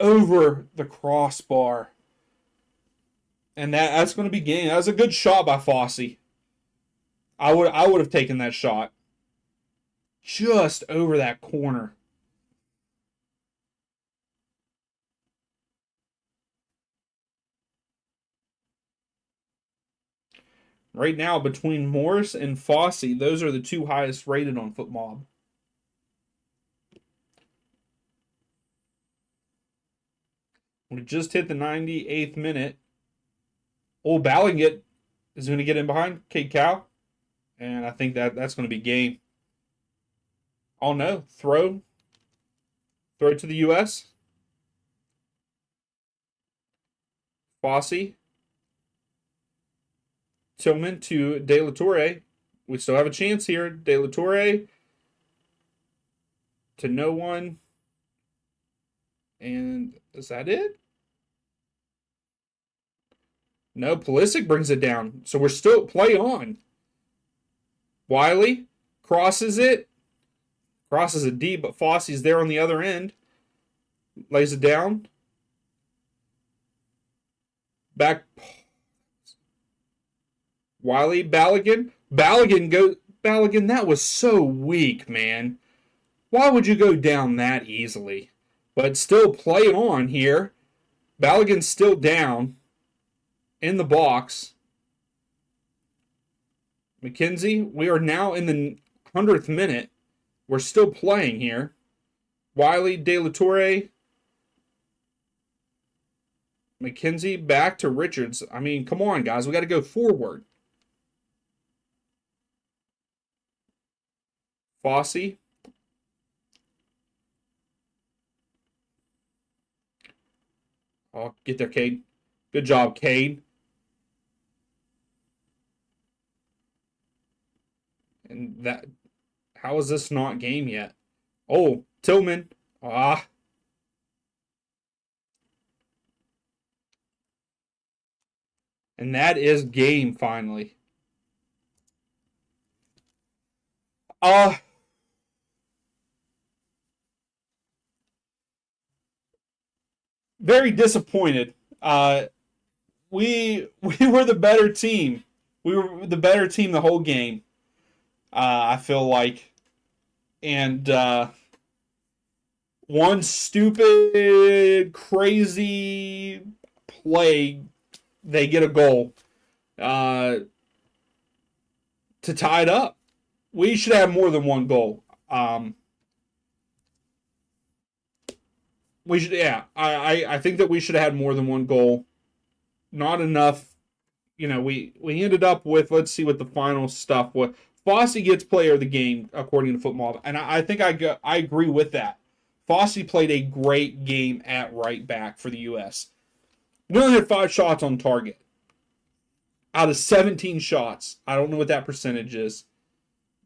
over the crossbar. And that's going to be game. That was a good shot by Fossey. I would have taken that shot. Just over that corner. Right now, between Morris and Fossey, those are the two highest rated on FootMob. We just hit the 98th minute. Old Ballingett is going to get in behind Cade Cow. And I think that's going to be game. Oh no, throw it to the U.S. Fossey. Tillman to De La Torre. We still have a chance here. De La Torre to no one. And is that it? No, Pulisic brings it down. So we're still play on. Wiley crosses it. Crosses it deep, but Fosse's there on the other end. Lays it down. Back. Wiley, Balogun. Balogun, that was so weak, man. Why would you go down that easily? But still play it on here. Balogun's still down in the box. McKenzie, we are now in the 100th minute. We're still playing here. Wiley, De La Torre. McKenzie back to Richards. I mean, come on, guys. We got to go forward. Fosse. Oh, get there, Cade. Good job, Cade. And that, how is this not game yet? Oh, Tillman. Ah. And that is game finally. Very disappointed. We were the better team. We were the better team the whole game. I feel like, and one stupid, crazy play, they get a goal to tie it up. We should have more than one goal. We should, yeah. I think that we should have had more than one goal. Not enough. You know, we ended up with, let's see what the final stuff was. Fosse gets player of the game according to Football, and I think I agree with that. Fosse played a great game at right back for the U.S. We only had 5 shots on target out of 17 shots. I don't know what that percentage is.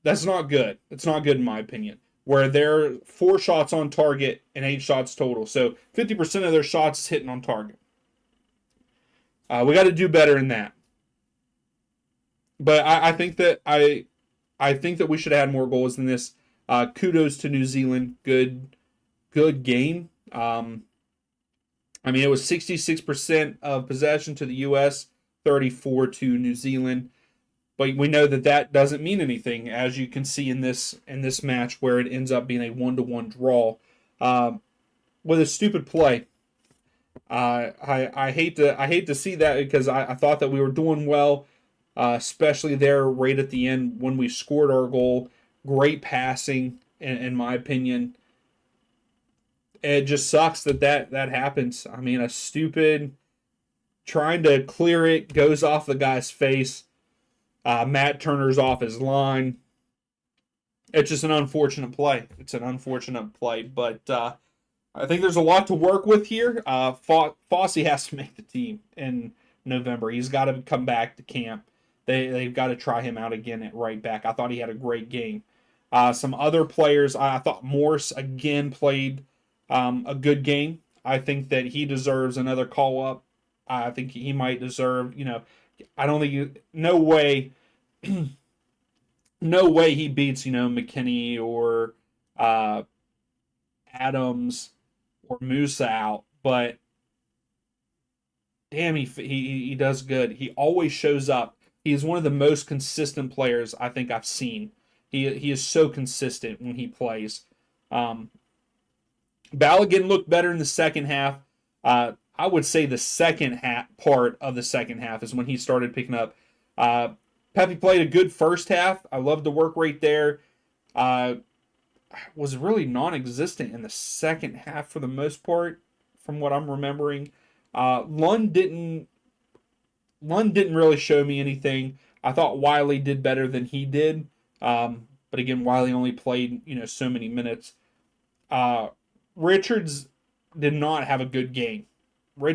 That's not good. It's not good in my opinion. Where they're 4 shots on target and 8 shots total. So 50% of their shots is hitting on target. We got to do better in that. But I think that I think that we should have had more goals than this. Kudos to New Zealand. Good game. I mean, it was 66% of possession to the U.S., 34 to New Zealand. But we know that that doesn't mean anything, as you can see in this match, where it ends up being a 1-1 draw with a stupid play. I hate to see that, because I thought that we were doing well, especially there right at the end when we scored our goal. Great passing, in my opinion. It just sucks that happens. I mean, a stupid trying to clear it goes off the guy's face. Matt Turner's off his line. It's just an unfortunate play. It's an unfortunate play, but I think there's a lot to work with here. Fosse has to make the team in November. He's got to come back to camp. They've got to try him out again at right back. I thought he had a great game. Some other players, I thought Morse again played a good game. I think that he deserves another call up. I think he might deserve, I don't think no way he beats, McKinney or Adams or Musa out, but damn, he does good. He always shows up. He's one of the most consistent players I think I've seen. He is so consistent when he plays. Balogun looked better in the second half. I would say the second part of the second half is when he started picking up. Pepe played a good first half. I loved the work rate there. Was really non-existent in the second half for the most part, from what I'm remembering. Lund didn't really show me anything. I thought Wiley did better than he did. But again, Wiley only played, so many minutes. Richards did not have a good game. No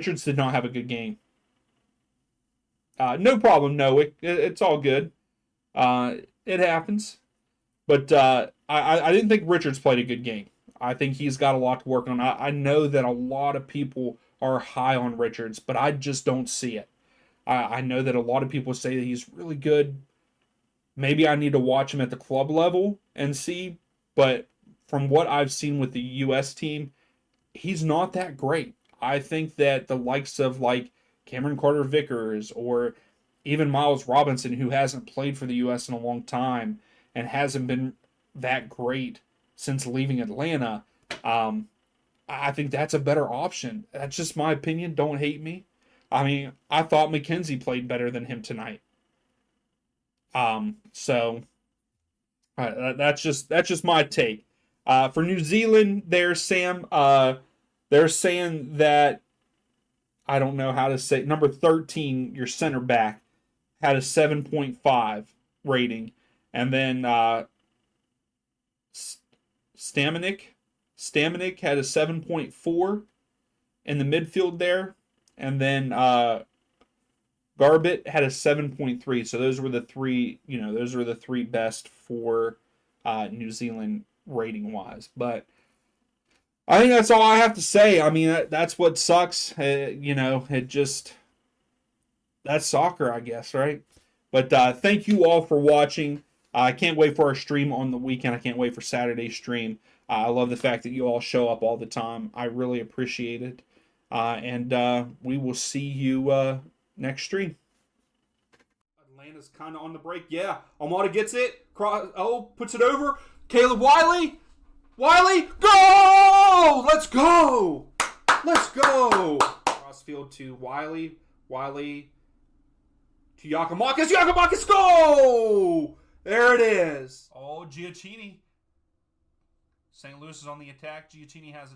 problem, no. It's all good. It happens. But I didn't think Richards played a good game. I think he's got a lot to work on. I know that a lot of people are high on Richards, but I just don't see it. I know that a lot of people say that he's really good. Maybe I need to watch him at the club level and see, but from what I've seen with the U.S. team, he's not that great. I think that the likes of like Cameron Carter Vickers or even Miles Robinson, who hasn't played for the U.S. in a long time and hasn't been that great since leaving Atlanta, I think that's a better option. That's just my opinion. Don't hate me. I mean, I thought McKenzie played better than him tonight. So that's just my take. For New Zealand, there, Sam. They're saying that I don't know how to say number 13, your center back, had a 7.5 rating, and then Stamanik had a 7.4 in the midfield there, and then Garbett had a 7.3. So those were the three. Those were the three best for New Zealand rating wise. But I think that's all I have to say. I mean, that's what sucks. It just that's soccer, I guess, right? But thank you all for watching. I can't wait for our stream on the weekend. I can't wait for Saturday's stream. I love the fact that you all show up all the time. I really appreciate it. And we will see you next stream. Atlanta's kind of on the break. Yeah, Almada gets it. Puts it over. Caleb Wiley. Go! Let's go! Crossfield to Wiley. Wiley to Giacomakis. Giacomakis, go! There it is. Oh, Giacchini. St. Louis is on the attack. Giacchini has it out.